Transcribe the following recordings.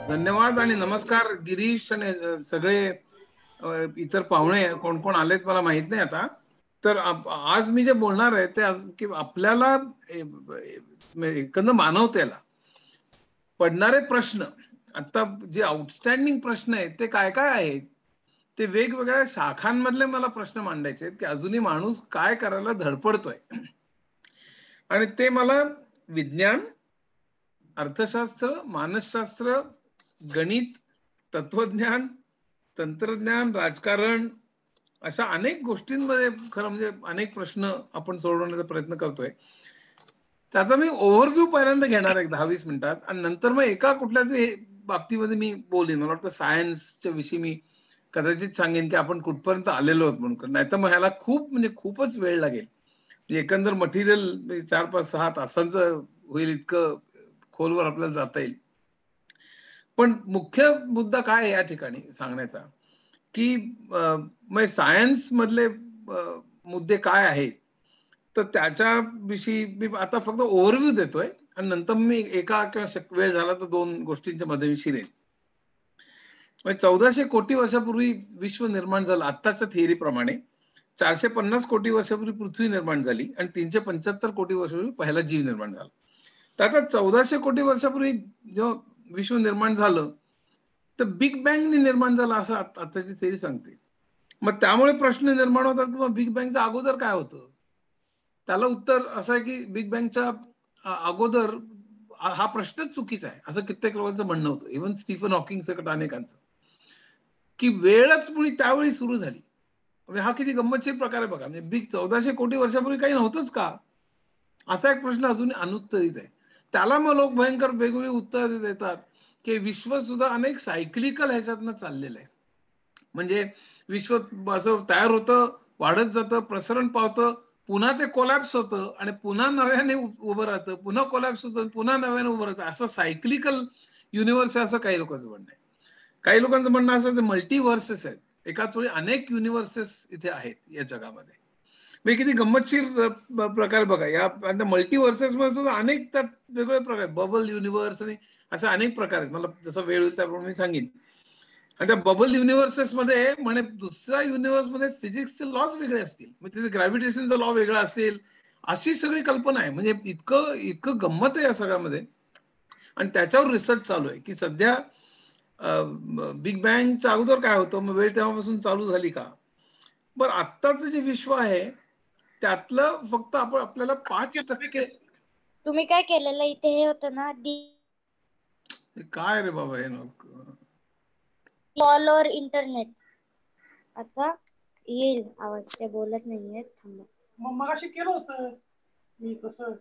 धन्यवाद आणि नमस्कार गिरीश आणि सगळे इतर पाहुणे कोण कोण आलेत मला माहित नाही आता. तर आज मी जे बोलणार आहे ते की आपल्याला एकंदर मानवतेला पडणारे प्रश्न, आता जे आउटस्टँडिंग प्रश्न आहेत ते काय काय आहेत, ते वेगवेगळ्या शाखांमधले मला प्रश्न मांडायचे आहेत की अजूनही माणूस काय करायला धडपडतोय. आणि ते मला विज्ञान, अर्थशास्त्र, मानसशास्त्र, गणित, तत्वज्ञान, तंत्रज्ञान, राजकारण अशा अनेक गोष्टींमध्ये खरं म्हणजे अनेक प्रश्न आपण सोडवण्याचा प्रयत्न करतोय. त्याचा मी ओव्हरव्ह्यू पहिल्यांदा घेणार आहे 10-20 मिनिटात आणि नंतर मग एका कुठल्या तरी बाबतीमध्ये मी बोलेन. मला वाटतं सायन्सच्या विषयी मी कदाचित सांगेन की आपण कुठपर्यंत आलेलो आहोत म्हणून. नाहीतर मग ह्याला खूप म्हणजे खूपच वेळ लागेल. एकंदर मटेरियल 4-5-6 तासांचं होईल इतकं खोलवर आपल्याला जाता येईल. पण मुख्य मुद्दा काय आहे या ठिकाणी सांगण्याचा की सायन्स मधले मुद्दे काय आहेत, तर त्याच्याविषयी मी आता फक्त ओव्हरव्ह्यू देतोय आणि नंतर मी एका किंवा वेळ झाला तर 2 गोष्टींच्या मध्ये मी शिरेन. 1400 कोटी वर्षापूर्वी विश्व निर्माण झालं आत्ताच्या थिअरी प्रमाणे. 450 कोटी वर्षापूर्वी पृथ्वी निर्माण झाली आणि 375 कोटी वर्षापूर्वी पहिला जीव निर्माण झाला. तर आता 1400 कोटी वर्षापूर्वी जेव्हा विश्व निर्माण झालं तर बिग बँगने निर्माण झालं असं आताची थिअरी सांगते. मग त्यामुळे प्रश्न निर्माण होतात की मग बिग बँगच्या अगोदर काय होतं. त्याला उत्तर असं आहे की बिग बँगच्या अगोदर हा प्रश्नच चुकीचा आहे असं कित्येक लोकांचं म्हणणं होतं. इव्हन स्टीफन हॉकिंग सकट अनेकांचं, की वेळच मुळी त्यावेळी सुरू झाली. म्हणजे हा किती गंमतशीर प्रकार आहे बघा. म्हणजे बिग 1400 कोटी वर्षापूर्वी काही नव्हतंच का, असा एक प्रश्न अजून अनुत्तरित आहे. त्याला मग लोक भयंकर वेगवेगळी उत्तर देतात की विश्व सुद्धा अनेक सायक्लिकल ह्याच्यातनं चाललेलं आहे. म्हणजे विश्व असं तयार होतं, वाढत जातं, प्रसरण पावतं, पुन्हा ते कोलॅप्स होतं आणि पुन्हा नव्याने उभं राहतं, पुन्हा कोलॅप्स होतं, पुन्हा नव्याने उभं राहतं. असं सायक्लिकल युनिव्हर्स आहे असं काही लोकांचं म्हणणं आहे. काही लोकांचं म्हणणं असं ते मल्टीव्हर्सेस आहेत, एकाच वेळी अनेक युनिव्हर्सेस इथे आहेत या जगामध्ये. म्हणजे किती गंमतशीर प्रकार बघा. या मल्टीव्हर्सेस मध्ये सुद्धा अनेक त्यात वेगवेगळे प्रकार आहेत. बबल युनिव्हर्स आणि असे अनेक प्रकार आहेत. मला जसं वेळ होईल त्याप्रमाणे मी सांगेन. आणि त्या बबल युनिव्हर्सेस मध्ये म्हणजे दुसऱ्या युनिव्हर्स मध्ये फिजिक्सचे लॉज वेगळे असतील, म्हणजे तिथे ग्रॅव्हिटेशनचा लॉ वेगळा असेल, अशी सगळी कल्पना आहे. म्हणजे इतकं इतकं गंमत आहे या सगळ्यामध्ये. आणि त्याच्यावर रिसर्च चालू आहे की सध्या बिग बँगच्या अगोदर काय होतं, मग वेळ तेव्हापासून चालू झाली का. बरं आत्ताचं जे विश्व आहे त्यातलं फक्त आपण आपल्याला 5% तुम्ही काय केलेलं इथे हे होतं ना काय रे बाबा हे कॉल और इंटरनेट. आता येईल आवाज, ते बोलत नाहीये. थांबा. मग मगाशी केलं होतं मी तसं.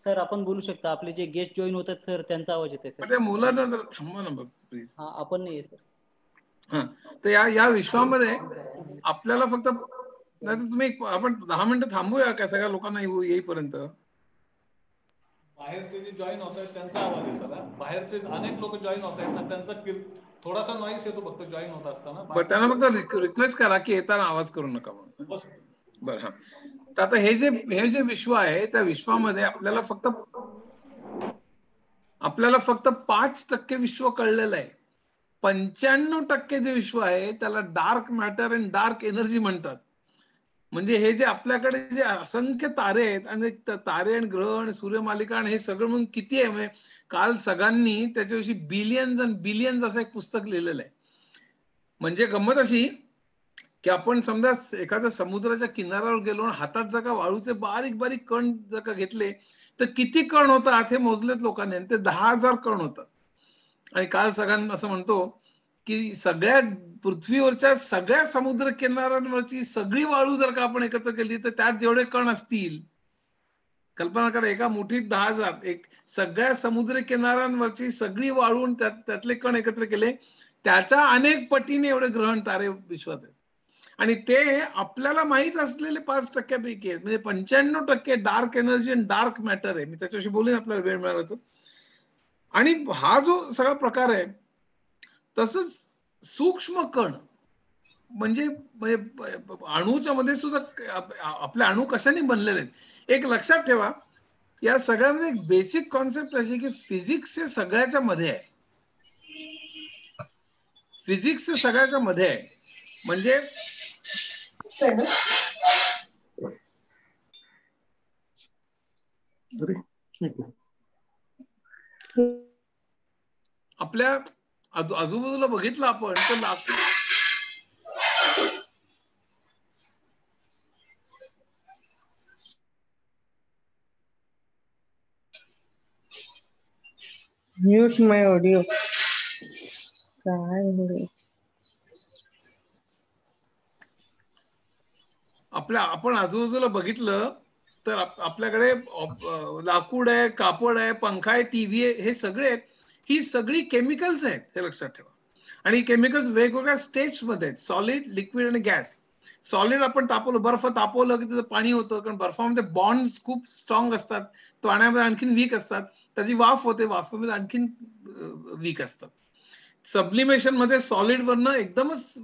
सर आपण बोलू शकता. आपले जे गेस्ट जॉईन होतात सर त्यांचा आवाज येतोय सर. मुलांना जरा थांबा ना बघ प्लीज. हा आपण नाही सर. हा तर या विश्वामध्ये आपल्याला फक्त नाही तर तुम्ही आपण 10 मिनिटं थांबूया का सगळ्या लोकांना येईपर्यंत. बाहेरचे जे जॉईन होत आहेत त्यांचा आवाज आहे सगळा. बाहेरचे अनेक लोक जॉईन होत आहेत ना, त्यांचा थोडासा नॉईस येतो फक्त जॉईन होत असताना. त्यांना फक्त रिक्वेस्ट करा की येताना आवाज करू नका म्हणून. बरं हा. तर आता हे जे विश्व आहे त्या विश्वामध्ये आपल्याला फक्त 5% विश्व कळलेलं आहे. 95% जे विश्व आहे त्याला dark matter and dark energy म्हणतात. म्हणजे हे जे आपल्याकडे जे असंख्य तारे आहेत आणि तारे आणि ग्रह आणि सूर्यमालिका आणि हे सगळं म्हणून किती आहे, म्हणजे काल सगळ्यांनी त्याच्याविषयी बिलियन्स अँड बिलियन्स असं एक पुस्तक लिहिलेलं आहे. म्हणजे गंमत अशी की आपण समजा एखाद्या समुद्राच्या किनाऱ्यावर गेलो आणि हातात जर का वाळूचे बारीक बारीक कण जर का घेतले तर किती कण होतात हे मोजलेत लोकांनी, ते 10,000 कण होतात. आणि काल सगळ्यांना असं म्हणतो की सगळ्या पृथ्वीवरच्या सगळ्या समुद्र किनाऱ्यांवरची सगळी वाळू जर का आपण एकत्र केली तर त्यात जेवढे कण असतील, कल्पना करा एका मुठीत 10,000, एक सगळ्या समुद्र किनाऱ्यांवरची सगळी वाळू त्यातले कण एकत्र केले त्याच्या अनेक पटीने एवढे ग्रहण तारे विश्वात आहेत. आणि ते आपल्याला माहित असलेले 5% पैकी आहेत. म्हणजे 95% डार्क एनर्जी आणि डार्क मॅटर आहे. मी त्याच्याविषयी बोलेन आपल्याला वेळ मिळाला तर. आणि हा जो सगळा प्रकार आहे तसंच सूक्ष्म कण म्हणजे अणूच्या मध्ये सुद्धा आपले अणू कशाने बनलेले आहेत. एक लक्षात ठेवा या सगळ्यामध्ये एक बेसिक कॉन्सेप्ट अशी की फिजिक्स हे सगळ्याच्या मध्ये आहे. फिजिक्स हे सगळ्याच्या मध्ये आहे. म्हणजे आपल्या आजूबाजूला बघितलं आपण तर म्यूट माय ऑडिओ. आपण आजूबाजूला बघितलं तर आपल्याकडे लाकूड आहे, कापड आहे, पंखा आहे, टीव्ही आहे, हे सगळे ही सगळी केमिकल्स आहेत, हे लक्षात ठेवा. आणि केमिकल्स वेगवेगळ्या स्टेट्स मध्ये आहेत, सॉलिड, लिक्विड आणि गॅस. सॉलिड आपण तापवलं, बर्फ तापवलं की त्याचं पाणी होतं, कारण बर्फामध्ये बॉन्ड्स खूप स्ट्रॉंग असतात, पाण्यामध्ये आणखीन वीक असतात. त्याची वाफ होते, वाफेमध्ये आणखीन वीक असतात. सबलिमेशन मध्ये सॉलिड वरनं एकदमच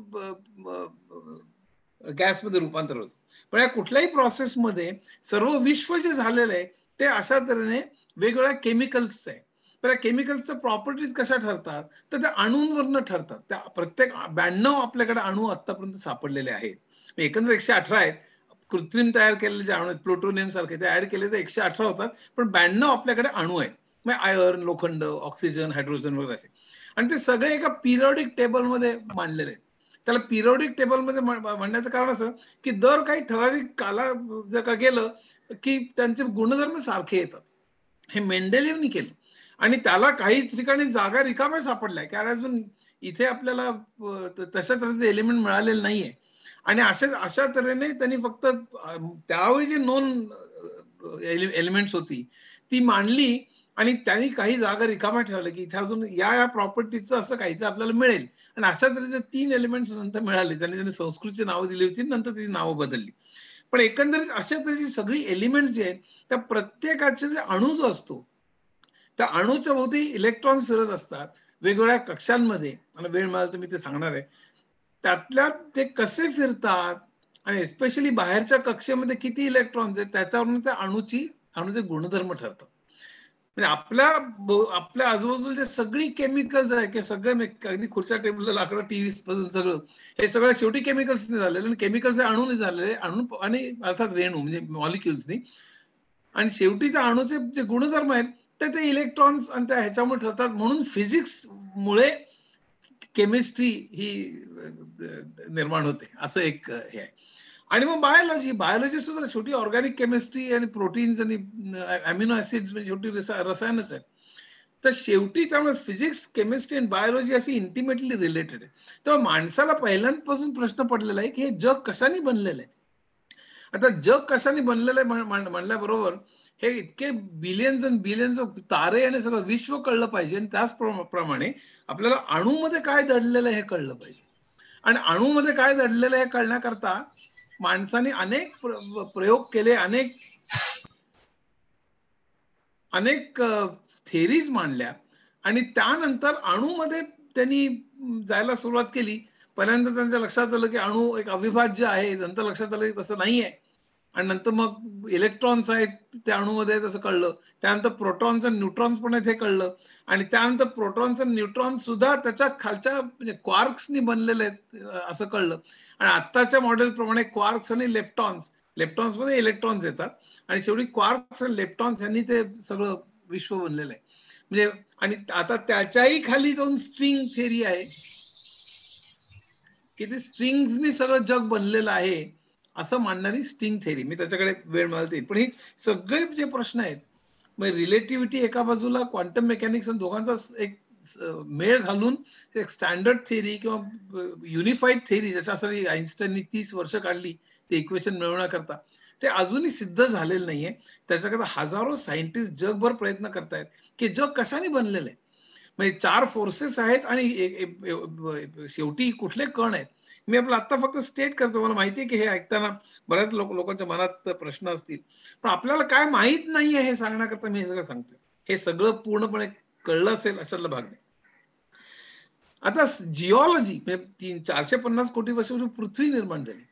गॅसमध्ये रूपांतर होतं. पण या कुठल्याही प्रोसेसमध्ये सर्व विश्व जे झालेलं आहे ते अशा तऱ्हेने वेगवेगळ्या केमिकल्सचं आहे. तर या केमिकल्सच्या प्रॉपर्टीज कशा ठरतात तर त्या अणूंवरनं ठरतात. त्या प्रत्येक 92 आपल्याकडे अणू आतापर्यंत सापडलेले आहेत. एकंदर 118 आहेत. कृत्रिम तयार केलेले जे अणू आहेत, प्लुटोनियम सारखे ते ऍड केले तर 118 होतात, पण 92 आपल्याकडे अणू आहेत. म्हणजे आयर्न, लोखंड, ऑक्सिजन, हायड्रोजन वगैरे असे. आणि ते सगळे एका पिरियडिक टेबलमध्ये मांडलेले आहेत. त्याला पिरियडिक टेबलमध्ये म्हणण्याचं कारण असं की दर काही ठराविक काला जर का गेलं की त्यांचे गुणधर्म सारखे येतात. हे मेंडेलिव्हनी केलं आणि त्याला काही ठिकाणी जागा रिकाम्या सापडल्या, कारण अजून इथे आपल्याला तशा तऱ्हेचे एलिमेंट मिळालेले नाहीये. आणि अशा तऱ्हेने त्यांनी फक्त त्यावेळी जी नोन एलिमेंट्स होती ती मांडली आणि त्यांनी काही जागा रिकाम्या ठेवल्या की इथे अजून या प्रॉपर्टीचं असं काहीतरी आपल्याला मिळेल. आणि अशा तऱ्हेचे 3 एलिमेंट्स नंतर मिळाले. त्यांनी संस्कृतची नावं दिली होती, नंतर त्याची नावं बदलली. पण एकंदरीत अशा तऱ्हेची सगळी एलिमेंट्स जे आहेत त्या प्रत्येकाचे जे अणू जो असतो त्या अणूच्या भोवती इलेक्ट्रॉन्स फिरत असतात वेगवेगळ्या कक्षांमध्ये. आणि वेळ मिळाला तर मी ते सांगणार आहे. त्यातल्या ते कसे फिरतात आणि एस्पेशली बाहेरच्या कक्षेमध्ये किती इलेक्ट्रॉन्स आहेत त्याच्यावरून त्या अणूचे गुणधर्म ठरतात. म्हणजे आपल्या आजूबाजूला सगळी केमिकल्स आहे की सगळं अगदी खुर्च्या टेबलचं लाकडं, टीव्ही पासून सगळं हे सगळं शेवटी केमिकल्सने झालेलं आणि केमिकल्स अणूने झालेले, अणू आणि अर्थात रेणू म्हणजे मॉलिक्युल्सनी. आणि शेवटी त्या अणूचे जे गुणधर्म आहेत ते इलेक्ट्रॉन्स आणि त्या ह्याच्यामुळे ठरतात. म्हणून फिजिक्स मुळे केमिस्ट्री ही निर्माण होते, असं एक हे आहे. आणि मग बायोलॉजी सुद्धा शेवटी ऑर्गॅनिक केमिस्ट्री आणि प्रोटीन्स आणि अमिनो ऍसिड्स म्हणजे शेवटी रसायनच आहे. तर शेवटी त्यामुळे फिजिक्स, केमिस्ट्री आणि बायोलॉजी अशी इंटिमेटली रिलेटेड आहे. तेव्हा माणसाला पहिल्यांपासून प्रश्न पडलेला आहे की हे जग कशाने बनलेलं आहे. आता जग कशाने बनलेलं आहे म्हणल्याबरोबर हे इतके बिलियन्स आणि बिलियन्स तारे आणि सगळं विश्व कळलं पाहिजे. आणि त्याचप्रमाणे आपल्याला अणूमध्ये काय दडलेलं आहे हे कळलं पाहिजे. आणि अणूमध्ये काय दडलेलं आहे हे कळण्याकरता माणसाने अनेक प्रयोग केले, अनेक थेरीज मांडल्या. आणि त्यानंतर अणूमध्ये त्यांनी जायला सुरुवात केली. पहिल्यांदा त्यांच्या लक्षात आलं की अणू एक अविभाज्य आहे, नंतर लक्षात आलं की तसं नाहीये. आणि नंतर मग इलेक्ट्रॉन्स आहेत त्या अणूमध्ये तसं कळलं. त्यानंतर प्रोटॉन्स आणि न्यूट्रॉन्स पण आहेत हे कळलं. आणि त्यानंतर प्रोटॉन्स आणि न्यूट्रॉन्स सुद्धा त्याच्या खालच्या म्हणजे क्वार्क्सनी बनलेले आहेत असं कळलं. आणि आत्ताच्या मॉडेल प्रमाणे क्वार्क्स आणि लेप्टॉन्स मध्ये इलेक्ट्रॉन्स येतात आणि शेवटी क्वार्क्स आणि लेप्टॉन्स यांनी ते सगळं विश्व बनलेलं आहे. म्हणजे आणि आता त्याच्याही खाली जाऊन स्ट्रिंग थेरी आहे की ते स्ट्रिंग्सनी सगळं जग बनलेलं आहे असं मांडणारी स्ट्रिंग थेरी. मी त्याच्याकडे वेळ मिळाला येईल. पण हे सगळे जे प्रश्न आहेत म्हणजे रिलेटिव्हिटी एका बाजूला, क्वांटम मेकॅनिक्स आणि दोघांचा एक मेळ घालून एक स्टँडर्ड थेरी किंवा युनिफाईड थेरी ज्याच्यासाठी आईन्स्टाईननी 30 वर्ष काढली ते इक्वेशन मिळवण्याकरता, ते अजूनही सिद्ध झालेलं नाहीये. त्याच्याकरता हजारो सायंटिस्ट जगभर प्रयत्न करतायत की जग कशाने बनलेलं आहे. म्हणजे 4 फोर्सेस आहेत आणि शेवटी कुठले कण आहेत. मी आपलं आता फक्त स्टेट करतो. मला माहिती आहे की हे ऐकताना बऱ्याच लोकांच्या मनात प्रश्न असतील, पण आपल्याला काय माहित नाहीये हे सांगण्याकरता मी हे सगळं सांगतोय. हे सगळं पूर्णपणे कळलं असेल अशातला भाग नाही. आता जिओलॉजी म्हणजे 450 कोटी वर्षापूर्वी पृथ्वी निर्माण झाली.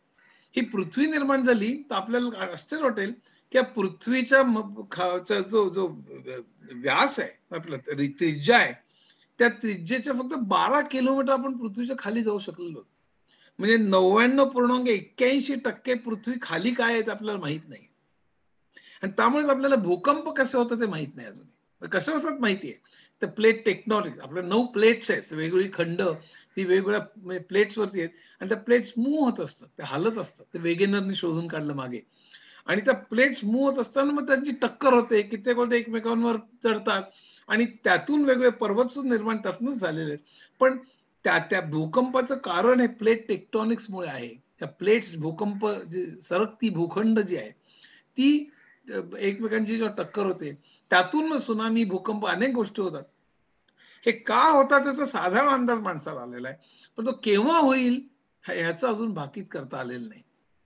ही पृथ्वी निर्माण झाली तर आपल्याला आश्चर्य वाटेल की पृथ्वीच्या जो जो व्यास आहे आपला त्रिज्या आहे त्या त्रिज्येच्या फक्त 12 किलोमीटर आपण पृथ्वीच्या खाली जाऊ शकलेलो. म्हणजे 99.81% पृथ्वी खाली काय आहे ते आपल्याला माहित नाही. आणि त्यामुळेच आपल्याला भूकंप कसे होतात ते माहित नाही अजून. कसे होतात माहितीये तर प्लेट टेक्टॉनिक आपल्या 9 प्लेट्स आहेत वेगवेगळी खंड ती वेगवेगळ्या प्लेट्स वरती आहेत आणि त्या प्लेट्स मूव्ह होत असतात ते हलत असतात. ते वेगेनरनी शोधून काढलं मागे. आणि त्या प्लेट्स मूव्ह होत असताना मग त्यांची टक्कर होते कित्येक वेळा एकमेकांवर चढतात आणि त्यातून वेगवेगळे पर्वत सुद्धा निर्माण त्यातूनच झालेले आहेत. पण त्या भूकंपाचं कारण हे प्लेट टेक्टॉनिक्समुळे आहे. त्या प्लेट्स भूकंप जी सरकती भूखंड जी आहे ती एकमेकांची जेव्हा टक्कर होते त्यातून मग सुनामी भूकंप अनेक गोष्टी होतात. हे का होतात त्याचा साधारण अंदाज माणसाला आलेला आहे पण तो केव्हा होईल ह्याचं अजून भाकीत करता आलेलं नाही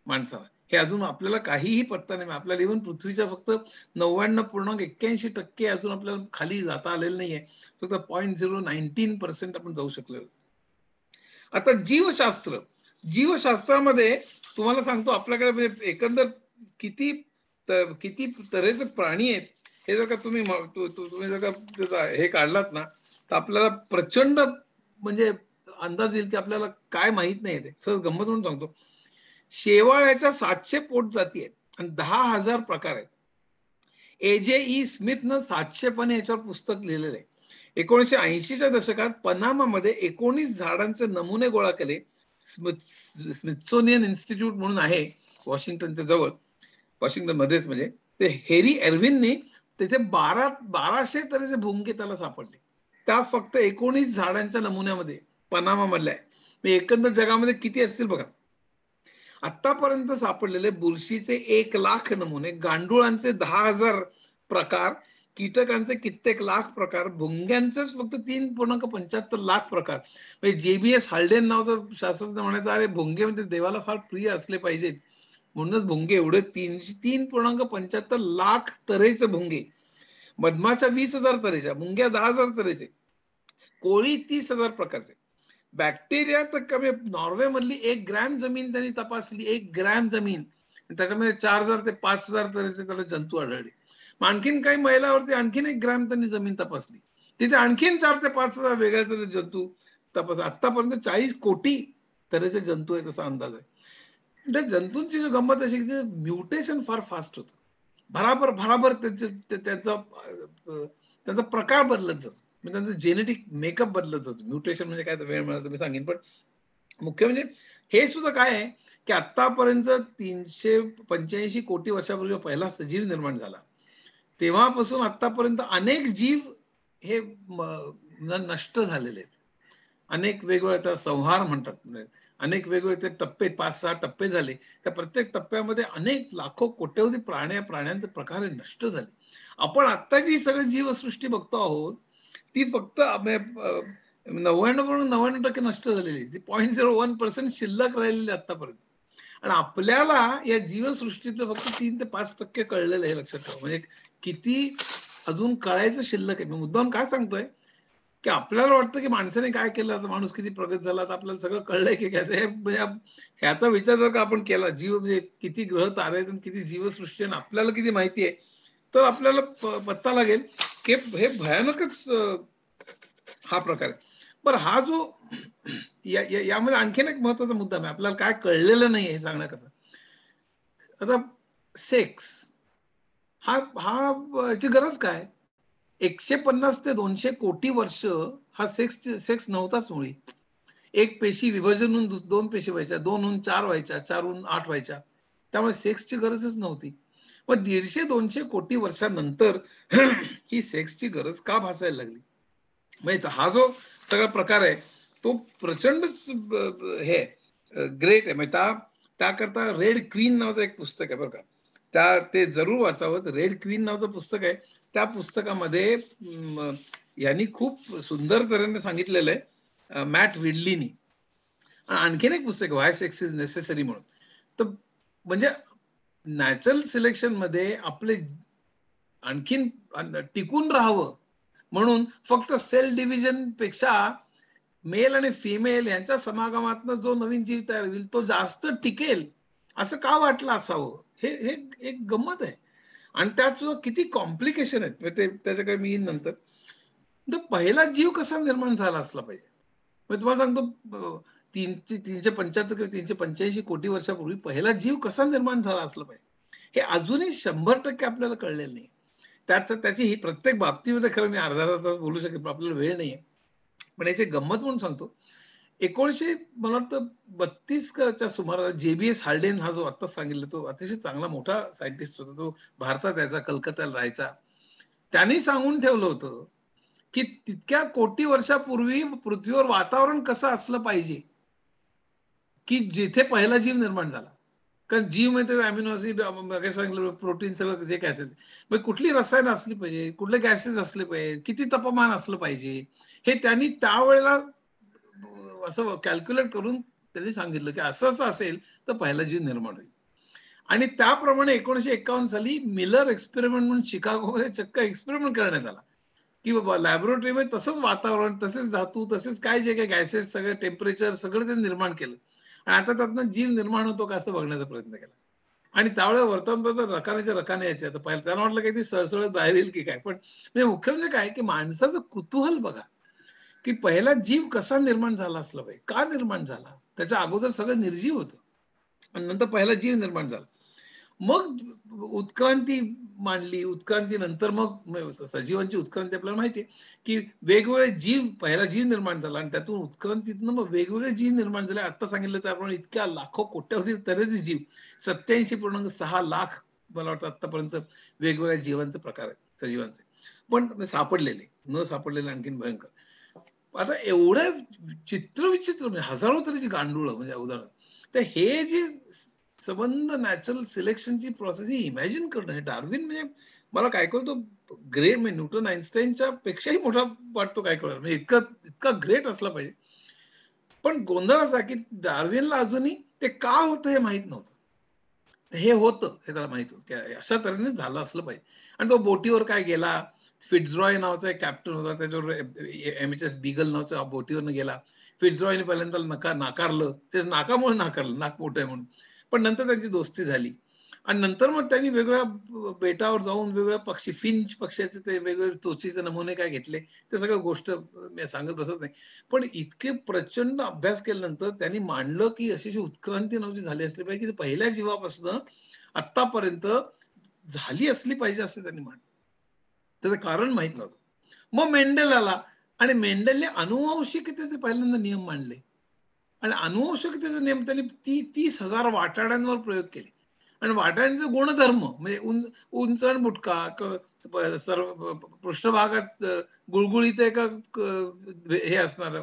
माणसाला. हे अजून आपल्याला काहीही पत्ता नाही. आपल्याला इव्हन पृथ्वीच्या फक्त 99.81% अजून आपल्याला खाली जाता आलेलं नाहीये. फक्त 0.019% आपण जाऊ शकलो. आता जीवशास्त्रामध्ये तुम्हाला सांगतो आपल्याकडे एकंदर किती तऱ्हेचे प्राणी आहेत हे जर का तुम्ही जर का हे काढलात ना तर आपल्याला प्रचंड म्हणजे अंदाज येईल की आपल्याला काय माहित नाही ते. सर गंमत म्हणून सांगतो शेवाळ्याच्या 700 पोट जाती आहेत आणि 10,000 प्रकार आहेत. AJ स्मिथनं 700 याच्यावर पुस्तक लिहिलेलं आहे. 1980च्या दशकात पनामामध्ये 19 झाडांचे नमुने गोळा केले. स्मिथसोनियन इन्स्टिट्यूट म्हणून आहे वॉशिंग्टनच्या जवळ वॉशिंग्टन मध्येच म्हणजे ते हेरी एर्विननी तिथे 1200 तऱ्हेचे भुंगे त्याला सापडले त्या फक्त 19 झाडांच्या नमुन्यामध्ये पनामा मधल्या आहे. एकंदर जगामध्ये किती असतील बघा. आतापर्यंत सापडलेले बुरशीचे 1 लाख नमुने, गांडुळांचे 10,000 प्रकार, कीटकांचे कित्येक लाख प्रकार, भुंग्यांचेच फक्त 3.75 लाख प्रकार. म्हणजे JBS हाल्डेन नावाचा शास्त्रज्ञ म्हणायचा अरे भुंगे म्हणजे देवाला फार प्रिय असले पाहिजेत म्हणूनच भुंगे एवढे 3.75 लाख तऱ्हेचे भुंगे. मधमाशा 20,000 तऱ्हेच्या, मुंग्या 10,000 तऱ्हेचे, कोळी 30,000 प्रकारचे, बॅक्टेरिया तर कमी. नॉर्वे मधली 1 ग्रॅम जमीन त्यांनी तपासली. 1 ग्रॅम जमीन त्याच्यामध्ये 4,000 ते 5,000 तऱ्हेचे त्याला जंतू आढळले. आणखीन काही मैलावरती आणखीन 1 ग्रॅम त्यांनी जमीन तपासली तिथे आणखीन 4,000 ते 5,000 वेगळ्या तऱ्हेचे जंतू तपास. आतापर्यंत 40 कोटी तऱ्हेचे जंतू आहेत असा अंदाज आहे. त्या जंतूंची जो गंमत अशी की म्युटेशन फार फास्ट होतं. भराभर त्यांचा प्रकार बदलत जातो. म्हणजे त्यांचं जेनेटिक मेकअप बदलत जातो. म्युटेशन म्हणजे काय वेळ मिळाला तर मी सांगेन. पण मुख्य म्हणजे हे सुद्धा काय आहे की आतापर्यंत 385 कोटी वर्षापूर्वी पहिला सजीव निर्माण झाला तेव्हापासून आतापर्यंत अनेक जीव हे नष्ट झालेले आहेत. अनेक वेगवेगळ्या संहार म्हणतात. अनेक वेगवेगळे ते टप्पे 5-6 टप्पे झाले. त्या प्रत्येक टप्प्यामध्ये अनेक लाखो कोट्यवधी प्राण्यांचे प्रकार नष्ट झाले. आपण आता जी सगळी जीवसृष्टी बघतो आहोत ती फक्त 99% नष्ट झालेली. ती 0.01% शिल्लक राहिलेली आतापर्यंत. आणि आपल्याला या जीवसृष्टीतलं फक्त 3 ते 5% कळलेलं आहे. लक्षात ठेवा. म्हणजे किती अजून कळायचं शिल्लक आहे. मी मुद्दाम काय सांगतोय की आपल्याला वाटतं की माणसाने काय केलं आता माणूस किती प्रगत झाला तर आपल्याला सगळं कळलंय की काय. ह्याचा विचार जर का आपण केला जीव म्हणजे किती ग्रह तारे आहेत किती जीवसृष्टी आणि आपल्याला किती माहिती आहे तर आपल्याला पत्ता लागेल की हे भयानकच हा प्रकार आहे. पण हा जो यामध्ये आणखीन एक महत्वाचा मुद्दा आहे आपल्याला काय कळलेलं नाही हे सांगण्याकरता. आता सेक्स याची गरज काय. 150 ते 200 कोटी वर्ष हा सेक्स नव्हताच मुळी. एक पेशी विभाजन होऊन 2 पेशी व्हायच्या, 2 होऊन 4 व्हायच्या, 4 होऊन 8 व्हायच्या. त्यामुळे सेक्सची गरजच नव्हती. मग 150-200 कोटी वर्षानंतर ही सेक्सची गरज का भासायला लागली. म्हणजे हा जो सगळा प्रकार आहे तो प्रचंडच हे ग्रेट आहे. म्हणजे त्याकरता रेड क्वीन नावाचं एक पुस्तक आहे बरं का. ते जरूर वाचावं. रेड क्वीन नावाचं पुस्तक आहे. त्या पुस्तकामध्ये यांनी खूप सुंदर तऱ्हेने सांगितलेलं आहे मॅट विडलीनी. आणखीन एक पुस्तक व्हाय सेक्स इज नेसेसरी म्हणून. तर म्हणजे नॅचरल सिलेक्शन मध्ये आपले आणखीन टिकून राहावं म्हणून फक्त सेल डिव्हिजन पेक्षा मेल आणि फिमेल यांच्या समागमातनं जो नवीन जीव तयार होईल तो जास्त टिकेल असं का वाटलं असावं, हे हे एक गंमत आहे. आणि त्यात सुद्धा किती कॉम्प्लिकेशन आहेत, म्हणजे त्याच्याकडे मी येईन नंतर. तर पहिला जीव कसा निर्माण झाला असला पाहिजे. मी तुम्हाला सांगतो, 375 किंवा 385 कोटी वर्षापूर्वी पहिला जीव कसा निर्माण झाला असला पाहिजे, हे अजूनही 100% आपल्याला कळलेलं नाही. त्याची ही प्रत्येक बाबतीमध्ये खरं मी अर्धा तास बोलू शकेन, पण आपल्याला वेळ नाहीये. पण याची गंमत म्हणून सांगतो, 1900 मला वाटतं 32च्या सुमाराला JBS हार्डेन, हा जो आता सांगितलं, तो अतिशय चांगला मोठा सायंटिस्ट होता. तो भारतात यायचा, कलकत्त्याला राहायचा. त्यांनी सांगून ठेवलं होतं की तितक्या कोटी वर्षापूर्वी पृथ्वीवर वातावरण कसं असलं पाहिजे की जिथे पहिला जीव निर्माण झाला. कारण जीव म्हणजे अमिनो ऍसिड, सांगितलं प्रोटीन, सगळं जे काय असेल, मग कुठली रसायन असली पाहिजे, कुठले गॅसेस असले पाहिजे, किती तापमान असलं पाहिजे, हे त्यांनी त्यावेळेला असं कॅल्क्युलेट करून त्यांनी सांगितलं की असं असं असेल तर पहिला जीव निर्माण होईल. आणि त्याप्रमाणे 1951 साली मिलर एक्सपेरिमेंट म्हणून शिकागोमध्ये चक्क एक्सपेरिमेंट करण्यात आला की बाबा लॅबोरेटरीमध्ये तसंच वातावरण, तसेच धातू, तसेच काय जे काही गॅसेस, सगळं टेम्परेचर सगळं ते निर्माण केलं. आणि आता त्यातनं जीव निर्माण होतो का असं बघण्याचा प्रयत्न केला. आणि त्यावेळेस वर्तमानपत्रात रकान्याचे रकाने यायचे. आता पहिलं त्यांना वाटलं काही ती सळसळत बाहेर येईल की काय, पण म्हणजे मुख्य म्हणजे काय की माणसाचं कुतूहल बघा की पहिला जीव कसा निर्माण झाला असला पाहिजे, का निर्माण झाला, त्याच्या अगोदर सगळं निर्जीव होतं आणि नंतर पहिला जीव निर्माण झाला. मग उत्क्रांती मांडली. उत्क्रांतीनंतर मग सजीवांची उत्क्रांती आपल्याला माहितीये की वेगवेगळे जीव, पहिला जीव निर्माण झाला आणि त्यातून उत्क्रांतीतनं मग वेगवेगळे जीव निर्माण झाले. आता सांगितलं त्याप्रमाणे इतक्या लाखो कोट्यावधी तऱ्हेचे जीव, 87.6 लाख मला वाटतं आतापर्यंत वेगवेगळ्या जीवांचे प्रकार आहेत, सजीवांचे. पण सापडलेले, न सापडलेले आणखीन भयंकर. आता एवढ्या चित्रविचित्र म्हणजे हजारो तऱ्हेची गांडूळ, म्हणजे उदाहरण. तर हे जे संबंध नॅचरल सिलेक्शनची प्रोसेस ही इमॅजिन करणं, हे डार्विन म्हणजे मला काय कळतो ग्रेट, म्हणजे न्यूटन आईन्स्टाईनच्या पेक्षाही मोठा वाटतो काय कळलं, म्हणजे इतका इतका ग्रेट असला पाहिजे. पण गोंधळ असा की डार्विनला अजूनही ते का होतं हे माहित नव्हतं. हे होतं हे त्याला माहित होतं की अशा तऱ्हेने झालं असलं पाहिजे. आणि तो बोटीवर काय गेला, फिट्झरॉय नावाचा एक कॅप्टन होता, त्याच्यावर MHS बीगल नावाच्या बोटीवरनं गेला. फिट्झरॉयने पहिल्यांदा नाकारलं, ते नाकामुळे नाकारलं, नाक मोठं आहे म्हणून. पण नंतर त्यांची दोस्ती झाली आणि नंतर मग त्यांनी वेगवेगळ्या बेटावर जाऊन वेगवेगळ्या पक्षी, फिंच पक्ष्याचे ते वेगवेगळे चोचीचे नमुने काय घेतले, ते सगळं गोष्ट मी सांगत बसत नाही. पण इतके प्रचंड अभ्यास केल्यानंतर त्यांनी मांडलं की अशी उत्क्रांती नव्हती झाली असली पाहिजे की पहिल्या जीवापासून आतापर्यंत झाली असली पाहिजे असं त्यांनी मांडलं. त्याचं कारण माहित नव्हतं. मग मेंडेल आला आणि मेंडेलने अनुवंशिकतेचे पहिल्यांदा नियम मांडले आणि अनुवंशिकतेचे नियम त्यांनी 30,000 वाटाड्यांवर प्रयोग केले. आणि वाटाड्यांचे गुणधर्म म्हणजे उंच आणि बुटका, सर्व पृष्ठभागात गुळगुळीत आहे का हे असणार,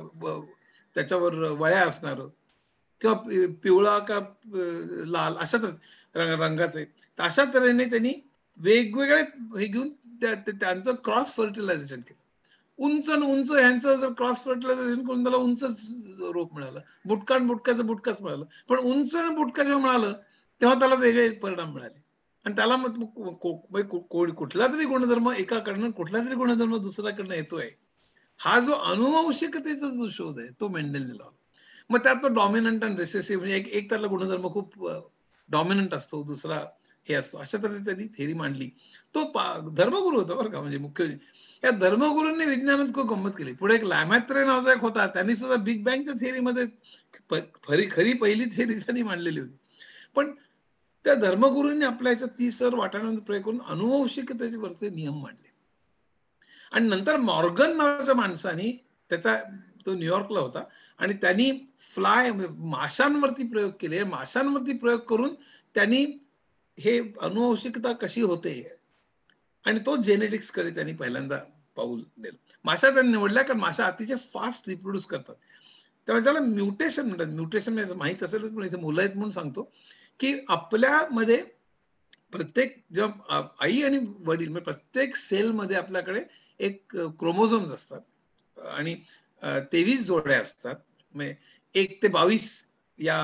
त्याच्यावर वळ्या असणार, किंवा पिवळा का लाल, अशा रंगाचे. अशा तऱ्हेने त्यांनी वेगवेगळे हे घेऊन त्यांचं क्रॉस फर्टिलायझेशन केलं. उंच आणि उंच ह्यांचं जर क्रॉस फर्टिलायझेशन करून त्याला उंचच रोप मिळालं, बुटका बुटकाचं बुटकाच मिळालं. पण उंच आणि बुटका जेव्हा मिळालं तेव्हा त्याला वेगळे परिणाम मिळाले. आणि त्याला मग कुठला तरी गुणधर्म एकाकडनं, कुठला तरी गुणधर्म दुसऱ्याकडनं येतोय, हा जो अनुवंशिकतेचा जो शोध आहे तो मेंडेलने लावला. मग त्यात तो डॉमिनंट आणि रिसेसिव्ह, म्हणजे एक त्यातला गुणधर्म खूप डॉमिनंट असतो, दुसरा हे असतो, अशा तऱ्हेची त्यांनी थेरी मांडली. तो धर्मगुरू होता बरं का, म्हणजे मुख्य या धर्मगुरूंनी विज्ञानात खूप गंमत केली. पुढे एक लॅमॅत्रे नावाचा एक होता, त्यांनी सुद्धा बिग बँगच्या थेरीमध्ये खरी पहिली थेरी त्यांनी मांडलेली होती. पण त्या धर्मगुरूंनी आपल्या ह्याच्या 30 वाटाण्यांचा प्रयोग करून अनुवंशिकतेचे वरचे नियम मांडले. आणि नंतर मॉर्गन नावाच्या माणसाने, तो न्यूयॉर्कला होता, आणि त्यांनी माशांवरती प्रयोग केले. माशांवरती प्रयोग करून त्यांनी हे अनुवंशिकता कशी होते आणि तो जेनेटिक्स कडे त्यांनी पहिल्यांदा पाऊल दिलं. माशा त्यांनी निवडल्या कारण माशा अतिशय फास्ट रिप्रोड्यूस करतात, त्यामुळे त्याला म्युटेशन म्हणतात. म्युटेशन माहित असेलच, पण इथे मुलं आहेत म्हणून सांगतो की आपल्यामध्ये प्रत्येक जेव्हा आई आणि वडील म्हणजे प्रत्येक सेलमध्ये आपल्याकडे एक क्रोमोझोम्स असतात आणि 23 जोड्या असतात. 1 ते 22 या,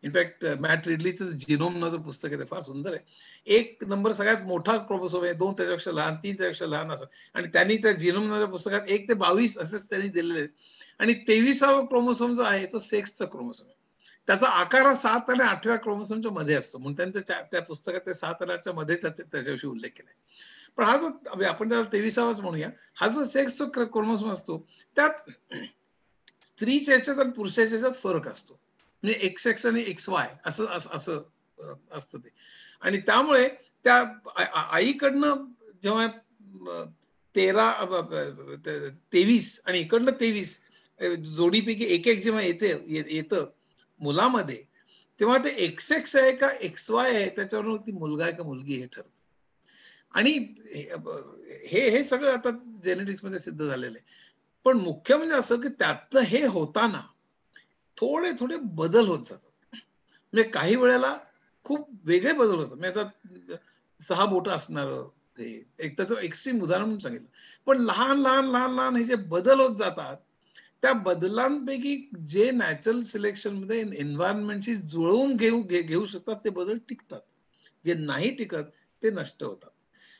इनफॅक्ट मॅट रिडलीचं जिनोम नावाचं पुस्तक आहे, ते फार सुंदर आहे. 1 नंबर सगळ्यात मोठा क्रोमोझोम आहे, 2 त्याच्यापेक्षा लहान, 3 त्याच्यापेक्षा लहान असं. आणि त्यांनी त्या जिनोम नावाच्या पुस्तकात 1 ते 22 असेच त्यांनी दिलेले. आणि 23वा क्रोमोझोम जो आहे तो सेक्सचा क्रोमोझोम आहे. त्याचा आकार हा 7 आणि 8व्या क्रोमोसोमच्या मध्ये असतो, म्हणून त्यांनी त्या पुस्तकात ते 7 आणि 8च्या मध्ये त्याच्याविषयी उल्लेख केलाय. पण हा जो आपण त्याला 23वाच म्हणूया, हा जो सेक्सचा क्रोमोसोम असतो त्यात स्त्रीच्या याच्यात आणि पुरुषाच्या याच्यात फरक असतो, म्हणजे XX आणि XY असं असं असतं ते. आणि त्यामुळे त्या आईकडनं जेव्हा 23 आणि इकडनं 23 जोडीपैकी एक जेव्हा येतं मुलामध्ये, तेव्हा ते XX आहे का XY आहे त्याच्यावरून ती मुलगा आहे का मुलगी हे ठरतं. आणि हे सगळं आता जेनेटिक्स मध्ये सिद्ध झालेलं आहे. पण मुख्य म्हणजे असं की त्यातलं हे होताना थोडे थोडे बदल होत जातात. म्हणजे काही वेळेला खूप वेगळे बदल होतात. म्हणजे आता 6 बोटं असणार एक त्याचं एक्स्ट्रीम उदाहरण म्हणून सांगितलं. पण लहान लहान लहान लहान हे जे बदल होत जातात, त्या बदलांपैकी जे नॅचरल सिलेक्शन मध्ये एन्व्हायरमेंटशी जुळवून घेऊ शकतात ते बदल टिकतात, जे नाही टिकत ते नष्ट होतात.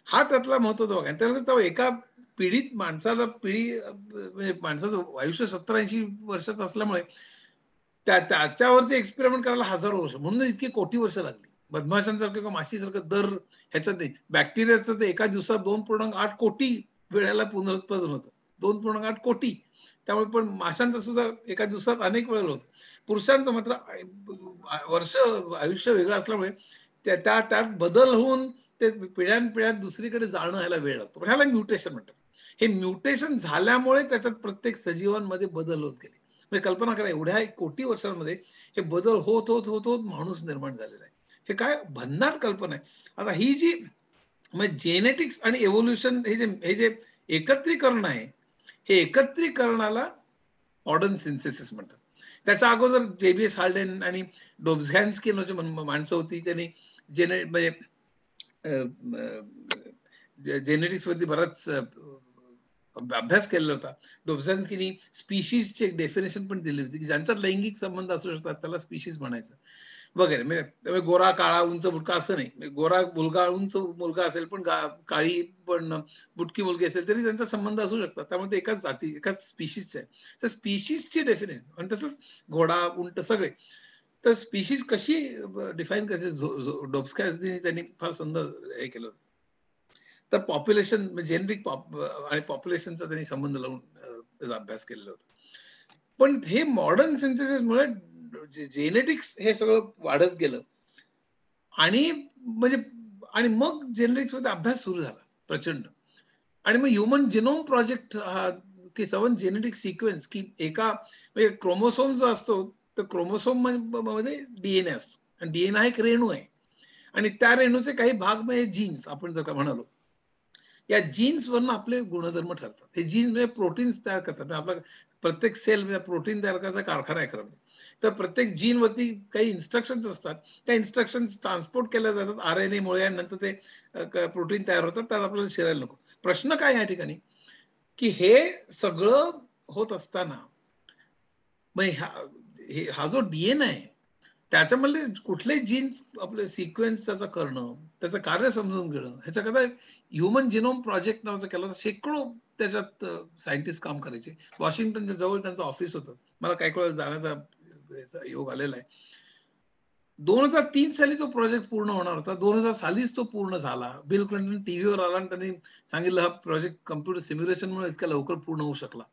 हा त्यातला महत्वाचा भाग आहे. त्यानंतर एका पिढीत म्हणजे माणसाचं आयुष्य 70-80 वर्षाचं असल्यामुळे त्याच्यावरती एक्सपेरिमेंट करायला हजारो वर्ष, म्हणून इतकी कोटी वर्ष लागली. मधमाशांसारखं किंवा माशीसारखं दर ह्याच्यात नाही. बॅक्टेरियाचं ते एका दिवसात 2.8 कोटी वेळेला पुनरुत्पादन होतं, 2.8 कोटी. त्यामुळे पण माशांचं सुद्धा एका दिवसात अनेक वेळेला होतं. पुरुषांचं मात्र आयुष्य वेगळं असल्यामुळे त्यात बदल होऊन ते पिढ्यानपिढ्यात दुसरीकडे जाणं ह्याला वेळ लागतो. पण ह्याला म्युटेशन म्हणतात. हे म्युटेशन झाल्यामुळे त्याच्यात प्रत्येक सजीवांमध्ये बदल होत गेले. म्हणजे कल्पना करा, एवढ्या कोटी वर्षांमध्ये हे बदल होत होत होत होत माणूस निर्माण झालेला आहे. हे काय भन्नाट कल्पना आहे. आता ही जी म्हणजे जेनेटिक्स आणि एव्होल्युशन हे जे एकत्रीकरण आहे, हे एकत्रीकरणाला मॉडर्न सिंथेसिस म्हणतात. त्याच्या अगोदर JBS हाल्डेन आणि डोब्झॅन्स्की नावाची माणसं होती, त्यांनी म्हणजे जेनेटिक्स वरती बराच अभ्यास केलेला होता. डोब्झॅन्स्कीनी स्पीशीजची एक डेफिनेशन पण दिली होती की ज्यांच्यात लैंगिक संबंध असू शकतात त्याला स्पीशीज म्हणायचं वगैरे. म्हणजे गोरा काळा उंच बुटका असं नाही, गोरा मुलगा उंच मुलगा असेल पण काळी पण बुटकी मुलगी असेल तरी त्यांचा संबंध असू शकतात. त्यामुळे ते एकाच जाती एकाच स्पीशीजचे आहे. तर स्पीशीजची डेफिनेशन आणि तसंच घोडा उंट सगळे. तर स्पीशीज कशी डिफाईन करायची डोब्झॅन्स्की त्यांनी फार सुंदर हे केलं होतं. तर पॉप्युलेशन जेनेटिक आणि पॉप्युलेशनचा त्यांनी संबंध लावून त्याचा अभ्यास केलेला होता. पण हे मॉडर्न सिंथेसिसमुळे जेनेटिक्स हे सगळं वाढत गेलं आणि मग जेनेटिक्स मध्ये अभ्यास सुरू झाला प्रचंड. आणि मग ह्युमन जिनोम प्रोजेक्ट हा की 7 जेनेटिक सिक्वेन्स की म्हणजे क्रोमोसोम जो असतो तर क्रोमोसोम मध्ये DNA असतो आणि DNA हा एक रेणू आहे आणि त्या रेणूचे काही भाग म्हणजे जीन्स आपण जर का म्हणालो, या जीन्स वरून आपले गुणधर्म ठरतात. हे जीन्स म्हणजे प्रोटीन्स तयार करतात. आपला प्रत्येक सेल म्हणजे प्रोटीन तयार करायचा कारखाना आहे खरं. तर प्रत्येक जीन वरती काही इन्स्ट्रक्शन्स असतात, त्या इन्स्ट्रक्शन्स ट्रान्सपोर्ट केल्या जातात RNA मुळे आणि नंतर ते प्रोटीन तयार होतात. त्यात आपल्याला शिरायला नको. प्रश्न काय या ठिकाणी की हे सगळं होत असताना हा जो DNA आहे त्याच्यामधले कुठले जीन्स आपले सिक्वेन्स त्याचं करणं, त्याचं कार्य समजून घेणं, ह्याच्याकरता ह्युमन जिनोम प्रोजेक्ट नावाचं केलं होतं. शेकडो त्याच्यात सायंटिस्ट काम करायचे. वॉशिंग्टनच्या जवळ त्यांचं ऑफिस होतं. मला काही वेळा जाण्याचा योग आलेला आहे. 2003 साली तो प्रोजेक्ट पूर्ण होणार होता. 2000 सालीच तो पूर्ण झाला. बिल क्लिंटन टीव्हीवर आला आणि त्यांनी सांगितलं हा प्रोजेक्ट कम्प्युटर सिम्युलेशनमुळे इतक्या लवकर पूर्ण होऊ शकला.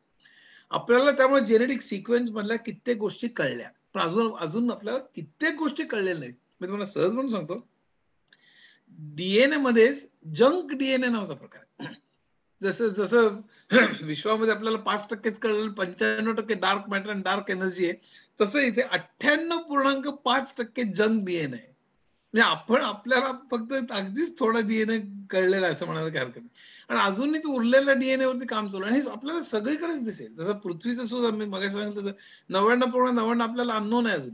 आपल्याला त्यामुळे जेनेटिक सिक्वेन्स मधल्या कित्येक गोष्टी कळल्या, पण अजून आपल्याला कित्येक गोष्टी कळलेल्या नाहीत. मी तुम्हाला सहज म्हणून सांगतो, DNA मध्येच जंक DNA नावाचा प्रकार आहे. जसं विश्वामध्ये आपल्याला 5%च कळलेलं, 95% डार्क मॅटर आणि डार्क एनर्जी आहे, तसं इथे 98.5% जंक DNA आहे. म्हणजे आपल्याला फक्त अगदीच थोडा DNA कळलेला आहे असं म्हणायला काही हरकत नाही. आणि अजूनही तो उरलेल्या DNA वरती काम चालू आहे. आणि हे आपल्याला सगळीकडेच दिसेल. जसं पृथ्वीचं सुद्धा मी मगाशी सांगितलं तर 99.99 आपल्याला अननोन आहे अजून.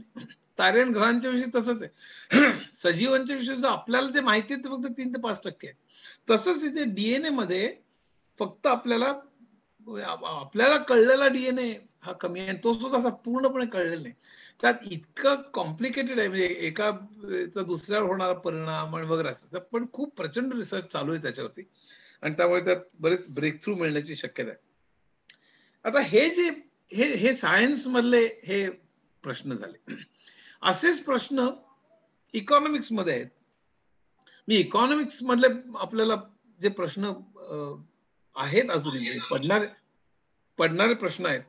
तारे आणि ग्रहांच्या विषयी तसंच आहे. सजीवांच्या विषयी आपल्याला जे माहिती आहे ते फक्त 3 ते 5% आहे. तसंच इथे DNA मध्ये फक्त आपल्याला कळलेला DNA हा कमी आहे, तो सुद्धा पूर्णपणे कळलेला नाही. त्यात इतकं कॉम्प्लिकेटेड आहे, म्हणजे एका दुसऱ्यावर होणारा परिणाम वगैरे असं. पण खूप प्रचंड रिसर्च चालू आहे त्याच्यावरती आणि त्यामुळे त्यात बरेच ब्रेक थ्रू मिळण्याची शक्यता आहे. आता हे सायन्स मधले हे प्रश्न झाले. असेच प्रश्न इकॉनॉमिक्स मध्ये आहेत. मी इकॉनॉमिक्स मधले आपल्याला जे प्रश्न आहेत अजूनही पडणारे प्रश्न आहेत,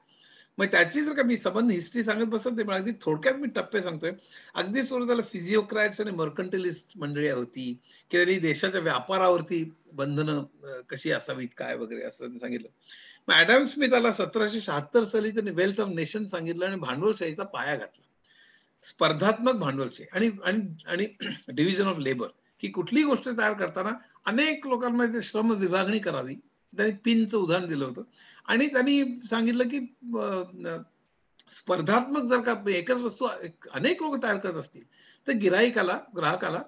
मग त्याची जर का मी संबंध हिस्ट्री सांगत बसत नाही, पण अगदी थोडक्यात मी टप्पे सांगतोय. अगदी सुरुवातीला फिजिओक्रॅट्स आणि मर्कंटलिस्ट मंडळी होती की त्यांनी देशाच्या व्यापारावरती बंधनं कशी असावीत काय वगैरे असं सांगितलं. मग ऍडम स्मिथाला 1776 साली त्यांनी वेल्थ ऑफ नेशन सांगितलं आणि भांडवलशाहीचा पाया घातला. स्पर्धात्मक भांडवलशाही आणि आणि आणि डिव्हिजन ऑफ लेबर, की कुठलीही गोष्ट तयार करताना अनेक लोकांमध्ये श्रम विभागणी करावी. त्यांनी पिनचं उदाहरण दिलं होतं आणि त्यांनी सांगितलं की स्पर्धात्मक जर का एकच वस्तू अनेक लोक तयार करत असतील तर ग्राहकाला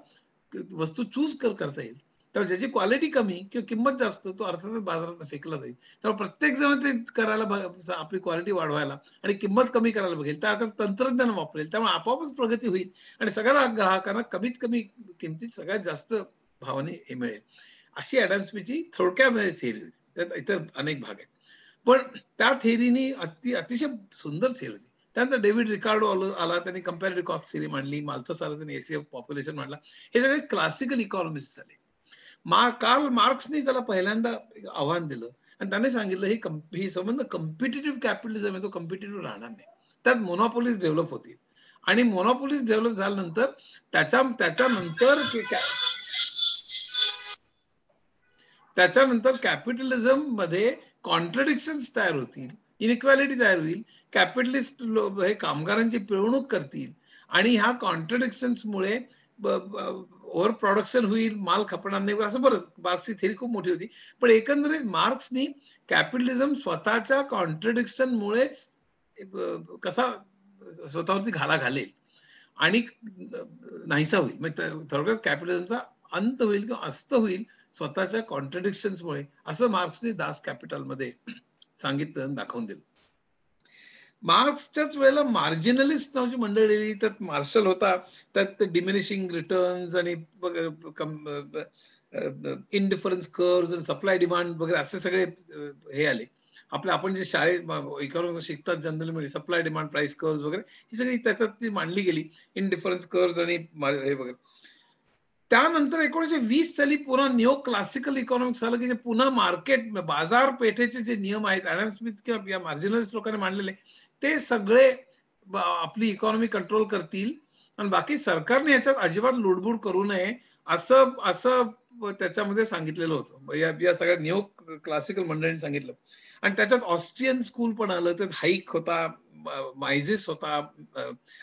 वस्तू चूज करता येईल. तर ज्याची क्वालिटी कमी किंवा किंमत जास्त तो अर्थातच बाजारात फेकला जाईल. त्यामुळे प्रत्येक जण ते करायला आपली क्वालिटी वाढवायला आणि किंमत कमी करायला बघेल, त्या तंत्रज्ञान वापरेल. त्यामुळे आपोआपच प्रगती होईल आणि सगळ्या ग्राहकांना कमीत कमी किमतीत सगळ्यात जास्त भावाने हे मिळेल. अशी ॲडम स्मिथची थोडक्यामध्ये थेअरी होती. त्यात इतर अनेक भाग आहेत, पण त्या थेअरीनी अतिशय सुंदर थेअरी होती. त्यानंतर डेव्हिड रिकार्डो आला, त्यांनी कंपॅरेटिव्ह कॉस्ट थेअरी मांडली. माल्थस आला, त्यांनी एसी ऑफ पॉप्युलेशन मांडला. हे सगळे क्लासिकल इकॉनॉमिस्ट झाले. कार्ल मार्क्सने त्याला पहिल्यांदा आव्हान दिलं आणि त्याने सांगितलं ही संबंध कॉम्पिटिटिव्ह कॅपिटलिझम आहे, तो कॉम्पिटिटिव्ह राहणार नाही. त्यात मोनोपोलीज डेव्हलप होतील आणि मोनोपोलीज डेव्हलप झाल्यानंतर त्याच्यानंतर कॅपिटलिझम मध्ये कॉन्ट्रडिक्शन्स तयार होतील, इनइक्वॅलिटी तयार होईल. कॅपिटलिस्ट हे कामगारांची पिळवणूक करतील आणि ह्या कॉन्ट्रडिक्शन्समुळे ओव्हर प्रोडक्शन होईल, माल खपणार नाही, असं बरं मार्क्सची थेरी खूप मोठी होती. पण एकंदरीत मार्क्सनी कॅपिटलिझम स्वतःच्या कॉन्ट्रडिक्शन मुळेच कसा स्वतःवरती घाला घालेल आणि नाहीसा होईल, म्हणजे थोडक्यात कॅपिटलिझमचा अंत होईल किंवा अस्त होईल स्वतःच्या कॉन्ट्रडिक्शन्समुळे, असं मार्क्सने दास कॅपिटल मध्ये सांगितलं, दाखवून दिलं. मार्क्सच्याच वेळेला मार्जिनलिस्ट नावाची मंडळी, त्यात मार्शल होता, त्यात डिमिनिशिंग रिटर्न्स आणि इनडिफरन्स कर्व्हज आणि सप्लाय डिमांड वगैरे असे सगळे हे आले. आपण जे शाळेत इकॉनॉमिक्स शिकतात जनरली म्हणजे सप्लाय डिमांड प्राइस कर्व्हज वगैरे ही सगळी त्याच्यात ती मांडली गेली, इनडिफरन्स कर्व्हज आणि हे वगैरे. त्यानंतर 1920 साली पुन्हा न्यू क्लासिकल इकॉनॉमिक्स आलं की जे पुन्हा मार्केट बाजारपेठेचे जे नियम आहेत ॲडम स्मिथ किंवा या मार्जिनलिस्ट लोकांनी मांडलेले ते सगळे आपली इकॉनॉमी कंट्रोल करतील आणि बाकी सरकारने याच्यात अजिबात लुडबुड करू नये असं त्याच्यामध्ये सांगितलेलं होतं. या सगळ्या न्यू क्लासिकल मंडळींनी सांगितलं. आणि त्याच्यात ऑस्ट्रियन स्कूल पण आलं, त्यात हाईक होता, मायझेस होता,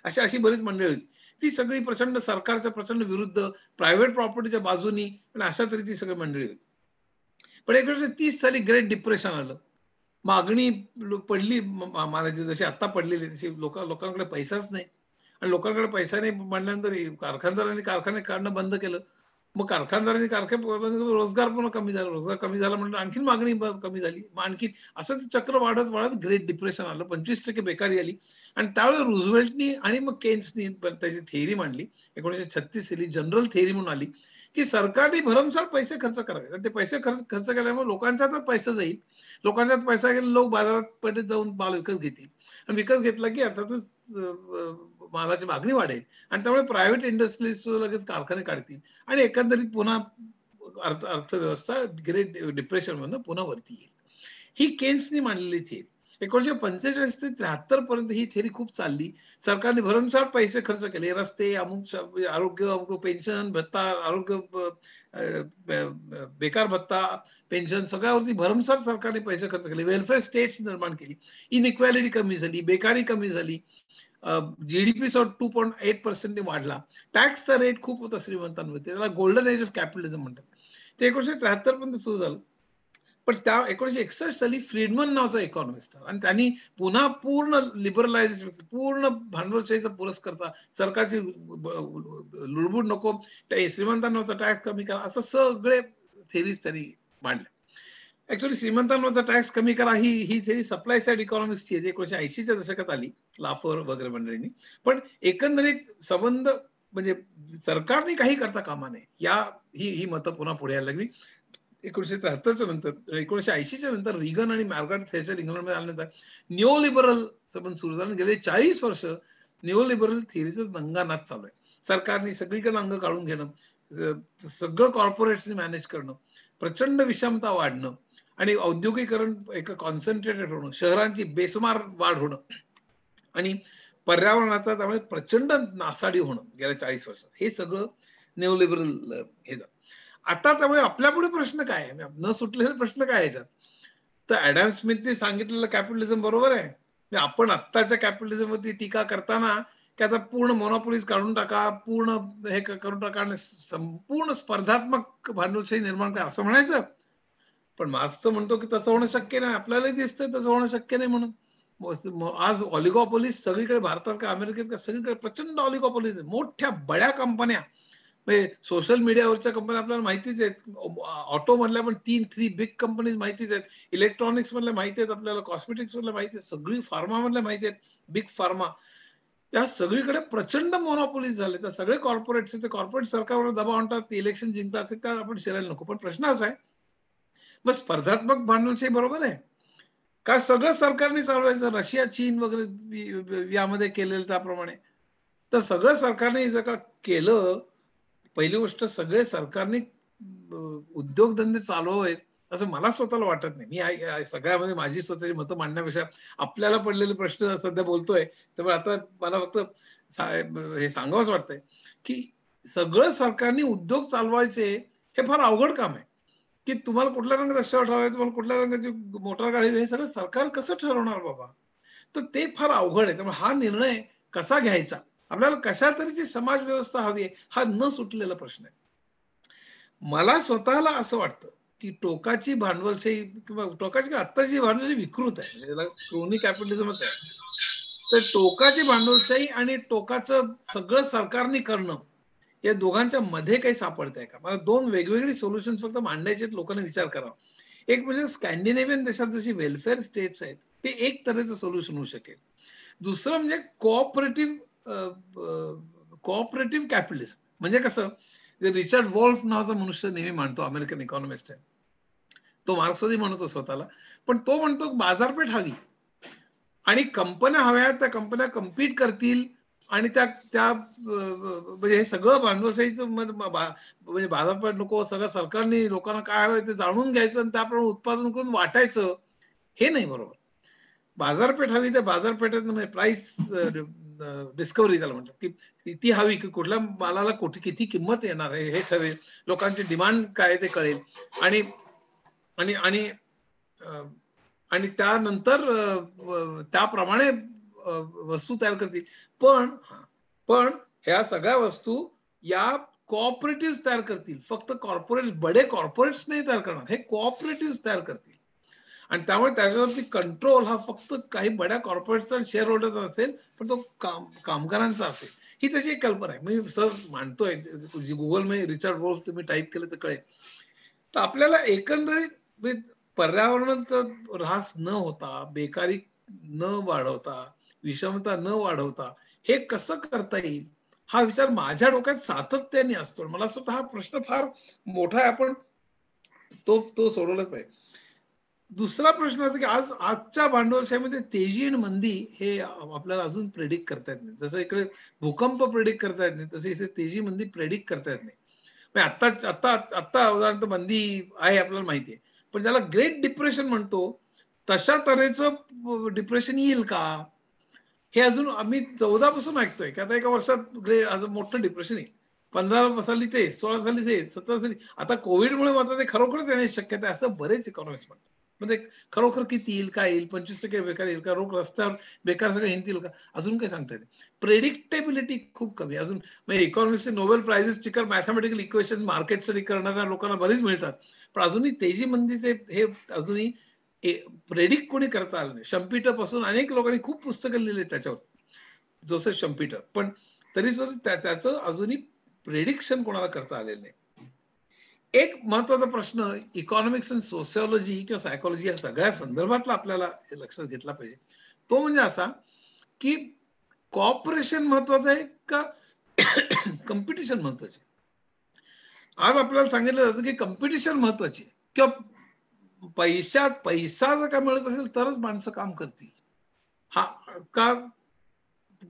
अशी बरीच मंडळी होती. ती सगळी प्रचंड सरकारच्या प्रचंड विरुद्ध, प्रायव्हेट प्रॉपर्टीच्या बाजूनी आणि अशा तऱ्हेची सगळी मंडळी होती. पण 1930 साली ग्रेट डिप्रेशन आलं, मागणी पडली मालाची जशी आता पडलेली तशी. लोकांकडे पैसाच नाही आणि लोकांकडे पैसा नाही म्हणल्यानंतर कारखानदारांनी कारखाने काढणं बंद केलं. मग कारखानदारांनी रोजगार पुन्हा कमी झाला, रोजगार कमी झाला म्हणजे आणखीन मागणी कमी झाली, मग आणखी असं चक्र वाढत वाढत ग्रेट डिप्रेशन आलं, 25% बेकारी आली. आणि त्यावेळी रुझवेल्टनी आणि मग केन्सनी त्याची थेअरी मांडली 1936 साली, जनरल थेअरी म्हणून आली की सरकारने भरमसाठ पैसे खर्च करावे आणि ते पैसे खर्च केल्यामुळे लोकांच्या हातात पैसा जाईल, लोकांच्या हातात पैसा गेला, लोक बाजारात पेठेत जाऊन माल विकत घेतील आणि विकत घेतला की अर्थातच मालाची मागणी वाढेल आणि त्यामुळे प्रायव्हेट इंडस्ट्रीज लगेच कारखाने काढतील आणि एकंदरीत पुन्हा अर्थव्यवस्था ग्रेट डिप्रेशन मधून पुन्हा वरती येईल. ही केन्सनी मांडलेली थेअरी. 1945 ते 73 पर्यंत ही थेअरी खूप चालली. सरकारने भरमसाठ पैसे खर्च केले, रस्ते, अमुक आरोग्य, अमुक पेन्शन भत्ता, आरोग्य बेकार भत्ता, पेन्शन सगळ्यावरती भरमसाठ सरकारने पैसे खर्च केले, वेलफेअर स्टेट्स निर्माण केली, इनइक्वॅलिटी कमी झाली, बेकारी कमी झाली, जीडीपी 2.8% वाढला, टॅक्सचा रेट खूप होता श्रीमंतांमध्ये, त्याला गोल्डन एज ऑफ कॅपिटलिझम म्हणतात. ते 1973 पर्यंत सुरू झालं. पण त्या 1961 साली फ्रीडमन नावाचा इकॉनॉमिस्ट आणि त्यांनी पुन्हा पूर्ण लिबरलायझेशन, पूर्ण भांडवलशाहीचा पुरस्कर्ता, सरकारची लुडबुड नको, श्रीमंतांवरचा टॅक्स कमी करा, असं सगळे थेरीज त्यांनी मांडल्या. ऍक्च्युअली श्रीमंतांवरचा टॅक्स कमी करा ही थेरी सप्लाय साइड इकॉनॉमिक्सची आहे, 1980च्या दशकात आली लाफर वगैरे मंडळींनी. पण एकंदरीत संबंध म्हणजे सरकारने काही करता कामा नये ही मतं पुन्हा पुढे यायला लागली. 1973च्या नंतर, 1980च्या नंतर रिगन आणि मार्गारेट थॅचर इंग्लंडमध्ये आल्यानंतर न्यू लिबरल संबंध सुरू झाला. गेले 40 वर्ष न्यू लिबरल थिअरीचं दंगानाच चालू आहे. सरकारने सगळीकडे अंग काढून घेणं, सगळं कॉर्पोरेट्सनी मॅनेज करणं, प्रचंड विषमता वाढणं आणि औद्योगिकरण एक कॉन्सन्ट्रेटेड होणं, शहरांची बेसुमार वाढ होणं आणि पर्यावरणाचा त्यामुळे प्रचंड नासाडी होणं गेल्या 40 वर्षात, हे सगळं न्यू लिबरल हे झालं. आता त्यामुळे आपल्या पुढे प्रश्न काय आहे, न सुटलेला प्रश्न काय आहे? तर ऍडम स्मिथने सांगितलेलं कॅपिटलिझम बरोबर आहे. आपण आत्ताच्या कॅपिटलिझम वरती टीका करताना की आता पूर्ण मोनोपोलीज काढून टाका, पूर्ण हे करून टाका आणि संपूर्ण स्पर्धात्मक भांडवलशाही निर्माण करा असं म्हणायचं. पण मार्क्स तर म्हणतो की तसं होणं शक्य नाही, आपल्यालाही दिसतंय तसं होणं शक्य नाही म्हणून. आज ऑलिगोपोलीज सगळीकडे, भारतात का अमेरिकेत का सगळीकडे प्रचंड ऑलिगोपोलीज, मोठ्या बड्या कंपन्या, म्हणजे सोशल मीडियावरच्या कंपन्या आपल्याला माहितीच आहेत, ऑटो मधल्या पण 3 बिग कंपनीज माहितीच आहेत, इलेक्ट्रॉनिक्स मधल्या माहिती आहेत आपल्याला, कॉस्मेटिक्स मधल्या माहिती आहेत, सगळी फार्मा मधल्या माहिती आहेत, बिग फार्मा. या सगळीकडे प्रचंड मोनोपोलीज झाले. तर सगळे कॉर्पोरेट्स, ते कॉर्पोरेट सरकारवर दबाव आणतात, ते इलेक्शन जिंकतात, ते त्या आपण शिरायला नको. पण प्रश्न असा आहे, मग स्पर्धात्मक भांडवलशाही बरोबर आहे का सगळं सरकारने चालवायचं, रशिया चीन वगैरे यामध्ये केलेलं त्याप्रमाणे? तर सगळं सरकारने जर का केलं, पहिली गोष्ट सगळे सरकारने उद्योगधंदे चालवावेत असं मला स्वतःला वाटत नाही. मी सगळ्यामध्ये माझी स्वतःची मतं मांडण्यापेक्षा आपल्याला पडलेले प्रश्न सध्या बोलतोय, त्यामुळे आता मला फक्त हे सांगावंच वाटतंय की सगळं सरकारने उद्योग चालवायचे हे फार अवघड काम आहे. की तुम्हाला कुठल्या रंगाचा शर्ट हवाय, तुम्हाला कुठल्या रंगाची मोटार गाडी, हे सगळं सरकार कसं ठरवणार बाबा? तर ते फार अवघड आहे. त्यामुळे हा निर्णय कसा घ्यायचा, आपल्याला कशा तऱ्हेची समाज व्यवस्था हवी आहे, हा न सुटलेला प्रश्न आहे. मला स्वतःला असं वाटतं की टोकाची भांडवलशाही किंवा टोकाची आत्ताची भांडवलशाही विकृत आहे, त्याला क्रोनी कॅपिटलिझमच आहे. तर टोकाची भांडवलशाही आणि टोकाचं सगळं सरकारने करणं, या दोघांच्या मध्ये काही सापडतंय का? मला 2 वेगवेगळी सोल्युशन फक्त मांडायचे, लोकांनी विचार करावा. एक म्हणजे स्कॅन्डिनेव्हियन देशात जशी वेलफेअर स्टेट्स आहेत, ते एक तऱ्हेचं सोल्युशन होऊ शकेल. दुसरं म्हणजे कोऑपरेटिव्ह कॅपिटलिझम. म्हणजे कसं, रिचर्ड वॉल्फ नावाचा मनुष्य नेहमी मानतो, अमेरिकन इकॉनॉमिस्ट आहे, तो मार्क्सवादी म्हणतो स्वतःला, पण तो म्हणतो बाजारपेठ हवी आणि कंपन्या हव्या, त्या कंपन्या कम्पीट करतील आणि त्या त्या म्हणजे हे सगळं भांडवलशाहीचं म्हणजे बाजारपेठ नको, सगळं सरकारने लोकांना काय हवंय ते जाणून घ्यायचं आणि त्याप्रमाणे उत्पादन करून वाटायचं, हे नाही बरोबर. बाजारपेठ हवी, तर बाजारपेठेत म्हणजे प्राइस डिस्कव्हरी त्याला म्हणतात, की ती हवी की कुठल्या मालाला किती किंमत येणार आहे हे ठरेल, लोकांची डिमांड काय ते कळेल आणि आणि आणि आणि त्यानंतर त्याप्रमाणे वस्तू तयार करतील. पण ह्या सगळ्या वस्तू या कोऑपरेटिव्ह तयार करतील. फक्त बडे कॉर्पोरेट्स नाही तयार करणार, हे कोऑपरेटिव्ह तयार करतील आणि त्यामुळे त्याच्यावरती कंट्रोल हा फक्त काही बड्या कॉर्पोरेट्सचा आणि शेअर होल्डरचा असेल, पण तो कामगारांचा असेल. ही त्याची एक कल्पना आहे. मी सहज मांडतोय, गुगल मध्ये रिचर्ड वॉल्फ तुम्ही टाईप केलं तर कळेल. तर आपल्याला एकंदरीत पर्यावरणाचा ऱ्हास न होता, बेकारी न वाढवता, विषमता न वाढवता हे कसं करता येईल, हा विचार माझ्या डोक्यात सातत्याने असतो. मला असं हा प्रश्न फार मोठा आहे, आपण तो सोडवलाच पाहिजे. दुसरा प्रश्न असा की आजच्या भांडवलशाहीमध्ये तेजी आणि मंदी हे आपल्याला अजून प्रेडिक्ट करता येत नाही. जसं इकडे भूकंप प्रेडिक्ट करता येत नाही, तसे इथे तेजी मंदी प्रेडिक्ट करता येत नाही. आता उदाहरणार्थ मंदी आहे आपल्याला माहिती आहे, पण ज्याला ग्रेट डिप्रेशन म्हणतो तशा तऱ्हेचं डिप्रेशन येईल का, हे अजून आम्ही 14 पासून ऐकतोय की आता एका वर्षात मोठं डिप्रेशन येईल. 15 साली ते, 16 साली ते, 17 साली, आता कोविडमुळे मात्र ते खरोखरच येण्याची शक्यता आहे असं बरेच इकॉनॉमिस्ट म्हणतात. म्हणजे खरोखर किती येईल, काय येईल, 25% बेकार येईल का, लोक रस्त्यावर बेकार सगळे हिंडतील का, अजून काही सांगता येते. प्रेडिक्टेबिलिटी खूप कमी अजून. म्हणजे इकॉनॉमिक्सचे नोबेल प्राइजेस टिकर मॅथमॅटिकल इक्वेशन मार्केट स्टडी करणाऱ्या लोकांना बरीच मिळतात, पण अजूनही तेजी मंदीचे हे अजूनही प्रेडिक्ट कोणी करता आलं नाही. शम्पीटर पासून अनेक लोकांनी खूप पुस्तकं लिहिली त्याच्यावर, जोसेफ शम्पीटर, पण तरी सुद्धा त्याचं अजूनही प्रेडिक्शन कोणाला करता आलेलं नाही. एक महत्वाचा प्रश्न इकॉनॉमिक्स आणि सोशिओलॉजी किंवा सायकोलॉजी या सगळ्या संदर्भातला आपल्याला लक्षात घेतला पाहिजे, तो म्हणजे असा की कॉपरेशन महत्वाचं आहे का कॉम्पिटिशन महत्वाचे. आज आपल्याला सांगितलं जातं की कॉम्पिटिशन महत्वाची, किंवा पैसा जर का मिळत असेल तरच माणसं काम करतील. हा का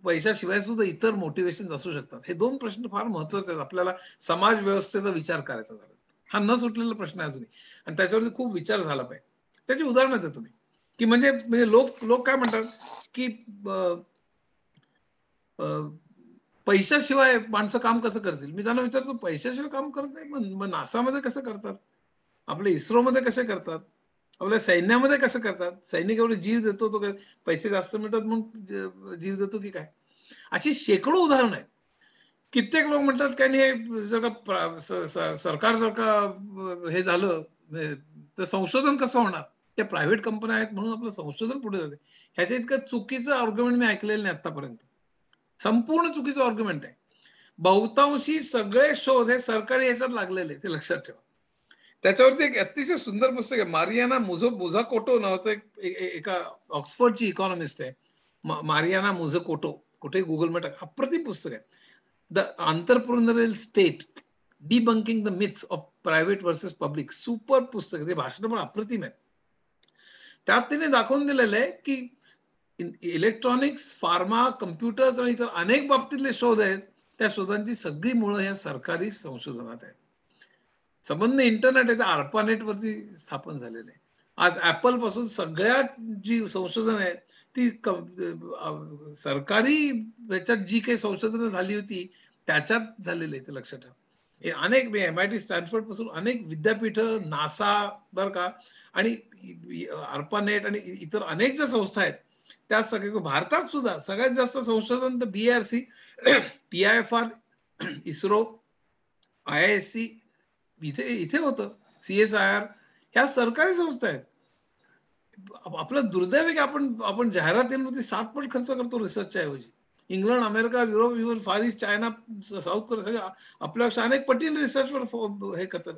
पैशाशिवाय सुद्धा इतर मोटिवेशन असू शकतात. हे दोन प्रश्न फार महत्वाचे आहेत आपल्याला समाज व्यवस्थेचा विचार करायचा झाला. हा न सुटलेला प्रश्न आहे अजूनही, आणि त्याच्यावरती खूप विचार झाला पाहिजे. त्याची उदाहरणं द्या तुम्ही, की म्हणजे लोक काय म्हणतात की पैशाशिवाय माणसं काम कसं करतील. मी त्यांना विचारतो, पैशाशिवाय काम करत नाही, मग नासामध्ये कसं करतात, आपल्या इस्रोमध्ये कसे करतात, आपल्या सैन्यामध्ये कसं करतात. सैनिक एवढे जीव देतो, तो काय पैसे जास्त मिळतात म्हणून जीव देतो की काय. अशी शेकडो उदाहरणं आहेत. कित्येक लोक म्हणतात काय नाही, हे जर का सरकार जर का हे झालं तर संशोधन कसं होणार, त्या प्रायव्हेट कंपन्या आहेत म्हणून आपलं संशोधन पुढे जाते. ह्याच्या इतकं चुकीचं आर्ग्युमेंट मी ऐकलेलं नाही आतापर्यंत. संपूर्ण चुकीचं आर्ग्युमेंट आहे. बहुतांशी सगळे शोध हे सरकारी याच्यात लागलेले, ते लक्षात ठेवा. त्याच्यावरती एक अतिशय सुंदर पुस्तक आहे, मारियाना मुझकोटो नावाचं एका ऑक्सफर्डची इकॉनॉमिस्ट आहे, मारियाना मुझकोटो. कुठे गुगलमध्ये टाका, अप्रतिम पुस्तक आहे. The entrepreneurial state debunking the myths of private versus public. Super पुस्तक, ते भाषण पण अप्रतिम आहे. त्यात तिने दाखवून दिलेलं आहे की इलेक्ट्रॉनिक्स, फार्मा, कम्प्युटर्स आणि इतर अनेक बाबतीतले शोध आहेत, त्या शोधांची सगळी मुळं ह्या सरकारी संशोधनात आहेत. संबंध इंटरनेट आहे, ARPANET वरती स्थापन झालेलं आहे. आज ऍपल पासून सगळ्यात जी संशोधन आहे ती सरकारी ह्याच्यात जी काही संशोधन झाली होती त्याच्यात झालेलं आहे, ते लक्षात ठेवा. अनेक MIT, स्टॅनफोर्ड पासून अनेक विद्यापीठ, नासा बर का, आणि ARPANET आणि इतर अनेक ज्या संस्था आहेत त्या सगळ्या. भारतात सुद्धा सगळ्यात जास्त संशोधन तर BIRC, PIFR, इस्रो, IISc इथे होतं. CSIR ह्या सरकारी संस्था आहेत. आपलं दुर्दैव आहे की आपण जाहिरातींवरती 7 पट खर्च करतो रिसर्चच्या ऐवजी. इंग्लंड, अमेरिका, युरोप, फार ईस्ट, चायना, साऊथ कोरिया सगळे आपल्यापेक्षा अनेक पटीने रिसर्चवर हे करतात,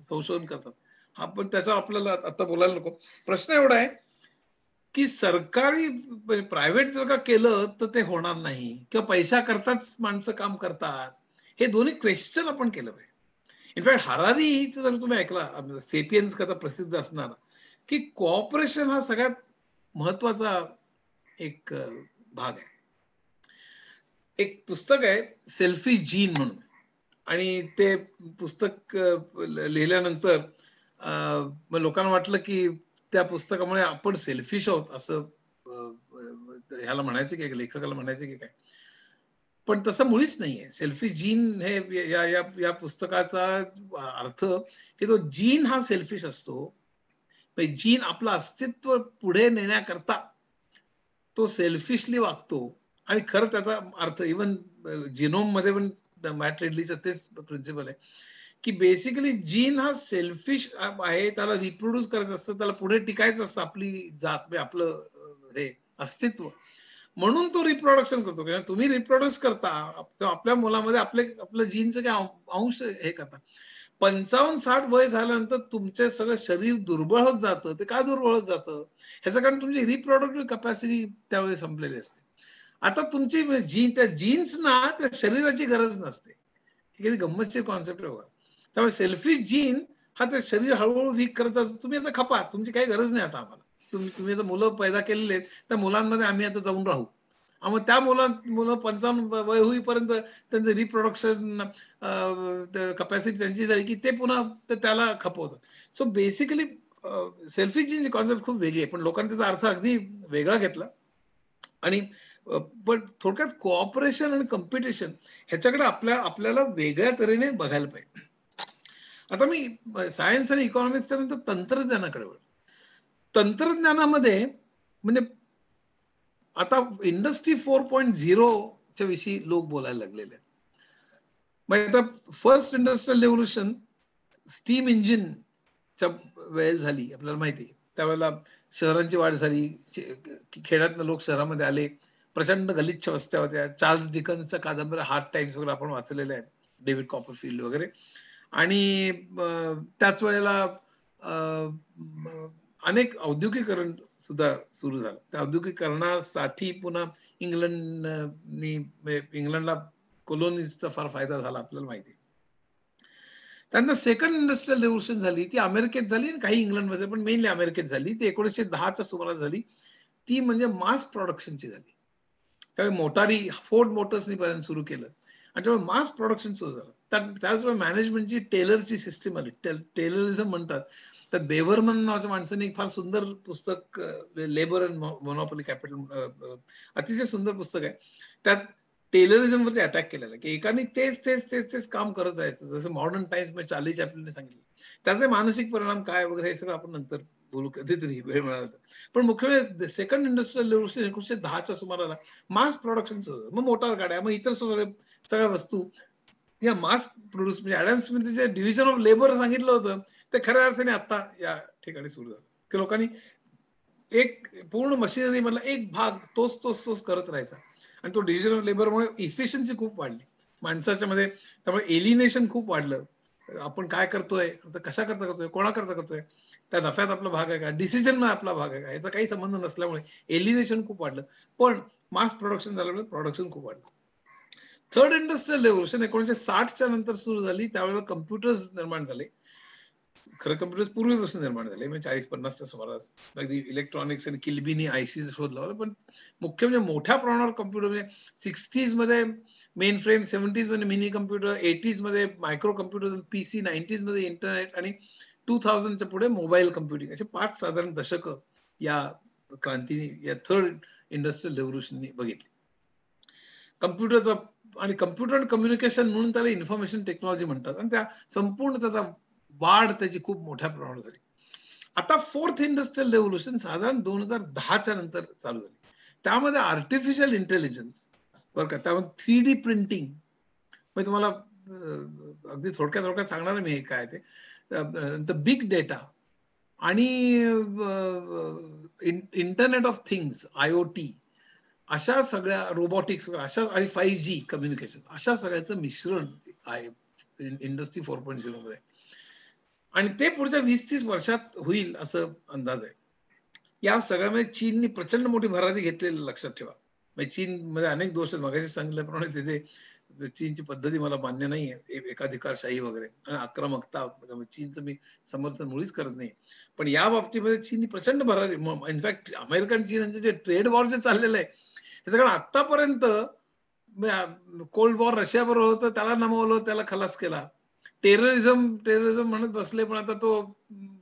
संशोधन करतात. आपण त्याचा आपल्याला आता बोलायला नको. प्रश्न एवढा आहे की सरकारी प्रायव्हेट जर का केलं तर ते होणार नाही, किंवा पैसा करताच माणसं काम करतात. हे दोन्ही क्वेश्चन आपण केलं पाहिजे. इनफॅक्ट हरारी जर तुम्ही ऐकला, सेपियन्स कथा प्रसिद्ध असणारा, की कोऑपरेशन हा सगळ्यात महत्वाचा एक भाग आहे. एक पुस्तक आहे सेल्फी जीन म्हणून, आणि ते पुस्तक लिहिल्यानंतर लोकांना वाटलं की त्या पुस्तकामुळे आपण सेल्फिश आहोत असं ह्याला म्हणायचं की, लेखकाला म्हणायचं की काय. पण तसं मुळीच नाहीये. सेल्फी जीन हे या पुस्तकाचा अर्थ की तो जीन हा सेल्फिश असतो. जीन आपलं अस्तित्व पुढे नेण्याकरता तो सेल्फिशली वागतो. आणि खरं त्याचा अर्थ इव्हन जिनोम मध्ये पण मॅट रिडलीचं तेच प्रिन्सिपल आहे की बेसिकली जीन हा सेल्फिश आहे, त्याला रिप्रोड्यूस करायचं असतं, त्याला पुढे टिकायचं असतं, आपली जात, आपलं हे अस्तित्व, म्हणून तो रिप्रोडक्शन करतो. तुम्ही रिप्रोड्यूस करता आपल्या मुलामध्ये आपलं जीनचं काय अंश हे करता. 55-60 वय झाल्यानंतर तुमचे सगळं शरीर दुर्बळ होत जातं. ते काय दुर्बळ होत जातं, ह्याचं कारण तुमची रिप्रोडक्टिव्ह कॅपॅसिटी त्यावेळी संपलेली असते. आता तुमची त्या जीन्सना त्या शरीराची गरज नसते. ही किती गंमतशीर कॉन्सेप्ट आहे बघा. त्यामुळे सेल्फिश जीन हा ते शरीर हळूहळू वीक करत जातो. तुम्ही आता खपा, तुमची काही गरज नाही आता आम्हाला. तुम्ही आता मुलं पैदा केलेले आहेत, त्या मुलांमध्ये आम्ही आता जाऊन राहू. मग त्या मुलं 55 वय होईपर्यंत त्यांचं रिप्रोडक्शन कॅपॅसिटी त्यांची झाली की ते पुन्हा त्याला खपवतात. सो बेसिकली सेल्फिश जीनची कॉन्सेप्ट खूप वेगळी आहे, पण लोकांनी त्याचा अर्थ अगदी वेगळा घेतला. आणि पण थोडक्यात कोऑपरेशन आणि कॉम्पिटिशन ह्याच्याकडे आपल्याला वेगळ्या तऱ्हेने बघायला पाहिजे. आता मी सायन्स आणि इकॉनॉमिक्सच्या नंतर तंत्रज्ञानाकडे वळलो. तंत्रज्ञानामध्ये म्हणजे आता इंडस्ट्री 4.0 च्या विषयी लोक बोलायला लागलेले आहेत. म्हणजे आता फर्स्ट इंडस्ट्रियल रेव्होल्युशन स्टीम इंजिनच्या वेळेस झाली, आपल्याला माहिती आहे. त्यावेळेला शहरांची वाढ झाली, खेड्यातनं लोक शहरामध्ये आले, प्रचंड गलिच्छ वस्त्या होत्या. चार्ल्स डिकन्सच्या कादंबऱ्या हार्ड टाइम्स वगैरे आपण वाचलेल्या आहेत, डेव्हिड कॉपरफिल्ड वगैरे. आणि त्याच वेळेला अनेक औद्योगिकरण सुद्धा सुरू झालं. त्या औद्योगिकरणासाठी पुन्हा इंग्लंडला कॉलोनीजचा फार फायदा झाला, आपल्याला माहिती आहे. त्यानंतर सेकंड इंडस्ट्रियल रेव्होल्युशन झाली, ती अमेरिकेत झाली आणि काही इंग्लंडमध्ये, पण मेनली अमेरिकेत झाली. ती 1910च्या सुमारास झाली. ती म्हणजे मास प्रोडक्शनची झाली. त्यावेळी मोटारी फोर्ड मोटर्सनी पर्यंत सुरू केलं आणि त्यामुळे मास प्रोडक्शन सुरू झालं. त्याचवेळी मॅनेजमेंटची टेलरची सिस्टीम आली, टेलरिझम म्हणतात. तर बेव्हरमन नावाच्या माणसाने एक फार सुंदर पुस्तक, लेबर अँड मोनोपॉली कॅपिटल, अतिशय सुंदर पुस्तक आहे. त्यात टेलरिझम वरती अटॅक केलेला की एकाने तेच तेच तेच तेच काम करत राहायचं, जसं मॉडर्न टाइम्स मध्ये चार्ली चॅप्लिनने सांगितलं. त्याचे मानसिक परिणाम काय वगैरे हे सगळं आपण नंतर बोलू कधीतरी वेळ मिळाला तर. पण मुख्य म्हणजे सेकंड इंडस्ट्रियल रेव्होल्यूशन 1910च्या सुमाराला मास प्रोडक्शन सुरू झालं. मग मोटार गाड्या, मग इतर सगळ्या वस्तू या मास प्रोड्यूस, म्हणजे ऍडम स्मिथ जे डिव्हिजन ऑफ लेबर सांगितलं होतं ते खऱ्या अर्थाने आता या ठिकाणी सुरू झालं की लोकांनी एक पूर्ण मशिनरी मधला एक भाग तोच तोच तोच करत राहायचा आणि तो डिव्हिजन ऑफ लेबरमुळे इफिशियन्सी खूप वाढली माणसाच्या मध्ये. त्यामुळे एलिनेशन खूप वाढलं. आपण काय करतोय, कशा करता करतोय, कोणा करता करतोय, त्या नफ्यात आपला भाग आहे का, डिसिजन मध्ये आपला भाग आहे का, याचा काही संबंध नसल्यामुळे एलिनेशन खूप वाढलं. पण मास प्रोडक्शन झाल्यामुळे प्रोडक्शन खूप वाढलं. थर्ड इंडस्ट्रियल रेव्होल्यूशन 1960च्या नंतर सुरू झाली. त्यावेळेला कम्प्युटर्स निर्माण झाले. खरं कम्प्युटर्स पूर्वीपासून निर्माण झाले, म्हणजे 40-50च्या सुमारास अगदी इलेक्ट्रॉनिक्स आणि किल्बीनी आयसी शोध लावला. पण मुख्य म्हणजे मोठ्या प्रमाणावर कम्प्युटर, म्हणजे 60s मध्ये मेन फ्रेम, 70s मध्ये मिनी कम्प्युटर, 80s मध्ये मायक्रो कम्प्युटर, पीसी, 90s मध्ये इंटरनेट आणि 2000च्या पुढे मोबाईल कम्प्युटिंग, असे 5 साधारण दशक या क्रांतीने, या थर्ड इंडस्ट्रियल रेव्होल्यूशननी बघितली. कम्प्युटरचा आणि कम्प्युटर कम्युनिकेशन म्हणून त्याला इन्फॉर्मेशन टेक्नॉलॉजी म्हणतात आणि त्या संपूर्ण त्याचा वाढ त्याची खूप मोठ्या प्रमाणात झाली. आता फोर्थ इंडस्ट्रियल रेव्होल्यूशन साधारण 2010च्या नंतर चालू झाली. त्यामध्ये आर्टिफिशियल इंटेलिजन्स बरं का, त्यामध्ये 3D प्रिंटिंग, म्हणजे तुम्हाला अगदी थोडक्यात सांगणार मी हे काय ते, द बिग डेटा आणि इंटरनेट ऑफ थिंग्स, IoT, अशा सगळ्या रोबोटिक्स, अशा आणि 5G कम्युनिकेशन, अशा सगळ्याचं मिश्रण आहे इंडस्ट्री 4.0 मध्ये. आणि ते पुढच्या 20-30 वर्षात होईल असं अंदाज आहे. या सगळ्यामध्ये चीननी प्रचंड मोठी भरारी घेतलेली लक्षात ठेवा. म्हणजे चीन मध्ये अनेक दोष आहेत, मगाशी सांगितल्याप्रमाणे तिथे चीनची पद्धती मला मान्य नाही आहे, एकाधिकारशाही वगैरे आणि आक्रमकता, चीनचं मी समर्थन मुळीच करत नाही. पण या बाबतीमध्ये चीननी प्रचंड भरारी, इनफॅक्ट अमेरिकन चीन यांचं जे ट्रेड वॉर जे चाललेलं आहे हे सगळं आतापर्यंत, कोल्ड वॉर रशियाबरोबर होतं त्याला नमवलं, त्याला खलास केला. टेररिझम म्हणत बसले, पण आता तो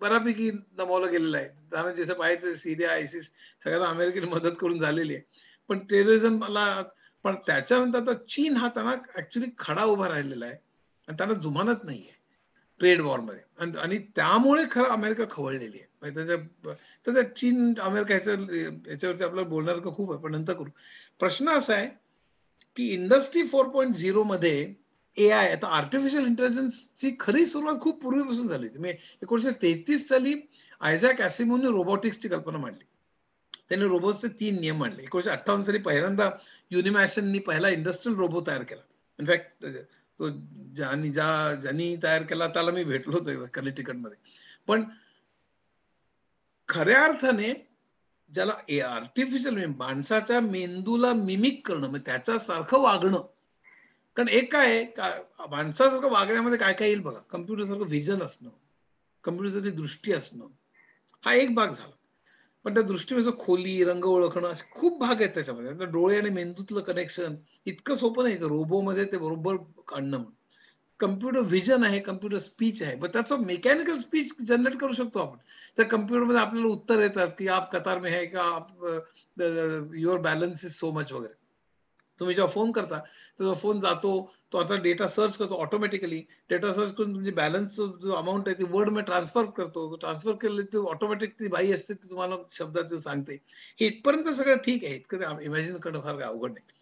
बऱ्यापैकी नमवला गेलेला आहे. त्यांना जिथे पाहिजे सिरिया, आयसिस सगळ्यांना अमेरिकेने मदत करून झालेली आहे. पण टेररिझमला, पण त्याच्यानंतर आता चीन हा त्यांना ऍक्च्युली खडा उभा राहिलेला आहे आणि त्यांना जुमानत नाहीये ट्रेड वॉर मध्ये, आणि त्यामुळे खरं अमेरिका खवळलेली आहे. त्याच्या चीन अमेरिका याच्यावरती आपल्याला बोलणार का खूप आहे, पण नंतर करू. प्रश्न असा आहे की इंडस्ट्री 4.0 मध्ये AI, आता आर्टिफिशियल इंटेलिजन्सची खरी सुरुवात खूप पूर्वीपासून झाली. 1933 साली आयझॅक ॲसिमोवने रोबोटिक्सची कल्पना मांडली. त्यांनी रोबोटचे 3 नियम मांडले. 1958 साली पहिल्यांदा युनिमॅशननी पहिला इंडस्ट्रियल रोबो तयार केला. इनफॅक्ट तो ज्यांनी तयार केला त्याला मी भेटलो होतो कनेक्टिकट मध्ये. पण खऱ्या अर्थाने ज्याला आर्टिफिशियल, माणसाच्या मेंदूला मिमिक करणं, म्हणजे त्याच्यासारखं वागणं. कारण एक काय आहे, माणसासारखं वागण्यामध्ये काय काय येईल बघा. कम्प्युटर सारखं व्हिजन असणं, कम्प्युटर सारखी दृष्टी असणं, हा एक भाग झाला. पण त्या दृष्टीमध्ये खोली, रंग ओळखणं, असे खूप भाग आहेत त्याच्यामध्ये. डोळे आणि मेंदूतलं कनेक्शन इतकं सोपं नाही रोबोमध्ये ते बरोबर काढणं. कम्प्युटर व्हिजन आहे, कम्प्युटर स्पीच आहे, पण त्याचं मेकॅनिकल स्पीच जनरेट करू शकतो आपण. त्या कम्प्युटरमध्ये आपल्याला उत्तर येतात की आप कतार में है का, your balance is so much वगैरे. तुम्ही जेव्हा फोन करता तो फोन जातो, तो आता डेटा सर्च करतो ऑटोमॅटिकली. डेटा सर्च करून तुमची बॅलन्स जो अमाऊंट आहे ती वर्ड मध्ये ट्रान्सफर करतो. ट्रान्सफर केले ती ऑटोमॅटिक ती बाई असते ती तुम्हाला शब्दात सांगते. हे इथपर्यंत सगळं ठीक आहे, इतकं इमॅजिन करणं फार अवघड नाही.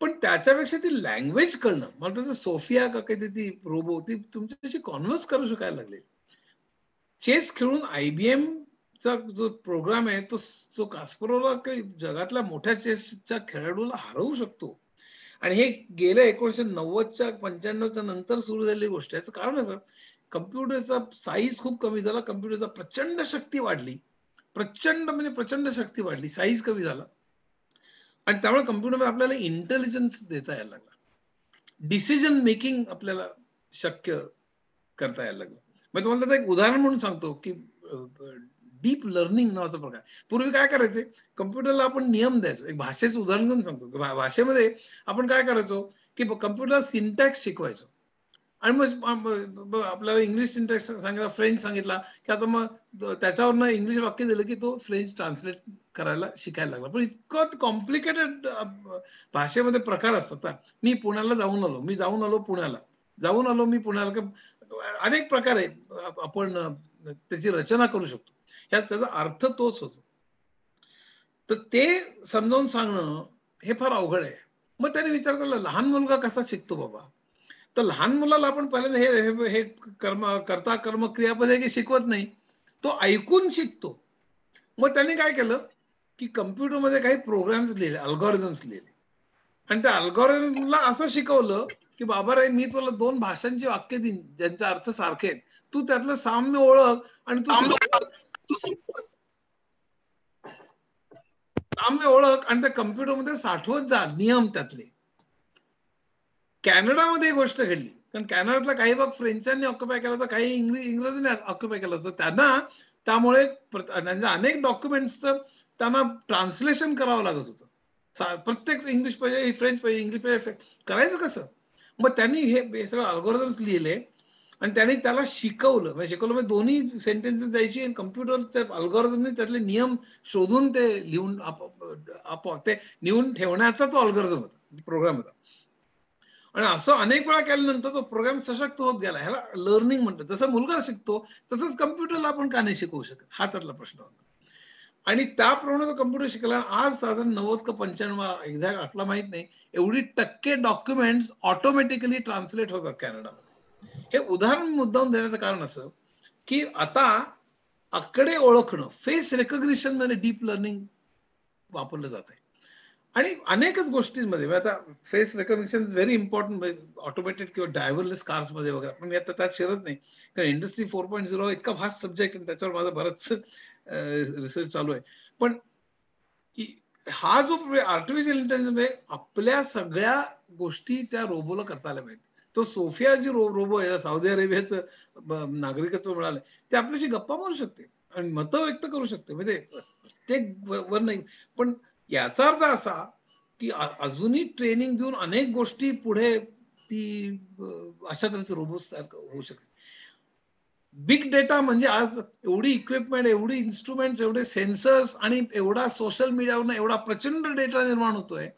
पण त्याच्यापेक्षा ती लँग्वेज कळणं, मला त्याचं सोफिया का काही ती रोबो ती तुमच्याशी कॉन्व्हर्स करू शकायला लागले. चेस खेळून IBM चा जो प्रोग्राम आहे तो कास्परोला काही जगातल्या मोठ्या चेसच्या खेळाडूला हरवू शकतो. आणि हे गेल्या 1990च्या 95च्या नंतर सुरू झालेली गोष्ट आहे. याचं कारण असं, कम्प्युटरचा साईज खूप कमी झाला, कम्प्युटरचा प्रचंड शक्ती वाढली, प्रचंड शक्ती वाढली, साईज कमी झाला आणि त्यामुळे कम्प्युटरमध्ये आपल्याला इंटेलिजन्स देता यायला लागला, डिसिजन मेकिंग आपल्याला शक्य करता यायला लागलं. मग तुम्हाला त्याचं एक उदाहरण म्हणून सांगतो की डीप लर्निंग नावाचा प्रकार. पूर्वी काय करायचे, कम्प्युटरला आपण नियम द्यायचो. एक भाषेचं उदाहरण घेऊन सांगतो. भाषेमध्ये आपण काय करायचो की कम्प्युटरला सिंटॅक्स शिकवायचो आणि मग आपल्याला इंग्लिश सिंटॅक्स सांगितला, फ्रेंच सांगितला की आता मग त्याच्यावरनं इंग्लिश वाक्य दिलं की तो फ्रेंच ट्रान्सलेट करायला शिकायला लागला. पण इतकं कॉम्प्लिकेटेड भाषेमध्ये प्रकार असतात. मी पुण्याला जाऊन आलो पुण्याला अनेक प्रकार आहेत, आपण त्याची रचना करू शकतो. त्याचा अर्थ तोच होतो. तर ते समजावून सांगणं हे फार अवघड आहे. मग त्याने विचार केला लहान मुलगा कसा शिकतो बाबा, तर लहान मुलाला आपण पहिल्यांदा हे कर्ता कर्म क्रियापद हे शिकवत नाही, तो ऐकून शिकतो. मग त्याने काय केलं की कम्प्युटरमध्ये काही प्रोग्राम्स लिहिले, अल्गोरिथम्स लिहिले आणि त्या अल्गोरिथमला असं शिकवलं की बाबा रे मी तुला 2 भाषांची वाक्य देईन ज्यांचे अर्थ सारखे आहेत, तू त्यातलं साम्य ओळख आणि त्या कम्प्युटरमध्ये साठवत जा नियम त्यातले. कॅनडामध्ये गोष्ट घडली, कारण कॅनडातला काही भाग फ्रेंचांनी ऑक्युपाय केला होता, काही इंग्रजांनी ऑक्युपाय केला होता. त्यांना त्यामुळे अनेक डॉक्युमेंट्सचं त्यांना ट्रान्सलेशन करावं लागत होतं. प्रत्येक इंग्लिश पाहिजे, फ्रेंच पाहिजे, इंग्लिश पाहिजे, करायचं कसं? मग त्यांनी हे सगळं अल्गोरिथम्स लिहिले आणि त्यांनी त्याला शिकवलं. म्हणजे दोन्ही सेंटेन्सेस द्यायची आणि कम्प्युटरच्या अल्गोरिथमने त्यातले नियम शोधून ते लिहून आपोआप ते लिहून ठेवण्याचा तो अल्गोरिथम होता, प्रोग्राम होता. आणि असं अनेक वेळा केल्यानंतर तो प्रोग्राम सशक्त होत गेला. ह्याला लर्निंग म्हणतात. जसं मुलगा शिकतो तसंच कम्प्युटरला आपण का नाही शिकवू शकत, हा त्यातला प्रश्न होता. आणि त्याप्रमाणे तो कम्प्युटर शिकला. आज साधारण 90 का 95 एक्झॅक्ट आपला माहित नाही एवढी टक्के डॉक्युमेंट्स ऑटोमॅटिकली ट्रान्सलेट होतात कॅनडामध्ये. हे उदाहरण मुद्दाम देण्याचं कारण असं की आता आकडे ओळखणं, फेस रेकॉग्निशन मध्ये डीप लर्निंग वापरलं जात आहे आणि अनेकच गोष्टींमध्ये. आता face recognition is very important automated किंवा ड्रायव्हरलेस कार्स मध्ये वगैरे. पण मी आता त्यात शिरत नाही, कारण इंडस्ट्री 4.0 इतका फास्ट सब्जेक्ट आणि त्याच्यावर माझा बराच रिसर्च चालू आहे. पण हा जो आर्टिफिशियल इंटेलिजन्स आहे, आपल्या सगळ्या गोष्टी त्या रोबोला करता आल्या पाहिजे. तो सोफिया जी रोबो आहे, सौदी अरेबियाचं नागरिकत्व मिळालं, ते आपल्याशी गप्पा मारू शकते आणि मतं व्यक्त करू शकते. म्हणजे प्रत्येक वर नाही, पण याचा अर्थ असा की अजूनही ट्रेनिंग देऊन अनेक गोष्टी पुढे ती अशा तऱ्हेचे रोबोट्स होऊ शकते. बिग डेटा म्हणजे आज एवढी इक्विपमेंट, एवढी इन्स्ट्रुमेंट्स, एवढे सेन्सर्स आणि एवढा सोशल मीडियावर एवढा प्रचंड डेटा निर्माण होतोय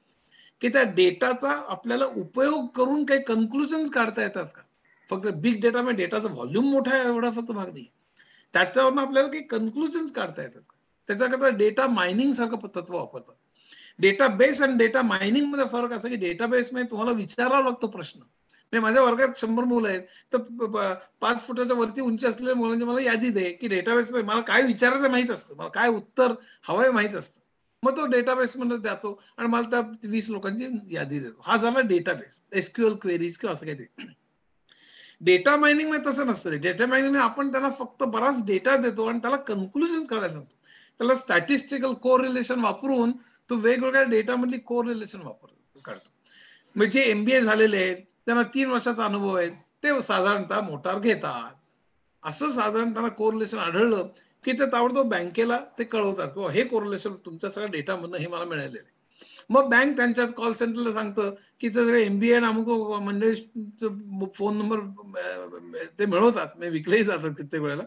की त्या डेटाचा आपल्याला उपयोग करून काही कन्क्लुजन्स काढता येतात का? फक्त बिग डेटा म्हणजे डेटाचा व्हॉल्यूम मोठा आहे एवढा फक्त भाग नाही, त्याच्यावरून आपल्याला काही कन्क्लुजन्स काढता येतात का? त्याच्याकरता डेटा मायनिंग सारखं तत्व वापरतात. डेटाबेस आणि डेटा मायनिंग मध्ये फरक असा की डेटाबेस मध्ये तुम्हाला विचारावा लागतो प्रश्न. माझ्या वर्गात 100 मुलं आहेत, तर 5 फुटाच्या वरती उंची असलेल्या मुलांची मला यादी दे की डेटाबेस मध्ये मला काय विचारायचं माहित असतं, मला काय उत्तर हवंय माहित असतं. मग तो डेटाबेस मध्ये जातो आणि मला त्या 20 लोकांची यादी देतो. हा झाला डेटाबेस, एसक्यूएल क्वेरीज किंवा असं काहीतरी. डेटा मायनिंग मध्ये तसं नसतं. डेटा मायनिंग मध्ये आपण त्याला फक्त बराच डेटा देतो आणि त्याला कन्क्लुजन काढायला सांगतो. त्याला स्टॅटिस्टिकल कोरिलेशन वापरून तो वेगवेगळ्या डेटामधली कोरिलेशन काढतो. म्हणजे जे MBA झालेले आहेत, त्यांना 3 वर्षाचा अनुभव आहे, ते साधारणतः मोटार घेतात. असं साधारण त्यांना कोरिलेशन आढळलं की ते ताबडतोब बँकेला ते कळवतात की हे कोरिलेशन तुमच्या सगळ्या डेटामधनं हे मला मिळालेलं आहे. मग बँक त्यांच्या कॉल सेंटरला सांगतं की ते सगळे MBA आणि अमुक मंडळीचं फोन नंबर ते मिळवतात, विकलेही जातात कित्येक वेळेला.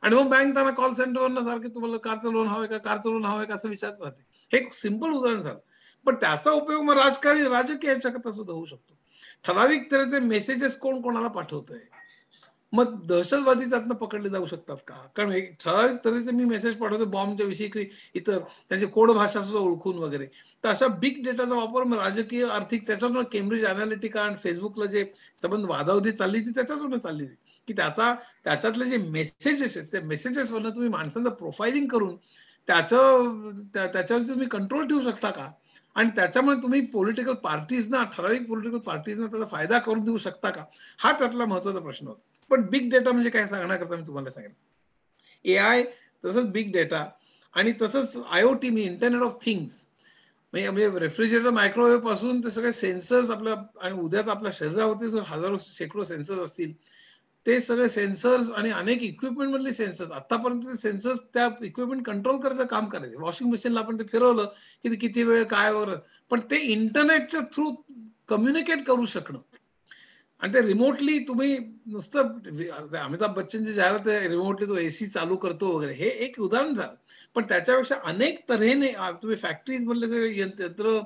आणि मग बँक त्यांना कॉल सेंटरवरनं सारखे तुम्हाला कारचं लोन हवंय का, कारचं लोन हवंय का असं विचारत राहते. हे एक सिंपल उदाहरण झालं. पण त्याचा उपयोग मग राजकीय याच्याकरता सुद्धा होऊ शकतो. ठराविक तऱ्हेचे मेसेजेस कोण कोणाला पाठवतंय, मग दहशतवादी त्यातनं पकडले जाऊ शकतात का? कारण ठराविक तऱ्हेचे मी मेसेज पाठवतो बॉम्बच्या विषयी, इतर त्यांची कोड भाषा सुद्धा ओळखून वगैरे. तर अशा बिग डेटाचा वापर राजकीय, आर्थिक, त्याच्यातून केम्ब्रिज अनालिटिका आणि फेसबुकला जे संबंध वादावधी चालली त्याच्यातून चालली की त्याच्यातले जे मेसेजेस आहेत त्या मेसेजेसवरनं तुम्ही माणसांचं प्रोफाइलिंग करून त्याच्यावर तुम्ही कंट्रोल ठेवू शकता का? आणि त्याच्यामुळे तुम्ही पॉलिटिकल पार्टीजना, ठराविक पॉलिटिकल पार्टीजना त्याचा फायदा करून देऊ शकता का? हा त्यातला महत्वाचा प्रश्न होता. पण बिग डेटा म्हणजे काय सांगण्याकरता मी तुम्हाला सांगेन. AI तसंच बिग डेटा आणि तसंच IoT me internet of things म्हणजे रेफ्रिजरेटर, मायक्रोवेव्ह पासून ते सगळे सेन्सर्स आपल्या, आणि उद्यात आपल्या शरीरावरती हजारो शेकडो सेन्सर्स असतील. ते सगळे सेन्सर्स आणि अनेक इक्विपमेंट मधले सेन्सर्स, आतापर्यंत सेन्सर्स त्या इक्विपमेंट कंट्रोल करायचं काम करायचे. वॉशिंग मशीनला आपण ते फिरवलं की किती वेळ काय वगैरे, पण ते इंटरनेटच्या थ्रू कम्युनिकेट करू शकणं आणि ते रिमोटली तुम्ही नुसतं अमिताभ बच्चनची जाहिरात रिमोटली तो एसी चालू करतो वगैरे, हे एक उदाहरण झालं. पण त्याच्यापेक्षा अनेक तऱ्हेने तुम्ही फॅक्टरीज मधले जे यंत्र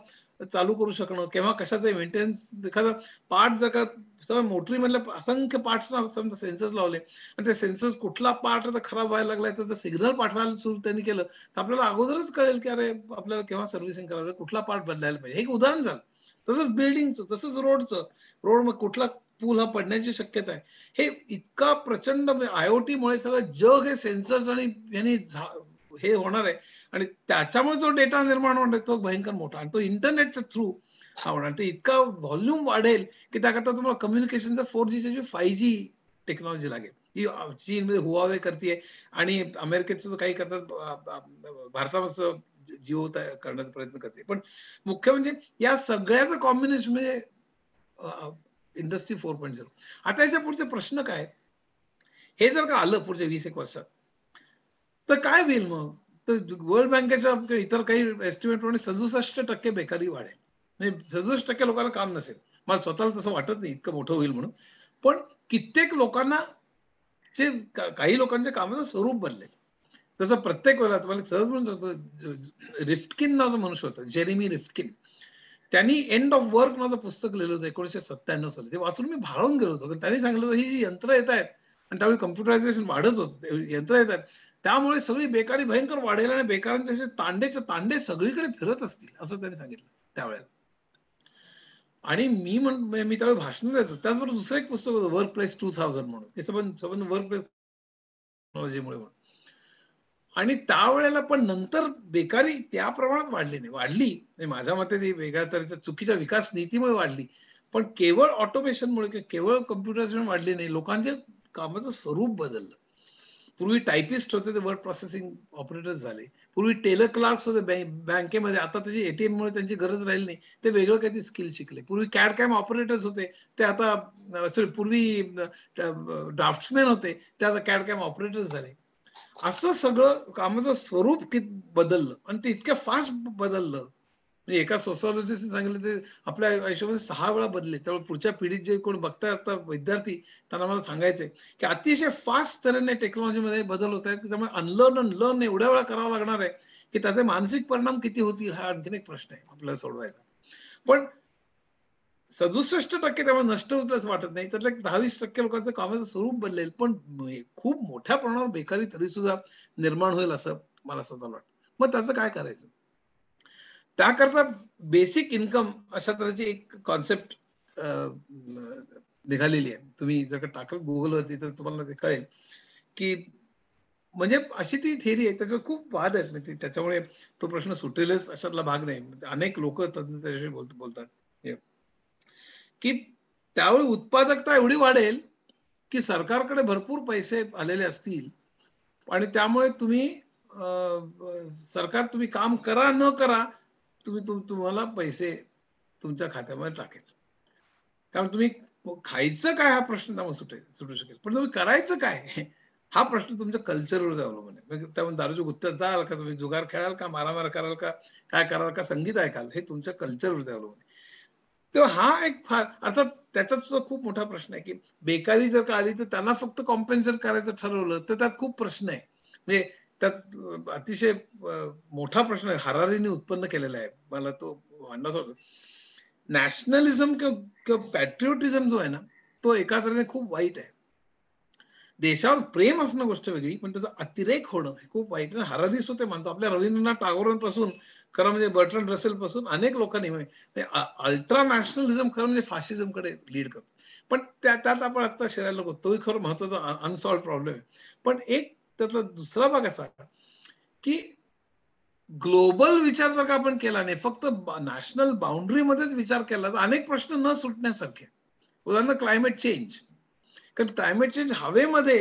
चालू करू शकणं, केव्हा कशाचं मेंटेनन्स, एखादा पार्ट जर का मोटरी मधल्या असंख्य पार्ट्स समजा सेन्सर्स लावले आणि ते सेन्सर्स कुठला पार्ट आता खराब व्हायला लागलाय तर सिग्नल पाठवायला सुरू त्यांनी केलं तर आपल्याला अगोदरच कळेल की अरे आपल्याला केव्हा सर्व्हिसिंग करायला, कुठला पार्ट बदलायला पाहिजे. हे एक उदाहरण झालं. तसंच बिल्डिंगचं, तसंच रोड मग कुठला पूल हा पडण्याची शक्यता आहे. हे इतका प्रचंड IoT मुळे सगळं जग हे सेन्सर्स आणि यांनी हे होणार आहे आणि त्याच्यामुळे जो डेटा निर्माण होणार तो भयंकर मोठा आणि तो इंटरनेटच्या थ्रू हा होणार. ते इतका व्हॉल्यूम वाढेल की त्याकरता तुम्हाला कम्युनिकेशनचा 4G 5G टेक्नॉलॉजी लागेल. ही चीनमध्ये हुआवे करते आणि अमेरिकेचं काही करतात, भारताचं जिओ करण्याचा प्रयत्न करते. पण मुख्य म्हणजे या सगळ्याचं कॉम्बिनेशन म्हणजे इंडस्ट्री 4.0. आता याच्या पुढचे प्रश्न काय, हे जर का आलं पुढच्या 20-1 वर्षात तर काय होईल मग? तर वर्ल्ड बँकेच्या इतर काही एस्टिमेट प्रमाणे 67% बेकारी वाढेल. म्हणजे 67% लोकांना काम नसेल. मला स्वतःला तसं वाटत नाही इतकं मोठं होईल म्हणून, पण कित्येक लोकांना काही लोकांच्या कामाचं स्वरूप बदलेल. तसं प्रत्येक वेळेला तुम्हाला सहज म्हणून सांगतो, रिफ्टकिन नावाचा मनुष्य होता, जेरेमी रिफ्टकिन. त्यांनी एंड ऑफ वर्क माझं पुस्तक लिहिलं होतं 1997 साली. ते वाचून मी भाळून गेलो होतो. त्यांनी सांगितलं होतं ही जी यंत्र येत आहेत आणि त्यावेळी कम्प्युटरायझेशन वाढत होतं, यंत्र येत आहेत त्यामुळे सगळी बेकारी भयंकर वाढेल आणि बेकारांचे तांडेचे तांडे सगळीकडे फिरत असतील असं त्यांनी सांगितलं त्यावेळेला. आणि मी त्यावेळी भाषण द्यायचं. त्याचबरोबर दुसरं एक पुस्तक होतं वर्क प्लेस 2000 म्हणून, ते सबंध वर्क प्लेस टेक्नॉलॉजीमुळे म्हणून. आणि त्यावेळेला पण नंतर बेकारी त्या प्रमाणात वाढली नाही. वाढली माझ्या मते ती वेगळ्या तऱ्हेच्या चुकीच्या विकास नीतीमुळे वाढली, पण केवळ ऑटोमेशनमुळे केवळ कम्प्युटरायझेशन वाढली नाही. लोकांचे कामाचं स्वरूप बदललं. पूर्वी टायपिस्ट होते ते वर्ड प्रोसेसिंग ऑपरेटर्स झाले. पूर्वी टेलर क्लार्क्स होते बँकेमध्ये, आता त्याची ATM मुळे त्यांची गरज राहिली नाही, ते वेगळं काहीतरी स्किल शिकले. पूर्वी कॅड कॅम ऑपरेटर्स होते ते आता पूर्वी ड्राफ्ट्समॅन होते ते आता कॅड कॅम ऑपरेटर्स झाले. असं सगळं कामाचं स्वरूप बदललं आणि ते इतक्या फास्ट बदललं म्हणजे एका सोशॉलॉजिस्टने सांगितलं ते आपल्या आयुष्यामध्ये 6 वेळा बदलले. त्यामुळे पुढच्या पिढीत जे कोण बघताय आता विद्यार्थी त्यांना मला सांगायचंय की अतिशय फास्ट तऱ्हेने टेक्नॉलॉजीमध्ये बदल होत आहेत. त्यामुळे अनलर्न आणि लर्न एवढ्या वेळा करावं लागणार आहे की त्याचे मानसिक परिणाम किती होतील हा आणखीन एक प्रश्न आहे आपल्याला सोडवायचा. पण 67% त्यामुळे नष्ट होत असं वाटत नाही, तर 10-20% लोकांचं कामाचं स्वरूप बदलेल, पण खूप मोठ्या प्रमाणावर बेकारी तरी सुद्धा निर्माण होईल असं मला स्वतःला वाटतं. मग त्याचं काय करायचं? त्याकरता बेसिक इन्कम अशा तऱ्हेची एक कॉन्सेप्ट निघालेली आहे. तुम्ही जर का टाकलं गुगलवरती तर तुम्हाला ते कळेल की म्हणजे अशी ती थिअरी आहे. त्याच्यावर खूप वाद आहेत. म्हणजे त्याच्यामुळे तो प्रश्न सुटेलच अशातला भाग नाही. अनेक लोक त्याच्याशी बोलतात की त्यावेळी उत्पादकता एवढी वाढेल की सरकारकडे भरपूर पैसे आलेले असतील आणि त्यामुळे तुम्ही सरकार तुम्ही काम करा न करा तुम्हाला पैसे तुमच्या खात्यामध्ये टाकेल. कारण तुम्ही खायचं काय हा प्रश्न त्यामुळे सुटू शकेल, पण तुम्ही करायचं काय हा प्रश्न तुमच्या कल्चरवर अवलंबून आहे. त्यामुळे दारूच्या गुत्त्यात जाल का, तुम्ही जुगार खेळाल का, मारामार कराल का, काय कराल का, संगीत ऐकाल, हे तुमच्या कल्चरवर अवलंबून आहे. तेव्हा हा एक फार अर्थात त्याचा सुद्धा खूप मोठा प्रश्न आहे की बेकारी जर का आली तर त्यांना फक्त कॉम्पेन्सेट करायचं ठरवलं तर त्यात खूप प्रश्न आहे. म्हणजे त्यात अतिशय मोठा प्रश्न आहे हरारीने उत्पन्न केलेला आहे. मला तो मांडण्याचा होतो. नॅशनलिझम किंवा पॅट्रिओटिझम जो आहे ना तो एका तऱ्हेने खूप वाईट आहे. देशावर प्रेम असणं गोष्ट वेगळी, पण त्याचा अतिरेक होणं हे खूप वाईट. हरारीच होते मानतो आपल्या रवींद्रनाथ टागोरांपासून खरं म्हणजे बर्ट्रंड रसेल पासून अनेक लोकांनी अल्ट्रा नॅशनलिझम खरं म्हणजे फाशिझम कडे लीड करतो. पण त्यात आपण आता शिरायला नको, तोही खरं महत्वाचा अनसॉल्व प्रॉब्लेम आहे. पण एक त्यातला दुसरा भाग असा की ग्लोबल विचार जर का आपण केला नाही, फक्त नॅशनल बाउंड्री मध्येच विचार केला तर अनेक प्रश्न न सुटण्यासारखे. उदाहरणार्थ क्लायमेट चेंज. कारण क्लायमेट चेंज हवेमध्ये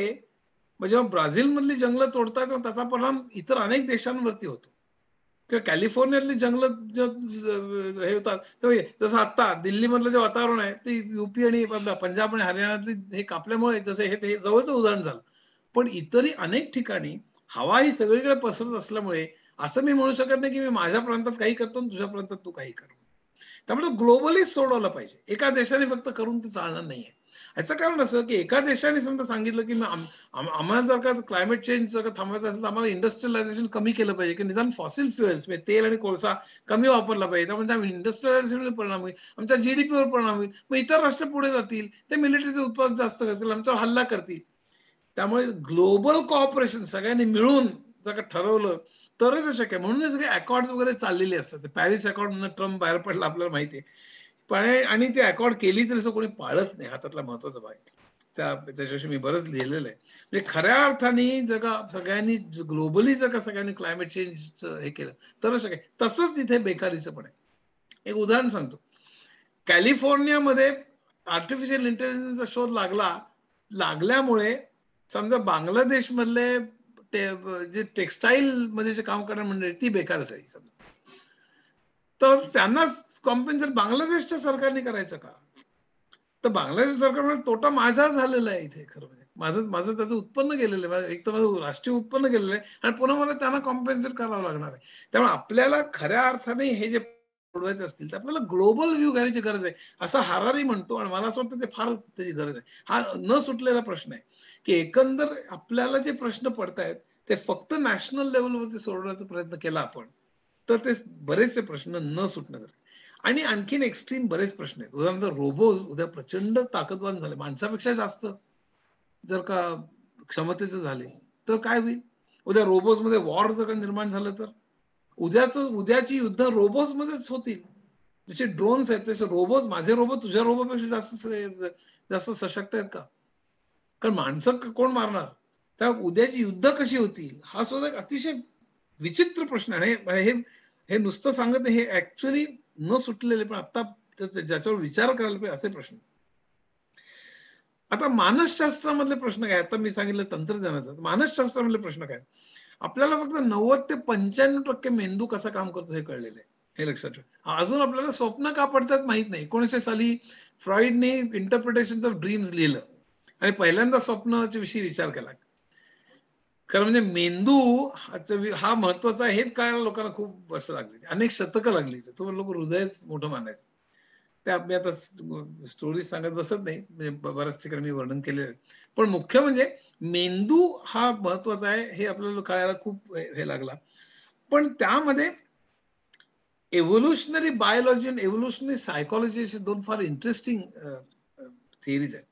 जेव्हा ब्राझील मधली जंगलं तोडतात त्याचा परिणाम इतर अनेक देशांवरती होतो. किंवा कॅलिफोर्नियातली जंगल हे होतात तर जसं आता दिल्लीमधलं जे वातावरण आहे ते युपी आणि पंजाब आणि हरियाणातली हे कापल्यामुळे जसं हे जवळचं उदाहरण झालं. पण इतरही अनेक ठिकाणी हवा ही सगळीकडे पसरत असल्यामुळे असं मी म्हणू शकत नाही की मी माझ्या प्रांतात काही करतो आणि तुझ्या प्रांतात तू काही कर. त्यामुळे ग्लोबली सोडवलं पाहिजे. एका देशाने फक्त करून ते चालणार नाहीये. याचं कारण असं की एका देशाने समजा सांगितलं की आम्हाला जर का क्लायमेट चेंज जर का थांबायचं असेल तर आम्हाला इंडस्ट्रियलायझेशन कमी केलं पाहिजे की निदान फॉसिल फ्युएल्स म्हणजे तेल आणि कोळसा कमी वापरला पाहिजे. त्यामुळे आम्ही इंडस्ट्रियलायझेशनवर परिणाम होईल, आमच्या जीडीपीवर परिणाम होईल. मग इतर राष्ट्र पुढे जातील, ते मिलिटरीचं उत्पादन जास्त करतील, आमच्यावर हल्ला करतील. त्यामुळे ग्लोबल कॉपरेशन सगळ्यांनी मिळून जर का ठरवलं तरच शक्य. म्हणून सगळे अकॉर्ड वगैरे चाललेले असतात. पॅरिस अकॉर्ड ट्रम्प बाहेर पडला आपल्याला माहिती आहे. पण आणि ते अकॉर्ड केली तरी कोणी पाळत नाही. हातातला महत्वाचा भाग त्याच्याविषयी मी बरंच लिहिलेलं आहे. म्हणजे खऱ्या अर्थाने जर का सगळ्यांनी ग्लोबली जर का सगळ्यांनी क्लायमेट चेंज हे केलं तरच शक्य. तसंच इथे बेकारीचं पण आहे. एक उदाहरण सांगतो. कॅलिफोर्नियामध्ये आर्टिफिशियल इंटेलिजन्सचा शोध लागल्यामुळे समजा बांगलादेश मधले जे टेक्सटाईल मध्ये जे काम करणारी मंडळी ती बेकार झाली समजा, तर त्यांना कॉम्पेन्सेट बांगलादेशच्या सरकारने करायचं का? तर बांगलादेश सरकारमध्ये तोटा माझा झालेला आहे इथे. खरं म्हणजे माझं त्याचं उत्पन्न गेलेलं आहे, एक तर माझं राष्ट्रीय उत्पन्न गेलेलं आहे आणि पुन्हा मला त्यांना कॉम्पेन्सेट करावं लागणार आहे. त्यामुळे आपल्याला खऱ्या अर्थाने हे जे सोडवायचे असतील तर आपल्याला ग्लोबल व्ह्यू घेण्याची गरज आहे असं हारारी म्हणतो. आणि मला असं वाटतं ते फार त्याची गरज आहे. हा न सुटलेला प्रश्न आहे की एकंदर आपल्याला जे प्रश्न पडतायत ते फक्त नॅशनल लेवलवरती सोडवण्याचा प्रयत्न केला आपण तर ते बरेचसे प्रश्न न सुटणार. आणि आणखीन एक्स्ट्रीम बरेच प्रश्न आहेत. उदाहरणार्थ रोबोज उद्या प्रचंड ताकदवान झाले, माणसापेक्षा जास्त जर का क्षमतेचे झाले तर काय होईल? उद्या रोबोज मध्ये वॉर जर का निर्माण झालं तर उद्याची युद्ध रोबोज मध्येच होतील. जसे ड्रोन्स आहेत तसे रोबोज, माझे रोबो तुझ्या रोबोपेक्षा जास्त सशक्त आहेत का? कारण माणसं कोण मारणार? त्या उद्याची युद्ध कशी होतील हा सुद्धा एक अतिशय विचित्र प्रश्न आहे. हे नुसतं सांगत नाही, हे ऍक्च्युअली न सुटलेले पण आता ज्याच्यावर विचार करायला पाहिजे असे प्रश्न. आता मानसशास्त्रामधले प्रश्न काय? आता मी सांगितलं तंत्रज्ञानाचा. मानसशास्त्रामधले प्रश्न काय? आपल्याला फक्त 90 ते 95% मेंदू कसा काम करतो हे कळलेलं आहे. हे लक्षात ठेवा. अजून आपल्याला स्वप्न का पडतात माहित नाही. 1900 साली फ्रॉइडने इंटरप्रिटेशन ऑफ ड्रीम्स लिहिलं आणि पहिल्यांदा स्वप्नाच्या विषयी विचार केला. खरं म्हणजे मेंदू हा महत्वाचा आहे हेच कळायला लोकांना खूप वर्ष लागली, अनेक शतकं लागली. तो लोक हृदयच मोठं मानायचं. ते मी आता स्टोरीज सांगत बसत नाही, म्हणजे बऱ्याच ठिकाणी मी वर्णन केलेलं आहे. पण मुख्य म्हणजे मेंदू हा महत्वाचा आहे हे आपल्याला कळायला खूप हे लागला. पण त्यामध्ये एव्होल्युशनरी बायोलॉजी आणि एव्होल्युशनरी सायकोलॉजी असे दोन फार इंटरेस्टिंग थिअरीज आहेत.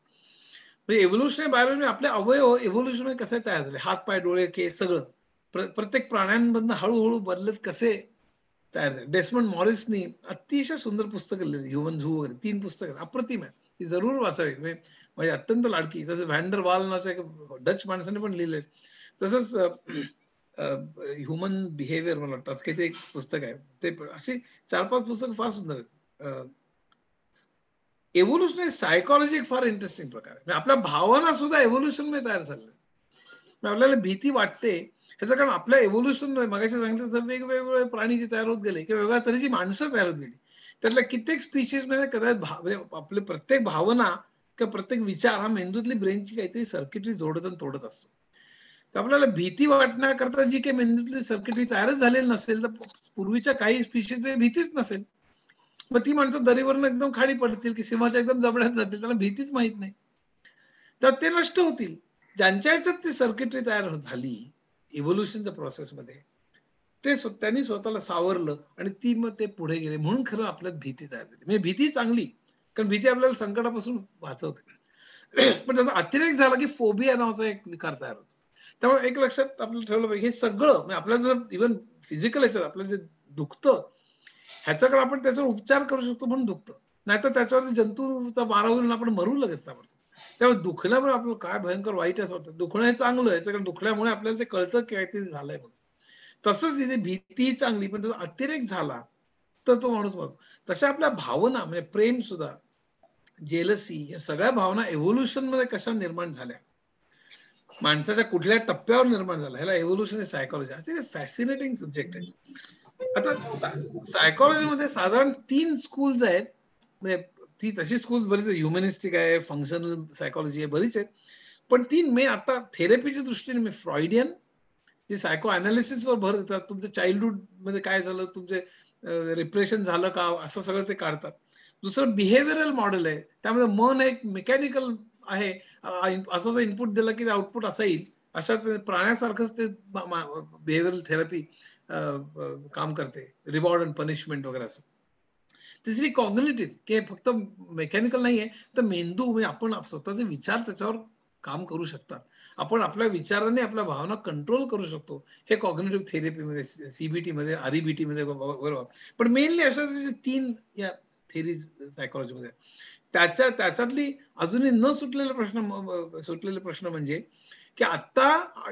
म्हणजे एव्होल्युशनरी बायोलॉजी आपले अवयव एव्होल्युशन कसे तयार झाले, हात पाय डोळे केस सगळं प्रत्येक प्राण्यांमधनं हळूहळू बदलत कसे तयार झाले. डेस्मंड मॉरिसनी अतिशय सुंदर पुस्तकं लिहिली, ह्युमन झू वगैरे 3 पुस्तकं अप्रतिम आहे, ती जरूर वाचावी. म्हणजे अत्यंत लाडकी. तसंच व्हॅन्डर वाल नावाच्या एक डच माणसाने पण लिहिलंय. तसंच ह्युमन बिहेवियर मला वाटतं असं काहीतरी एक पुस्तक आहे. ते अशी 4-5 पुस्तकं फार सुंदर आहेत. एव्होल्युशनरी सायकोलॉजी एक फार इंटरेस्टिंग प्रकार आहे. आपल्या भावना सुद्धा एव्होल्युशन मध्ये तयार झाल्या. आपल्याला भीती वाटते ह्याचं कारण आपल्या एव्होल्युशन मगाशी सांगितलं तर वेगवेगळे प्राणी जे तयार होत गेले किंवा वेगळ्या तऱ्हेची माणसं तयार होत गेली. त्यातल्या कित्येक स्पीशीज मध्ये कदाचित आपले प्रत्येक भावना किंवा प्रत्येक विचार हा मेंदूतली ब्रेनची काहीतरी सर्किटरी जोडत आणि तोडत असतो. तर आपल्याला भीती वाटण्याकरता जी काही मेंदूतली सर्किटरी तयारच झालेली नसेल तर पूर्वीच्या काही स्पीशीज मध्ये भीतीच नसेल. मग ती माणसं दरीवरनं एकदम खाली पडतील की सिंहाच्या एकदम जबड्यात जातील, त्यांना भीतीच माहित नाही, तर ते नष्ट होतील. ज्यांच्या ह्याच्यात ती सर्किटरी तयार झाली इव्होल्युशनच्या प्रोसेसमध्ये ते त्यांनी स्वतःला सावरलं आणि ती मग ते पुढे गेले. म्हणून खरं आपल्यात भीती तयार झाली. म्हणजे भीती चांगली, कारण भीती आपल्याला संकटापासून वाचवते. पण त्याचा अतिरेक झाला की फोबिया नावाचा एक विकार तयार होतो. त्यामुळे एक लक्षात आपल्याला ठेवलं पाहिजे, हे सगळं म्हणजे आपल्याला जर इव्हन फिजिकल याच्यात आपल्याला जे दुखतं ह्याच्याकडे आपण त्याच्यावर उपचार करू शकतो म्हणून दुखतं, नाहीतर त्याच्यावर जंतूचा मारा होईल आपण मरू लगेच त्यामुळे. त्यामुळे दुखल्यामुळे आपल्याला काय भयंकर वाईट असं वाटतं. दुखणं हे चांगलं आहे, कारण दुखल्यामुळे आपल्याला ते कळतं की काहीतरी झालंय म्हणून. तसंच इथे भीती चांगली, पण त्याचा अतिरेक झाला तर तो माणूस मरतो. तशा आपल्या भावना म्हणजे प्रेम सुद्धा, जेलसी, या सगळ्या भावना एव्होल्युशन मध्ये कशा निर्माण झाल्या, माणसाच्या कुठल्या टप्प्यावर निर्माण झाला, ह्याला एव्होल्युशन सायकोलॉजी असे फॅसिनेटिंग सब्जेक्ट आहे. आता सायकोलॉजीमध्ये साधारण 3 स्कूल्स आहेत. म्हणजे ती तशी स्कूल्स बरीच आहे, ह्युमनिस्टिक आहे, फंक्शनल सायकोलॉजी आहे, बरीच आहेत. पण 3 मेन आता थेरपीच्या दृष्टीने मी फ्रॉइडियन जे सायको अनालिसिस वर भर देतात, तुमचं चाइल्डहुड मध्ये काय झालं, तुमचे रिप्रेशन झालं का, असं सगळं ते काढतात. दुसरं बिहेव्हिअरल मॉडेल आहे, त्यामध्ये मन एक मेकॅनिकल आहे, असं जर इनपुट दिलं की आउटपुट असं येईल, अशा प्राण्यासारखंच ते बिहेव्हिअरल थेरपी काम करते, रिवॉर्ड अँड पनिशमेंट वगैरे असं. तिसरी कॉग्निटिव्ह, की फक्त मेकॅनिकल नाहीये, तर मेंदू म्हणजे आपण स्वतःचे विचार त्याच्यावर काम करू शकतात. आपण आपल्या विचाराने आपल्या भावना कंट्रोल करू शकतो. हे कॉग्निटिव्ह थेरपीमध्ये, सीबीटी मध्ये, आरईबीटी मध्ये बरोबर. पण मेनली अशा 3 या थेरीज सायकोलॉजीमध्ये. त्याच्यातली अजूनही न सुटलेले प्रश्न म्हणजे की आता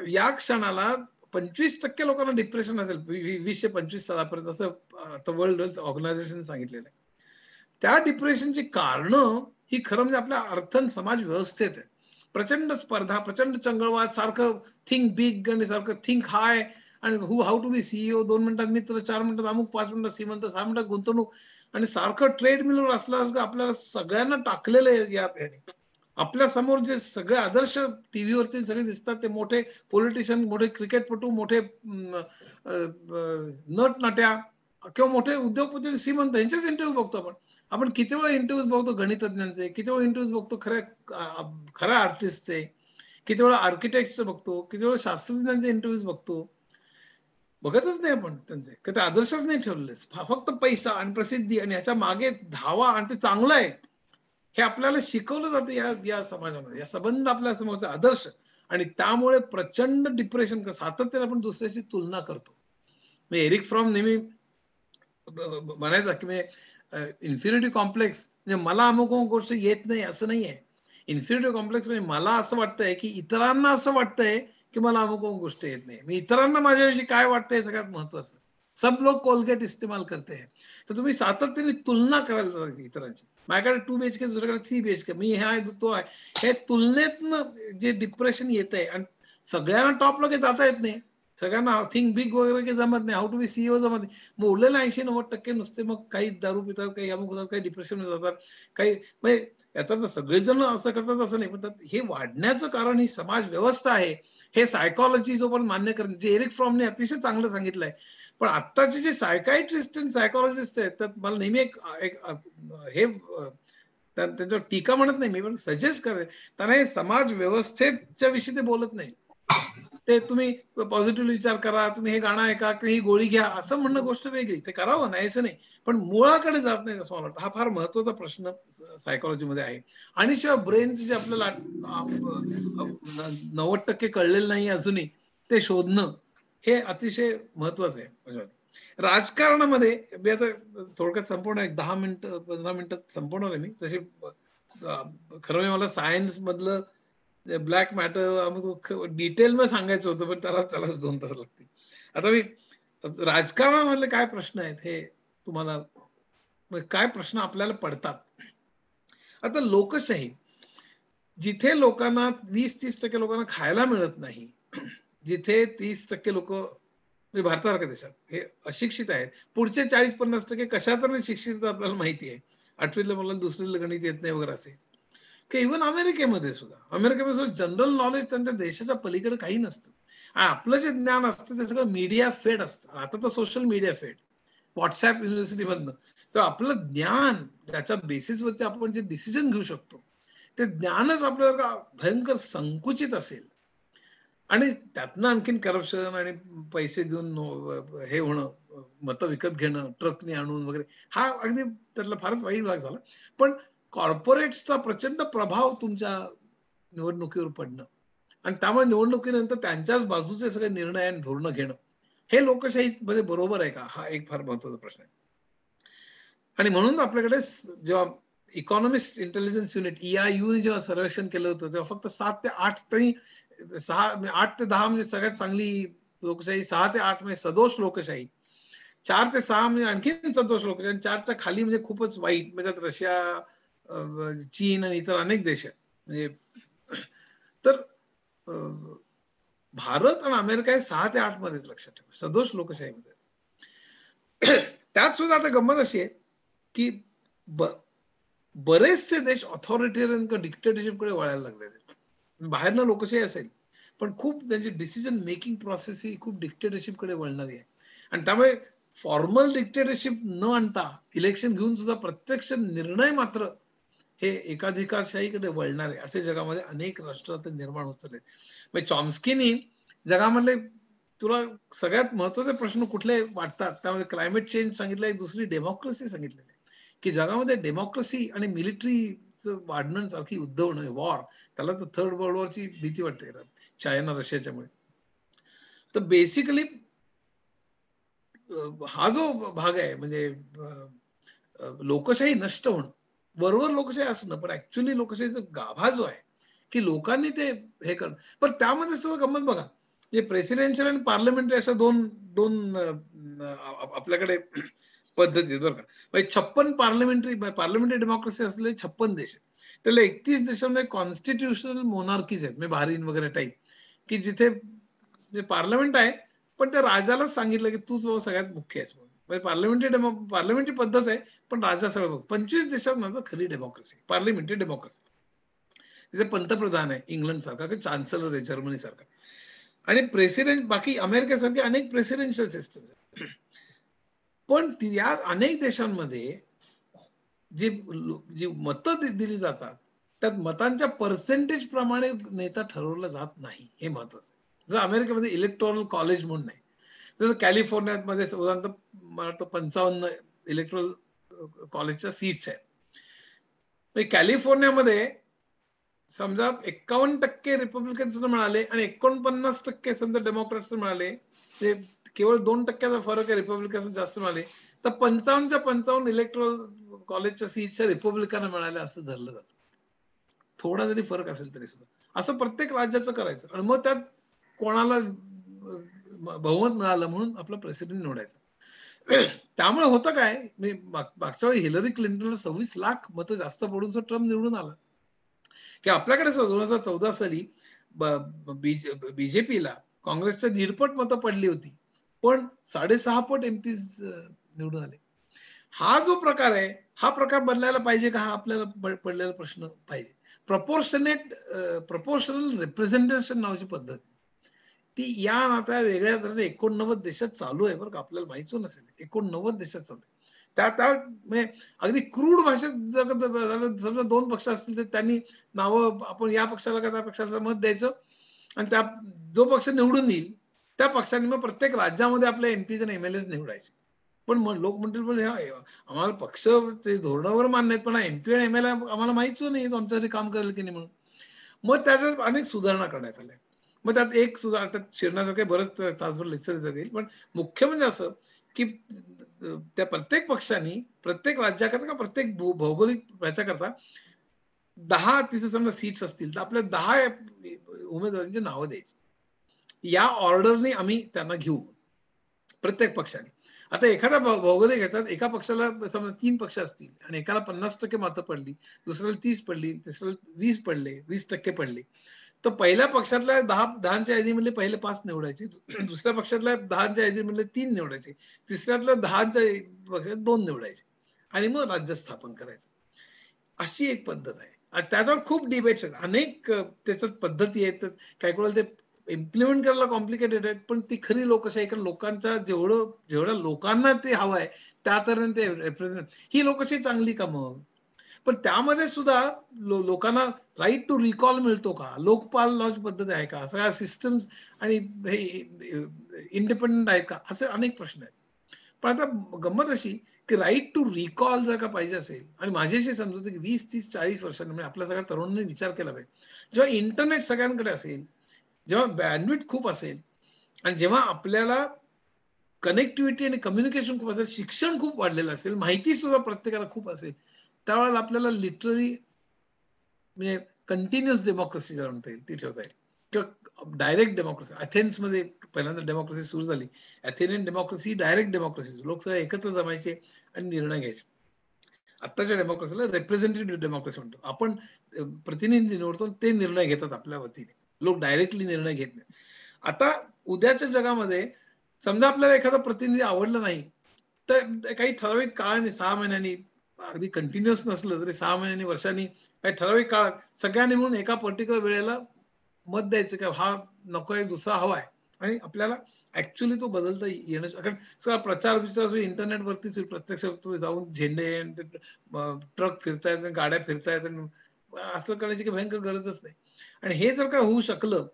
या क्षणाला 25% लोकांना डिप्रेशन असेल 20 ते 25 सालापर्यंत, असं आता वर्ल्ड हेल्थ ऑर्गनायझेशन सांगितलेलं आहे. त्या डिप्रेशनची कारण ही खरं म्हणजे आपल्या अर्थ आणि समाज व्यवस्थेत आहे. प्रचंड स्पर्धा, प्रचंड चंगळवाद, सारखं थिंक बिग आणि सारखं थिंक हाय, आणि हाऊ टू बी सीईओ, 2 मिनिटात मित्र, 4 मिनिटात अमुक, 5 मिनिटात श्रीमंत, 6 मिनिटात गुंतवणूक, आणि सारखं ट्रेडमिलवर असल्यासारखं आपल्याला सगळ्यांना टाकलेलं आहे या आपल्या समोर जे सगळे आदर्श टीव्हीवरती सगळे दिसतात, ते मोठे पॉलिटिशियन, मोठे क्रिकेटपटू, मोठे नटनट्या किंवा मोठे उद्योगपती, श्रीमंत, यांचेच इंटरव्ह्यू बघतो आपण. आपण किती वेळा इंटरव्ह्यूज बघतो गणितज्ञांचे, किती वेळा इंटरव्ह्यूज बघतो खऱ्या आर्टिस्टचे, किती वेळा आर्किटेक्टचे बघतो, किती वेळा शास्त्रज्ञांचे इंटरव्ह्यूज बघतो. बघतच नाही आपण त्यांचे, की ते आदर्शच नाही ठेवलेले, फक्त पैसा आणि प्रसिद्धी आणि ह्याच्या मागे धावा, आणि ते चांगलं आहे हे आपल्याला शिकवलं जातं या समाजामध्ये. या संबंध आपल्या समोरचा आदर्श, आणि त्यामुळे प्रचंड डिप्रेशन, सातत्याने आपण दुसऱ्याची तुलना करतो. एरिक फ्रॉम नेहमी म्हणायचा की इन्फिनिटी कॉम्प्लेक्स म्हणजे मला अमुक गोष्ट येत नाही असं नाहीये. इन्फिनिटी कॉम्प्लेक्स म्हणजे मला असं वाटतंय की इतरांना असं वाटतंय की मला अमुक गोष्ट येत नाही, मी इतरांना माझ्याविषयी काय वाटतंय सगळ्यात महत्वाचं. सब लोक कोलगेट इस्तेमाल करते हैं, तर तुम्ही सातत्याने तुलना करायला जाता इतरांची. माझ्याकडे 2 BHK, दुसऱ्याकडे 3 BHK, मी हे आहे तो आहे, हे तुलनेतनं जे डिप्रेशन येत आहे. आणि सगळ्यांना टॉपला काही जाता येत नाही, सगळ्यांना थिंक बिग वगैरे काही जमत नाही, हाऊ टू बी सीईओ जमत नाही. मग उरलेला 80-90% नुसते मग काही दारू पितात, काही अमुक होतात, काही डिप्रेशन जातात, काही म्हणजे याचा तर सगळेजण असं करतात असं नाही. पण हे वाढण्याचं कारण ही समाज व्यवस्था आहे, हे सायकोलॉजी जो पण मान्य करणे, जे एरिक फ्रॉमने अतिशय चांगलं सांगितलंय. पण आत्ताचे जे सायकायट्रिस्ट आणि सायकोलॉजिस्ट आहेत, तर मला नेहमी एक हे त्यांच्यावर टीका म्हणत नाही मी, पण सजेस्ट करेन त्यांना, हे समाज व्यवस्थेच्या विषयी ते बोलत नाही. ते तुम्ही पॉझिटिव्ह विचार करा, तुम्ही हे गाणं ऐका किंवा ही गोळी घ्या, असं म्हणणं गोष्ट वेगळी, ते करावं नाही असं नाही, पण मुळाकडे जात नाही असं मला वाटतं. हा फार महत्वाचा प्रश्न सायकोलॉजीमध्ये आहे. आणि शिवाय ब्रेनचं जे आपल्याला 90% कळलेलं नाही अजूनही, ते शोधणं हे अतिशय महत्वाचं आहे. राजकारणामध्ये मी आता थोडक्यात संपवणार, एक 10 मिनिटं 15 मिनिटात संपवणार आहे मी. तशी खरं म्हणजे मला सायन्स मधलं ब्लॅक मॅटर डिटेल मध्ये सांगायचं होतं, पण त्याला 2 तास लागतील. आता मी राजकारणामधले काय प्रश्न आहेत हे तुम्हाला, काय प्रश्न आपल्याला पडतात. आता लोकशाही, जिथे लोकांना 20-30% लोकांना खायला मिळत नाही, जिथे 30% लोक भारतासारख्या देशात हे अशिक्षित आहेत, पुढचे 40-50% कशात नाही शिक्षित, आपल्याला माहिती आहे. 8वीतल्या मुलाला दुसरीला गणित येत नाही वगैरे असे, की इव्हन अमेरिकेमध्ये सुद्धा जनरल नॉलेज त्यांच्या देशाच्या पलीकडे काही नसतं. आपलं जे ज्ञान असतं ते सगळं मीडिया फेड असतं. आता तर सोशल मीडिया फेड, व्हॉट्सअप युनिव्हर्सिटी मधनं, तर आपलं ज्ञान त्याच्या बेसिसवरती आपण जे डिसिजन घेऊ शकतो, ते ज्ञानच आपल्याला भयंकर संकुचित असेल, आणि त्यातनं आणखीन करप्शन आणि पैसे देऊन हे होणं, मतं विकत घेणं, ट्रकने आणून वगैरे, हा अगदी त्यातला फारच वाईट भाग झाला. पण कॉर्पोरेट्सचा प्रचंड प्रभाव तुमच्या निवडणुकीवर पडणं, आणि त्यामुळे निवडणुकीनंतर त्यांच्याच बाजूचे सगळे निर्णय आणि धोरणं घेणं, हे लोकशाही मध्ये बरोबर आहे का, हा एक फार महत्वाचा प्रश्न आहे. आणि म्हणून आपल्याकडे जेव्हा इकॉनॉमिस्ट इंटेलिजन्स युनिट EIU ने जेव्हा सर्वेक्षण केलं होतं, तेव्हा फक्त 7 ते 8 तरी 8 ते 10 म्हणजे सगळ्यात चांगली लोकशाही, 6 ते 8 म्हणजे सदोष लोकशाही, 4 ते 6 म्हणजे आणखीन सदोष लोकशाही, आणि 4च्या खाली म्हणजे खूपच वाईट, म्हणजे रशिया, चीन आणि इतर अनेक देश आहेत. म्हणजे तर भारत आणि अमेरिका हे 6 ते 8 मध्ये लक्षात ठेवा, सदोष लोकशाहीमध्ये. त्यात सुद्धा आता गंमत अशी आहे की बरेचसे देश ऑथॉरिटेरियन किंवा डिक्टेटरशिपकडे वळायला लागले. बाहेरनं लोकशाही असेल पण खूप त्यांची डिसिजन मेकिंग प्रोसेस ही खूप डिक्टेटरशिपकडे वळणारी आहे. आणि त्यामुळे फॉर्मल डिक्टेटरशिप न आणता इलेक्शन घेऊन सुद्धा प्रत्यक्ष निर्णय मात्र हे एकाधिकारशाहीकडे वळणारे असे जगामध्ये अनेक राष्ट्र आता निर्माण होत चालले. म्हणजे चॉम्स्कीनी जगामधले तुला सगळ्यात महत्वाचे प्रश्न कुठले वाटतात त्यामध्ये क्लायमेट चेंज सांगितलंय, दुसरी डेमोक्रेसी सांगितलेली आहे की जगामध्ये डेमोक्रेसी आणि मिलिटरीचं वाढणं सारखी युद्ध होणं वॉर, त्याला तर थर्ड वर्ल्ड वॉरची भीती वाटते चायना रशियाच्यामुळे. तर बेसिकली हा जो भाग आहे म्हणजे लोकशाही नष्ट होणं, बरोबर लोकशाही असणं, पण ऍक्च्युली लोकशाहीचा गाभा जो आहे की लोकांनी ते हे करणं. पण त्यामध्ये सुद्धा गंमत बघा, म्हणजे प्रेसिडेन्शियल आणि पार्लमेंटरी अशा दोन दोन आपल्याकडे पद्धती बरं का. म्हणजे 56 पार्लमेंटरी डेमोक्रेसी असलेले 56 देश, त्याला 31 देशांमध्ये कॉन्स्टिट्युशनल मोनार्कीज आहेत, म्हणजे बहारीन वगैरे टाईप, की जिथे पार्लमेंट आहे पण त्या राजालाच सांगितलं की तूच बाबा सगळ्यात मुख्य आहेस म्हणून. पार्लमेंटरी पद्धत आहे पण राजा सगळं बघतो. 25 देशात माझं खरी डेमोक्रेसी, पार्लमेंटरी डेमोक्रेसी. तिथे पंतप्रधान आहे इंग्लंड सारखा, की चान्सलर आहे जर्मनी सारखा, आणि प्रेसिडेंट बाकी अमेरिकेसारखे अनेक प्रेसिडेन्शियल सिस्टम आहेत. पण या अनेक देशांमध्ये जी मतं दिली जातात त्यात मतांच्या पर्सेंटेज प्रमाणे नेता ठरवला जात नाही, हे महत्वाचं. जर अमेरिकेमध्ये इलेक्टोरल कॉलेज म्हणून आहे, जसं कॅलिफोर्नियामध्ये उदाहरणार्थ मला वाटतं 55 इलेक्टोरल कॉलेजच्या सीट्स आहेत. कॅलिफोर्नियामध्ये समजा 51% रिपब्लिकन्स मिळाले आणि 49% समजा डेमोक्रॅट्स मिळाले, ते केवळ 2% फरक आहे, रिपब्लिकन जास्त मिळाले, तर 55च्या 55 इलेक्टोरल कॉलेजच्या सीट्स रिपब्लिकन मिळाल्या असं धरलं जातं. थोडा जरी फरक असेल तरी सुद्धा असं प्रत्येक राज्याचं करायचं आणि मग त्यात कोणाला बहुमत मिळालं म्हणून आपला प्रेसिडेंट निवडायचा. त्यामुळे होतं काय, मी मागच्या वेळी हिलरी क्लिंटनला 26 लाख मतं जास्त पडून ट्रम्प निवडून आला, की आपल्याकडे 2014 साली बीजेपीला काँग्रेसच्या 1.5 मतं पडली होती पण 6.5 पट एमपी निवडून आले. हा जो प्रकार आहे हा प्रकार बदलायला पाहिजे का, हा आपल्याला पडलेला प्रश्न पाहिजे. प्रपोर्शनल रिप्रेझेंटेशन नावाची पद्धत ती या नात्या वेगळ्या तऱ्हेने 89 देशात चालू आहे बरं का, आपल्याला माहिती नसेल. 89 देशात चालू आहे. त्या म्हणजे अगदी क्रूड भाषेत जर समजा 2 पक्ष असतील तर त्यांनी नावं आपण या पक्षाला का त्या पक्षाला मत द्यायचं आणि त्या जो पक्ष निवडून येईल त्या पक्षाने मग प्रत्येक राज्यामध्ये आपल्या एमपीज आणि एमएलएज निवडायचे. पण मग लोक म्हणतील पण आम्हाला पक्ष ते धोरणावर मान्य आहेत पण एमपी आणि एमएलए आम्हाला माहितीच नाही आमच्यासाठी काम करेल की नाही म्हणून. मग त्याच्यात अनेक सुधारणा करण्यात आल्या. मग त्यात एक सुधारणा शिरण्यासारखे बरंच तासभर लेक्चर देता येईल, पण मुख्य म्हणजे असं की त्या प्रत्येक पक्षाने प्रत्येक राज्याकरता प्रत्येक भौगोलिक ह्याच्याकरता 10 तिथे समजा सीट्स असतील तर आपल्या 10 उमेदवारांची नावं द्यायची, या ऑर्डरने आम्ही त्यांना घेऊ प्रत्येक पक्षाने. आता एखाद्या भौगोलिक ह्याच्यात एका पक्षाला समजा 3 पक्ष असतील आणि एकाला 50% मतं पडली, दुसऱ्याला 30 पडली, तिसऱ्याला 20 पडले, 20% पडले, तर पहिल्या पक्षातल्या 10च्या यादीमधले पहिले 5 निवडायचे, दुसऱ्या पक्षातल्या 10च्या यादीमधले 3 निवडायचे, तिसऱ्यातल्या 10च्या पक्षात 2 निवडायचे आणि मग राज्य स्थापन करायचं. अशी एक पद्धत आहे. त्याच्यावर खूप डिबेट्स आहेत, अनेक त्याच्यात पद्धती आहेत. काही वेळेला ते इम्प्लिमेंट करायला कॉम्प्लिकेटेड आहेत, पण ती खरी लोकशाही, कारण लोकांच्या जेवढ्या लोकांना ते हवं आहे त्या तऱ्हेने ते रिप्रेझेंट, ही लोकशाही चांगली का मग. पण त्यामध्ये सुद्धा लोकांना राईट टू रिकॉल मिळतो का, लोकपाल नावाची पद्धत आहे का, सगळ्या सिस्टम्स आणि हे इंडिपेंडंट आहेत का, असे अनेक प्रश्न आहेत. पण आता गंमत अशी की राईट टू रिकॉल जर का पाहिजे असेल, आणि माझी अशी समजूत की 20, 30, 40 वर्षांनी म्हणजे आपल्या सगळ्या तरुणांनी विचार केला पाहिजे, जेव्हा इंटरनेट सगळ्यांकडे असेल, जेव्हा बँडविड्थ खूप असेल आणि जेव्हा आपल्याला कनेक्टिव्हिटी आणि कम्युनिकेशन खूप असेल, शिक्षण खूप वाढलेलं असेल, माहिती सुद्धा प्रत्येकाला खूप असेल, त्यावेळेला आपल्याला लिटरली म्हणजे कंटिन्युअस डेमोक्रेसी जर म्हणता येईल ती ठेवता येईल, किंवा डायरेक्ट डेमोक्रेसी. अथेन्स मध्ये पहिल्यांदा डेमोक्रेसी सुरू झाली. अथेनियन डेमोक्रेसी डायरेक्ट डेमोक्रेसी, लोक सगळे एकत्र जमायचे आणि निर्णय घ्यायचे. आत्ताच्या डेमोक्रेसीला रिप्रेझेंटेटिव्ह डेमोक्रेसी म्हणतो आपण, प्रतिनिधी निवडतो ते निर्णय घेतात आपल्या वतीने, लोक डायरेक्टली निर्णय घेत नाही. आता उद्याच्या जगामध्ये समजा आपल्याला एखादा प्रतिनिधी आवडला नाही तर काही ठराविक काळाने 6 महिन्यांनी अगदी कंटिन्युअस नसलं तरी 6 महिन्यांनी वर्षांनी काही ठराविक काळात सगळ्यांनी म्हणून एका पर्टिक्युलर वेळेला मत द्यायचं की हा नकोय दुसरा हवाय आणि आपल्याला ऍक्च्युअली तो बदलता येणं कारण सगळा प्रचार विचार इंटरनेटवरतीच होईल. प्रत्यक्ष तुम्ही जाऊन झेंडे ट्रक फिरतायत गाड्या फिरतायत असं करण्याची काही भयंकर गरजच नाही. आणि हे जर का होऊ शकलं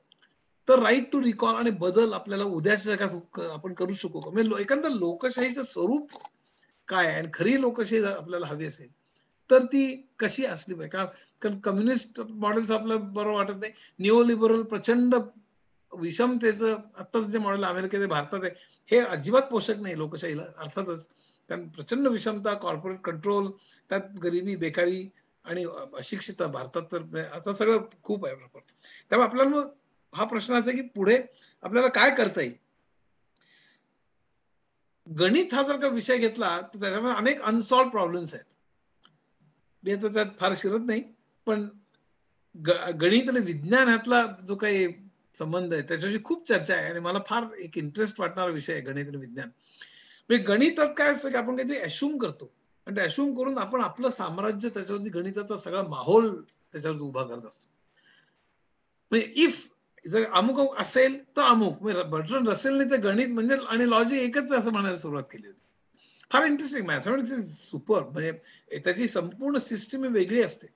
तर राईट टू रिकॉल आणि बदल आपल्याला उद्याच्या जगात आपण करू शकू का? म्हणजे एकंदर लोकशाहीचं स्वरूप काय आणि खरी लोकशाही आपल्याला हवी असेल तर ती कशी असली पाहिजे? कारण कम्युनिस्ट मॉडेल्स आपल्याला बरोबर वाटत नाही. निओ लिबरल प्रचंड विषमतेचं आत्ताच जे मॉडेल अमेरिकेत भारतात आहे हे अजिबात पोषक नाही लोकशाहीला अर्थातच. कारण प्रचंड विषमता, कॉर्पोरेट कंट्रोल, त्यात गरिबी, बेकारी आणि अशिक्षितता भारतात तर आता सगळं खूप आहे. त्यामुळे आपल्याला मग हा प्रश्न असा आहे की पुढे आपल्याला काय करता येईल. गणित हा जर का विषय घेतला तर त्याच्यामध्ये अनेक अनसॉल्व प्रॉब्लेम्स आहेत. मी आता त्यात फार शिरत नाही पण गणित आणि विज्ञान ह्यातला जो काही संबंध आहे त्याच्याशी खूप चर्चा आहे आणि मला फार एक इंटरेस्ट वाटणारा विषय आहे गणित आणि विज्ञान. म्हणजे गणितात काय असतं की आपण काहीतरी अश्युम करतो आणि ते अश्युम करून आपण आपलं साम्राज्य त्याच्यावरती गणिताचा सगळा माहोल त्याच्यावरती उभा करत असतो. म्हणजे इफ जर अमुक असेल तर अमुक बर्ट्रंड रसेलने ते गणित म्हणजे आणि लॉजिक एकच असं म्हणायला सुरुवात केली होती. फार इंटरेस्टिंग. Mathematics is super. म्हणजे त्याची संपूर्ण सिस्टीम वेगळी असते.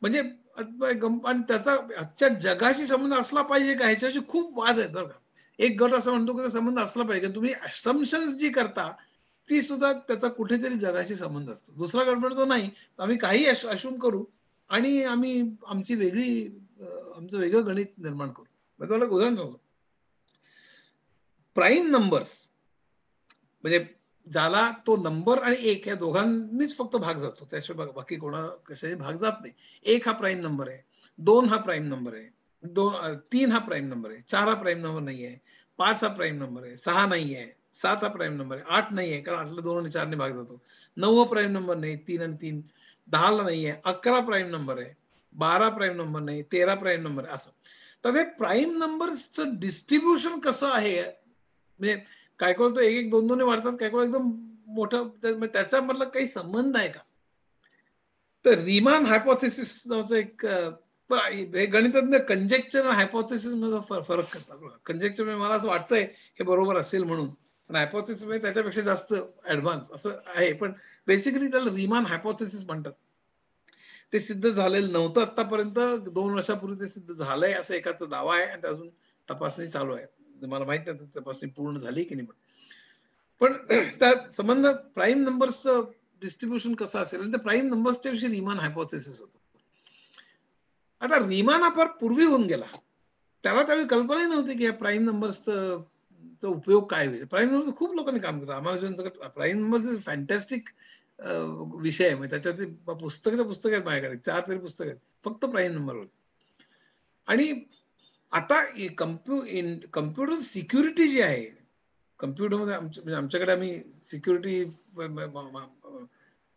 म्हणजे आणि त्याचा आजच्या जगाशी संबंध असला पाहिजे का ह्याच्याशी खूप वाद आहेत बरं का. एक गट असं म्हणतो की संबंध असला पाहिजे. तुम्ही असम्पशन्स जी करता ती सुद्धा त्याचा कुठेतरी जगाशी संबंध असतो. दुसरा गट म्हणतो नाही आम्ही काही अश्युम करू आणि आम्ही आमची वेगळी आमचं वेगळं गणित निर्माण करू. मी तुम्हाला उदाहरण सांगतो. प्राईम नंबर्स म्हणजे ज्याला तो नंबर आणि एक या दोघांनीच फक्त भाग जातो त्याशिवाय बाकी कोणा कशाही भाग जात नाही. एक हा प्राईम नंबर आहे, 2 हा प्राईम नंबर आहे, 3 हा प्राईम नंबर आहे, 4 हा प्राईम नंबर नाही आहे, 5 हा प्राईम नंबर आहे, 6 नाही आहे, 7 हा प्राईम नंबर आहे, 8 नाही आहे कारण आठला 2 आणि 4 ने भाग जातो, 9 हा प्राईम नंबर नाही, 3 आणि 3, 10 ला नाही आहे, 11 प्राईम नंबर आहे, 12 प्राईम नंबर नाही, 13 प्राईम नंबर आहे असं. तर हे प्राईम नंबर्सचं डिस्ट्रीब्युशन कसं आहे म्हणजे काय कळतो एक एक दोन दोन वाढतात काय कळ एकदम मोठं त्याचा मधला काही संबंध आहे का? तर रिमान हायपोथेसिस नावाचं एक गणितज्ञ कंजेक्चर आणि हायपोथेसिस मध्ये फरक करतात. कंजेक्चर म्हणजे मला असं वाटतंय हे बरोबर असेल म्हणून आणि हायपोथेसिस म्हणजे त्याच्यापेक्षा जास्त ऍडव्हान्स असं आहे पण बेसिकली त्याला रिमान हायपोथेसिस म्हणतात. ते सिद्ध झालेलं नव्हतं आतापर्यंत. 2 वर्षापूर्वी ते सिद्ध झालंय असं एकाचा दावा आहे आणि अजून तपासणी चालू आहे. मला माहित नाही तपासणी पूर्ण झाली की नाही पण त्या संबंध प्राईम नंबर्सचं डिस्ट्रीब्युशन कसं असेल आणि त्या प्राईम नंबर्सच्या विषयी रिमान हायपोथेसिस होतं. आता रिमान हा फार पूर्वी होऊन गेला. त्याला त्यावेळी कल्पनाही नव्हती की या प्राईम नंबर्सचा उपयोग काय होईल. प्राईम नंबर्स खूप लोकांनी काम केलं. आम्हाला प्राईम नंबर्स फॅन्टॅस्टिक विषय आहे. म्हणजे त्याच्यावरती पुस्तक आहेत माझ्याकडे 4 तरी पुस्तक आहेत फक्त प्राईम नंबरवर. आणि आता कम्प्युटर सिक्युरिटी जी आहे कम्प्युटरमध्ये म्हणजे आमच्याकडे आम्ही सिक्युरिटी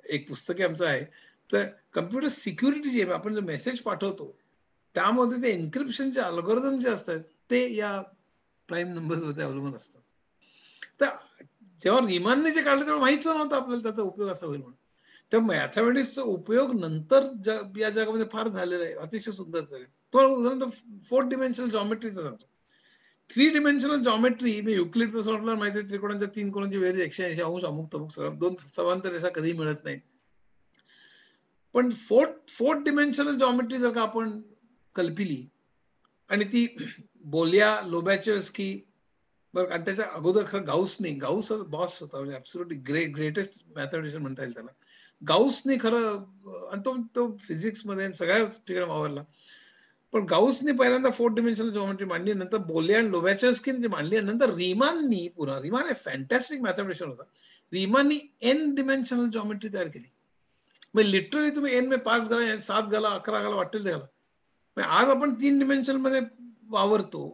एक पुस्तक आमचं आहे. तर कम्प्युटर सिक्युरिटी जी आहे आपण जो मेसेज पाठवतो त्यामध्ये ते एन्क्रिप्शनचे अल्गोरिदम जे असतात ते या प्राईम नंबर्सवरती अवलंबून असतात. तर जेव्हा रिमानने जे काढलं तेव्हा माहितीच नव्हतं आपल्याला त्याचा उपयोग असा होईल म्हणून. तर मॅथमॅटिक्सचा उपयोग नंतर या जगामध्ये फार झालेला आहे. अतिशय सुंदर झाले. तुम्हाला उदाहरण 4 डिमेन्शनल जॉमेट्रीचं सांगतो. 3 डिमेन्शनल जॉमेट्री युक्लिड पासून आपल्याला माहिती आहे त्रिकोणाच्या 3 कोणाची बेरीज 180 अंश अमुक तमुक सगळं 2 समांतर रेषा कधी मिळत नाही. पण 4 डिमेन्शनल जॉमेट्री जर का आपण कल्पिली आणि ती बोलिया लोबॅचेव्स्की बरं आणि त्याच्या अगोदर खरं गाऊस बॉस होता म्हणजे ऍब्सोल्युटली ग्रेटेस्ट मॅथमॅटिशियन म्हणता येईल त्याला. गाऊसने खरं आणि तो फिजिक्स मध्ये सगळ्याच ठिकाणी वावरला. पण गाऊसने पहिल्यांदा 4 डिमेन्शनल जॉमेट्री मांडली नंतर बोलिया आणि लोबॅचेव्स्कीने मांडली आणि नंतर रिमाननी पुन्हा रिमान हे फॅन्टॅस्टिक मॅथमॅटिशियन होता. रिमाननी n डिमेन्शनल जॉमेट्री तयार केली. म्हणजे लिटरली तुम्ही n मध्ये 5 घाला 7 घाला 11 घाला वाटेल ते घाला. आज आपण 3 डिमेन्शनल मध्ये वावरतो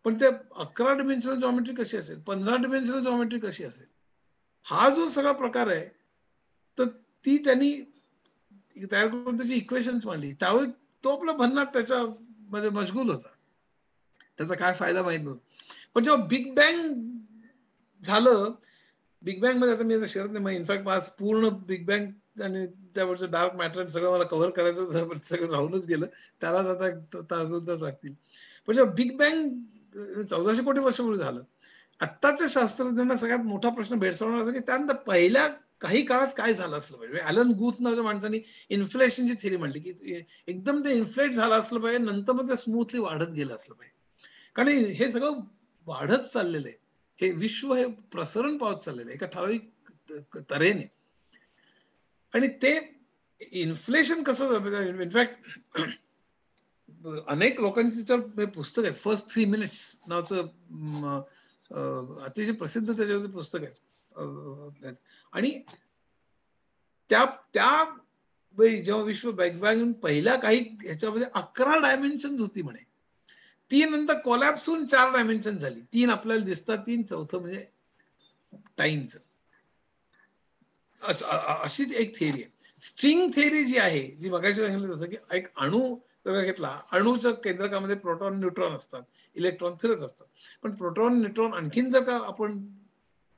पण ते 11 डिमेन्शनल जॉमेट्री कशी असेल 15 डिमेन्शनल जॉमेट्री कशी असेल हा जो सगळा प्रकार आहे तर ती त्यांनी तयार करून त्याची इक्वेशन्स मांडली. त्यावेळी तो आपला भन्नाट त्याच्यामध्ये मशगूल होता. त्याचा काय फायदा माहित नव्हता. पण जेव्हा बिग बँग झालं बिग बँग मध्ये आता मी आता शिरत नाही, इनफॅक्ट आज पूर्ण बिग बँग आणि त्यावरचं डार्क मॅटर सगळं मला कव्हर करायचं होतं, पण सगळं राहूनच गेलं. त्यालाच आता तास लागतील. पण जेव्हा बिग बँग 1400 कोटी वर्षापूर्वी झालं, आत्ताच्या शास्त्रज्ञांना सगळ्यात मोठा प्रश्न भेडसावणार असा की त्यानंतर पहिल्या काही काळात काय झालं असलं पाहिजे. ॲलन गुथ नावाच्या माणसाने इन्फ्लेशनची थिअरी मांडली की एकदम ते इन्फ्लेट झालं असलं पाहिजे, नंतर मग ते स्मूथली वाढत गेलं असलं पाहिजे. कारण हे सगळं वाढत चाललेलं आहे, हे विश्व हे प्रसरण पावत चाललेलं आहे एका ठराविक तऱ्हेने. आणि ते इन्फ्लेशन कसं, इनफॅक्ट अनेक लोकांची पुस्तक आहे, फर्स्ट 3 मिनिट्स नावाचं अतिशय प्रसिद्ध त्याच्यावरचं पुस्तक आहे. आणि त्या वेळी जेव्हा विश्व बिग बँग पहिल्या काही ह्याच्यामध्ये 11 डायमेन्शन होती म्हणे, ती नंतर कोलॅप्स होऊन 4 डायमेन्शन झाली. 3 आपल्याला दिसतात, 3 चौथं म्हणजे टाइमचं. अशी एक थिअरी आहे. स्ट्रिंग थिअरी जी आहे, जी मगाशी सांगितलं तसं की एक अणू जर घेतला, अणूच्या केंद्रकामध्ये प्रोटॉन न्यूट्रॉन असतात, इलेक्ट्रॉन फिरत असतात. पण प्रोटॉन न्यूट्रॉन आणखीन जर का आपण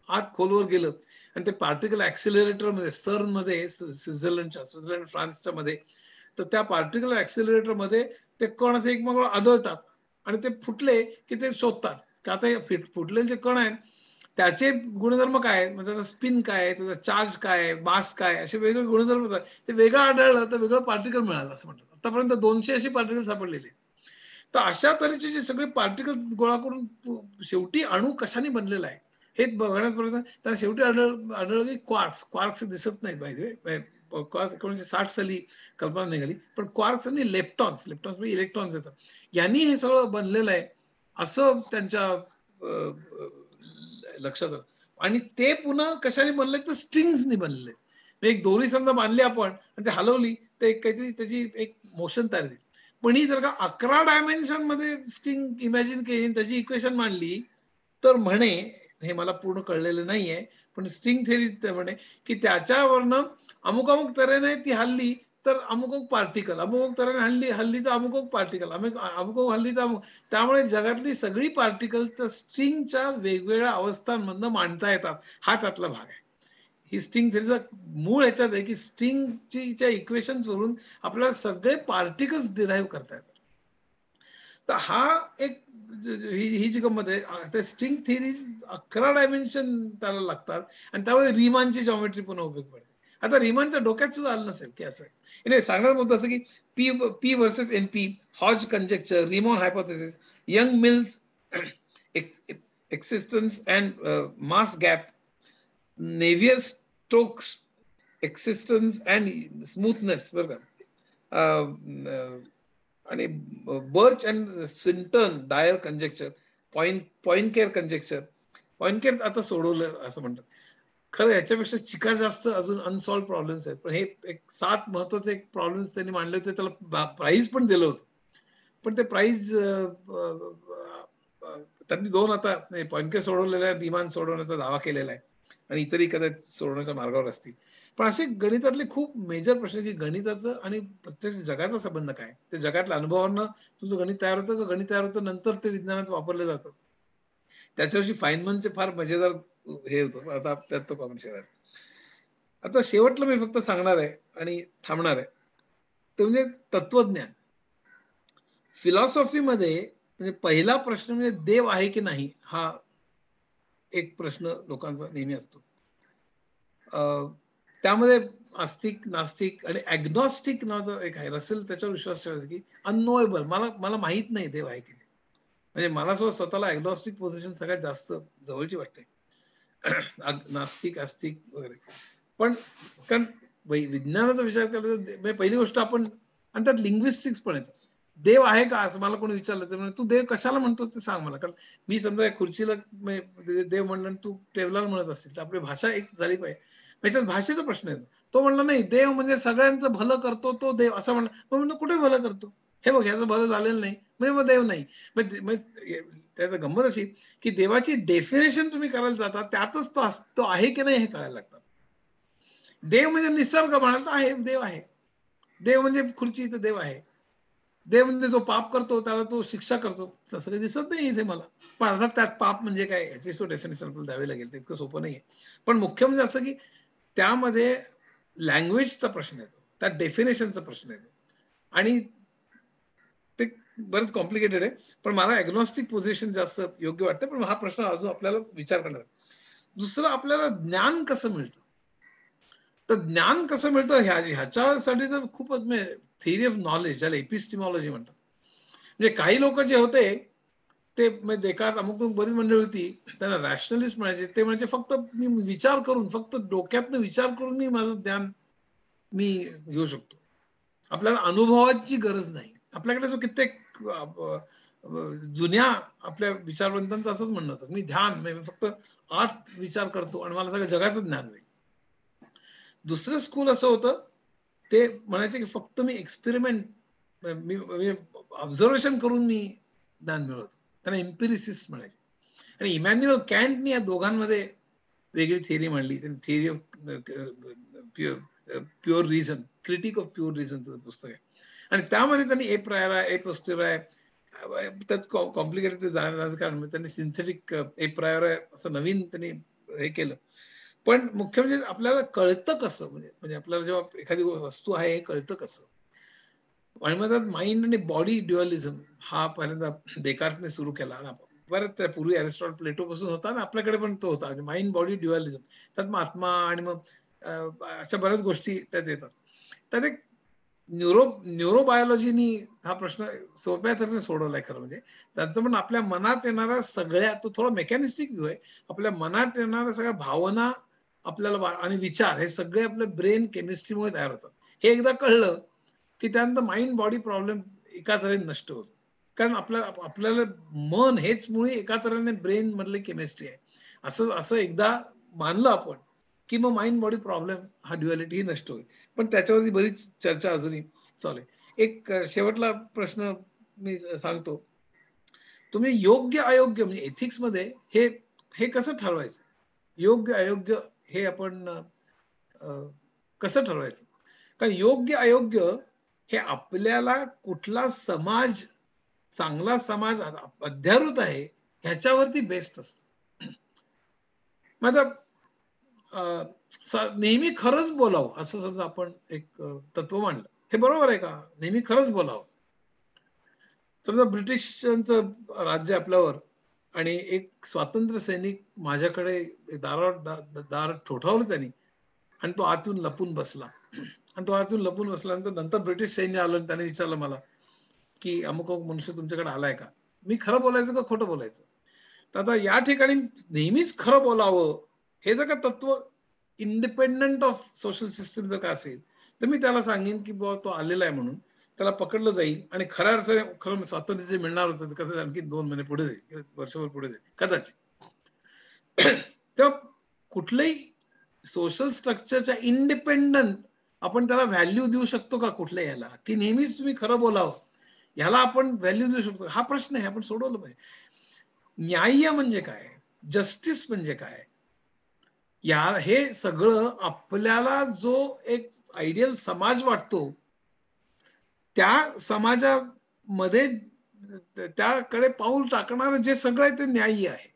आत खोलवर गेलं आणि ते पार्टिकल ऍक्सिलरेटर मध्ये, CERN मध्ये, स्वित्झर्लंड फ्रान्सच्या मध्ये, तर त्या पार्टिकल ऍक्सिलरेटर मध्ये ते कण असे एकमेकांना आदळतात आणि ते फुटले की ते शोधतात की आता हे फुटलेले जे कण आहेत त्याचे गुणधर्म काय, म्हणजे त्याचा स्पिन काय, त्याचा चार्ज काय, मास काय, असे वेगवेगळे गुणधर्म होतात. ते वेगळं आढळलं तर वेगळं पार्टिकल मिळालं असं म्हणतात. आतापर्यंत 200 अशी पार्टिकल सापडलेले. तर अशा तऱ्हेचे जे सगळे पार्टिकल गोळा करून शेवटी अणू कशाने बनलेला आहे हे बघण्याचा प्रयत्न, त्याला शेवटी आढळलं की क्वार्क्स दिसत नाही पाहिजे. क्वार्क्स 1960 साली कल्पना निघाली, पण क्वार्क्स आणि लेप्टॉन्स म्हणजे इलेक्ट्रॉन्स येतात, यांनी हे सगळं बनलेलं आहे असं त्यांच्या लक्षात आलं. आणि ते पुन्हा कशाने बनले तर स्ट्रिंग्सनी बनले. एक दोरी समजा बांधली आपण आणि ते हलवली तर काहीतरी त्याची एक मोशन तयार झाली. पण ही जर का 11 डायमेन्शन मध्ये स्ट्रिंग इमॅजिन केली, त्याची इक्वेशन मांडली, तर म्हणे, हे मला पूर्ण कळलेलं नाहीये, पण स्ट्रिंग थेअरी म्हणे की त्याच्यावरनं अमुक तऱ्हेने ती हल्ली तर अमुक पार्टिकल, अमुक तऱ्हेने हल्ली तर अमुक पार्टिकल, अमुक हल्ली तर अमुक, त्यामुळे जगातली सगळी पार्टिकल तर स्ट्रिंगच्या वेगवेगळ्या अवस्थांमधनं मांडता येतात. हा त्यातला भाग आहे. ही स्ट्रिंग थेअरीचा मूळ ह्याच्यात आहे की स्ट्रिंगच्या इक्वेशन्स वरून आपल्याला सगळे पार्टिकल्स डिराईव्ह करता येतात. तर हा एक ही जी गंमत आहे, स्ट्रिंग थिअरी 11 डायमेन्शन त्याला लागतात आणि त्यामुळे रिमानची जॉमेट्री पण उपयोग पडते. आता रिमानच्या डोक्यात सुद्धा आलं नसेल की असं आहे. सांगण्यात होतं असं की P versus NP, Hodge conjecture, Riemann hypothesis, Yang Mills existence and mass gap, Navier Stokes existence and smoothness, बरं का, आणि Birch and Swinnerton Dyer conjecture, Poincare conjecture. Poincare आता सोडवलं असं म्हणतात. खरं याच्यापेक्षा चिकार जास्त अजून अनसॉल्व प्रॉब्लेम्स आहेत. पण हे एक 7 महत्वाचे एक प्रॉब्लेम्स त्यांनी मांडले होते, त्याला प्राइज पण दिलं होतं. पण ते प्राइज त्यांनी 2 आता पॉइंटकेअर सोडवलेला आहे, विमान सोडवण्याचा दावा केलेला आहे आणि इतरही कदाचित सोडवण्याच्या मार्गावर असतील. पण असे गणितातले खूप मेजर प्रश्न की गणिताचं आणि प्रत्यक्ष जगाचा संबंध काय, ते जगातल्या अनुभवांना तुमचं गणित तयार होतं का गणित तयार होतं नंतर ते विज्ञानात वापरलं जातं. त्याच्यावर्षी फाइनमनचे फार मजेदार हे होतं. आता त्यात तो कॉमन शेअर आहे. आता शेवटला मी फक्त सांगणार आहे आणि थांबणार आहे, ते म्हणजे तत्वज्ञान. फिलॉसॉफीमध्ये म्हणजे पहिला प्रश्न म्हणजे देव आहे की नाही, हा एक प्रश्न लोकांचा नेहमी असतो. त्यामध्ये आस्तिक, नास्तिक आणि ॲग्नॉस्टिक नावाचं एक आहे. रसेल त्याच्यावर विश्वास ठेवायचा की अननोएबल, मला माहित नाही देव आहे की नाही. म्हणजे मला स्वतःला ॲग्नॉस्टिक पोझिशन सगळ्यात जास्त जवळची वाटते. नास्तिक, आस्तिक वगैरे. पण कारण विज्ञानाचा विचार केला तर पहिली गोष्ट आपण, आणि त्यात लिंग्विस्टिक्स पण येतात. देव आहे का असं मला कोणी विचारलं तर तू देव कशाला म्हणतोस ते सांग मला. कारण मी समजा खुर्चीला देव म्हणलं आणि तू टेबलाला म्हणत असतील तर आपली भाषा एक झाली पाहिजे. त्याच्यात भाषेचा प्रश्न येतो. तो म्हणला नाही देव म्हणजे सगळ्यांचं भलं करतो तो देव, असं म्हणलं. मग म्हणतो कुठे भलं करतो, हे बघ ह्याचं भलं झालेलं नाही म्हणजे मग देव नाही. त्याचं गंमत अशी की देवाची डेफिनेशन तुम्ही करायला जाता त्यातच तो आहे की नाही हे कळायला लागतं. देव म्हणजे निसर्ग म्हणाल तर आहे, देव आहे. देव म्हणजे खुर्ची तर देव आहे. देव म्हणजे जो पाप करतो त्याला तो शिक्षा करतो, तसं काही दिसत नाही इथे मला. पण अर्थात त्यात पाप म्हणजे काय याची डेफिनेशन आपल्याला द्यावी लागेल, ते इतकं सोपं नाहीये. पण मुख्य म्हणजे असं की त्यामध्ये लँग्वेजचा प्रश्न येतो, त्या डेफिनेशनचा प्रश्न येतो, आणि ते बरंच कॉम्प्लिकेटेड आहे. पण मला ॲग्नॉस्टिक पोझिशन जास्त योग्य वाटतं. पण हा प्रश्न अजून आपल्याला विचार करणार. दुसरं, आपल्याला ज्ञान कसं मिळतं, तर ज्ञान कसं मिळतं ह्याच्यासाठी तर खूपच थिअरी ऑफ नॉलेज, ज्याला एपिस्टिमॉलॉजी म्हणतात. म्हणजे काही लोक जे होते ते देखात, अमुक बरीच मंडळी होती, त्यांना रॅशनलिस्ट म्हणायचे. ते म्हणजे फक्त मी विचार करून, फक्त डोक्यातनं विचार करून मी माझं ज्ञान मी घेऊ शकतो. आपल्याला अनुभवाची गरज नाही. आपल्याकडे जो कित्येक जुन्या आपल्या विचारवंतांचं असंच म्हणणं होतं, मी ध्यान, मी फक्त आत विचार करतो आणि मला सगळं जगाचं ज्ञान मिळेल. दुसरं स्कूल असं होतं, ते म्हणायचे की फक्त मी एक्सपेरिमेंट, मी ऑब्झर्वेशन करून मी ज्ञान मिळवतो. त्यांना एम्पिरिसिस्ट म्हणायचे. आणि इमॅन्युअल कॅन्टनी या दोघांमध्ये वेगळी थिअरी मांडली. त्यांनी theory of pure reason, critic of pure reason पुस्तक आहे. आणि त्यामध्ये त्यांनी ए प्रायरा, ए पोस्टेरा, त्यात कॉम्प्लिकेटेड ते जाण्याचं कारण त्यांनी सिंथेटिक ए प्रायरा असं नवीन त्यांनी हे केलं. पण मुख्य म्हणजे आपल्याला कळतं कसं, म्हणजे आपल्याला जेव्हा एखादी वस्तू आहे हे कळतं कसं. आणि मग माइंड आणि बॉडी ड्युअलिझम हा पहिल्यांदा देकार्तने सुरू केला. बरं पूर्वी अरिस्टॉटल, प्लेटो पासून होता आणि आपल्याकडे पण तो होता, माइंड बॉडी ड्युअलिझम. त्यात मग आत्मा आणि मग अशा बऱ्याच गोष्टी त्यात येतात. त्यात एक न्यूरोबायोलॉजीनी हा प्रश्न सोप्या तऱ्हेने सोडवलाय खरं म्हणजे. त्यांचं पण आपल्या मनात येणाऱ्या सगळ्या, तो थोडा मेकॅनिस्टिक व्ह्यू आहे, आपल्या मनात येणाऱ्या सगळ्या भावना आपल्याला आणि विचार हे सगळे आपल्या ब्रेन केमिस्ट्रीमुळे तयार होतात. हे एकदा कळलं की त्यानंतर माइंड बॉडी प्रॉब्लेम एका तऱ्हेने नष्ट होतो. कारण आपल्याला मन हेच मुळे एका तऱ्हेने ब्रेन मधले केमिस्ट्री आहे, असं एकदा मानलं आपण की मग माइंड बॉडी प्रॉब्लेम हा ड्युअलिटी नष्ट होईल. पण त्याच्यावरती बरीच चर्चा अजूनही चालू आहे. एक शेवटला प्रश्न मी सांगतो, तुम्ही योग्य अयोग्य म्हणजे एथिक्स मध्ये हे कसं ठरवायचं, योग्य अयोग्य हे आपण कसं ठरवायचं? कारण योग्य अयोग्य हे आपल्याला कुठला समाज चांगला समाज अध्यारूत आहे ह्याच्यावरती बेस्ट असतं. मतलब नेहमी खरंच बोलावं असं समजा आपण एक तत्व मांडलं, हे बरोबर आहे का? नेहमी खरंच बोलावं. समजा ब्रिटिशांचं राज्य आपल्यावर आणि एक स्वातंत्र्य सैनिक माझ्याकडे दार ठोठावलं त्यांनी आणि तो आतून लपून बसला. आणि तो आतून लपून बसल्यानंतर नंतर ब्रिटिश सैन्य आलं आणि त्याने विचारलं मला की अमुक मनुष्य तुमच्याकडे आलाय का? मी खरं बोलायचं का खोटं बोलायचं? तर आता या ठिकाणी नेहमीच खरं बोलावं हे जर का तत्व इंडिपेंडंट ऑफ सोशल सिस्टम जर का असेल, तर मी त्याला सांगेन की बाबा तो आलेला आहे म्हणून त्याला पकडलं जाईल आणि खऱ्या अर्थाने खरं स्वातंत्र्य जे मिळणार होतं कदाचित आणखी 2 महिने पुढे जाईल, वर्षभर पुढे जाईल कदाचित. तेव्हा कुठलंही सोशल स्ट्रक्चरच्या इंडिपेंडंट आपण त्याला व्हॅल्यू देऊ शकतो का कुठल्या याला, की नेहमीच तुम्ही खरं बोलावं ह्याला आपण व्हॅल्यू देऊ शकतो? हा प्रश्न आहे, आपण सोडवलं पाहिजे. न्याय म्हणजे काय, जस्टिस म्हणजे काय, हे सगळं आपल्याला जो एक आयडियल समाज वाटतो त्या समाजामध्ये त्याकडे पाऊल टाकणारं जे सगळं आहे ते न्याय्य आहे.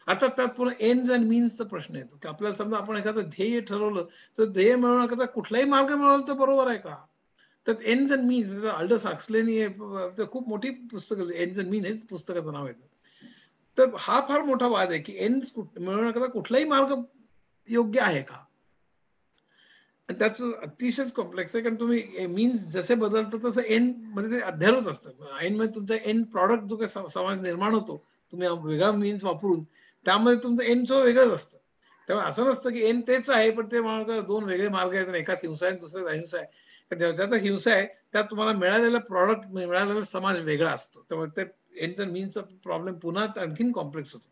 आता त्यात पुन्हा एंड्स अँड मीन्सचा प्रश्न येतो की आपल्याला समजा आपण एखादं ध्येय ठरवलं तर ध्येय मिळवण्याकरता कुठलाही मार्ग मिळवला तर बरोबर आहे का? तर एंड्स अँड मीन्स, अल्डस हक्सलेनी खूप मोठी पुस्तक, एंड्स अँड मीन हेच पुस्तकाचं नाव आहे. तर हा फार मोठा वाद आहे की एंड्स मिळवण्याकरता कुठलाही मार्ग योग्य आहे का? त्याचं अतिशयच कॉम्प्लेक्स आहे. कारण तुम्ही मीन्स जसे बदलतात तसं एंड मध्ये ते अध्यारूच असतं. एंड मध्ये तुमचा एंड प्रॉडक्ट जो काही समाज निर्माण होतो तुम्ही वेगळा मीन्स वापरून, त्यामध्ये तुमचं एंड वेगळंच असतं. तेव्हा असं नसतं की एंड तेच आहे पण ते दोन वेगळे मार्ग आहेत, एकात हिंसा आहे दुसऱ्यात अहिंसा आहे. ज्याचा हिंसा आहे त्यात तुम्हाला मिळालेला प्रॉडक्ट, मिळालेला समाज वेगळा असतो. त्यामुळे ते एंड अँड मीन्सचा प्रॉब्लेम पुन्हा आणखीन कॉम्प्लेक्स होतो.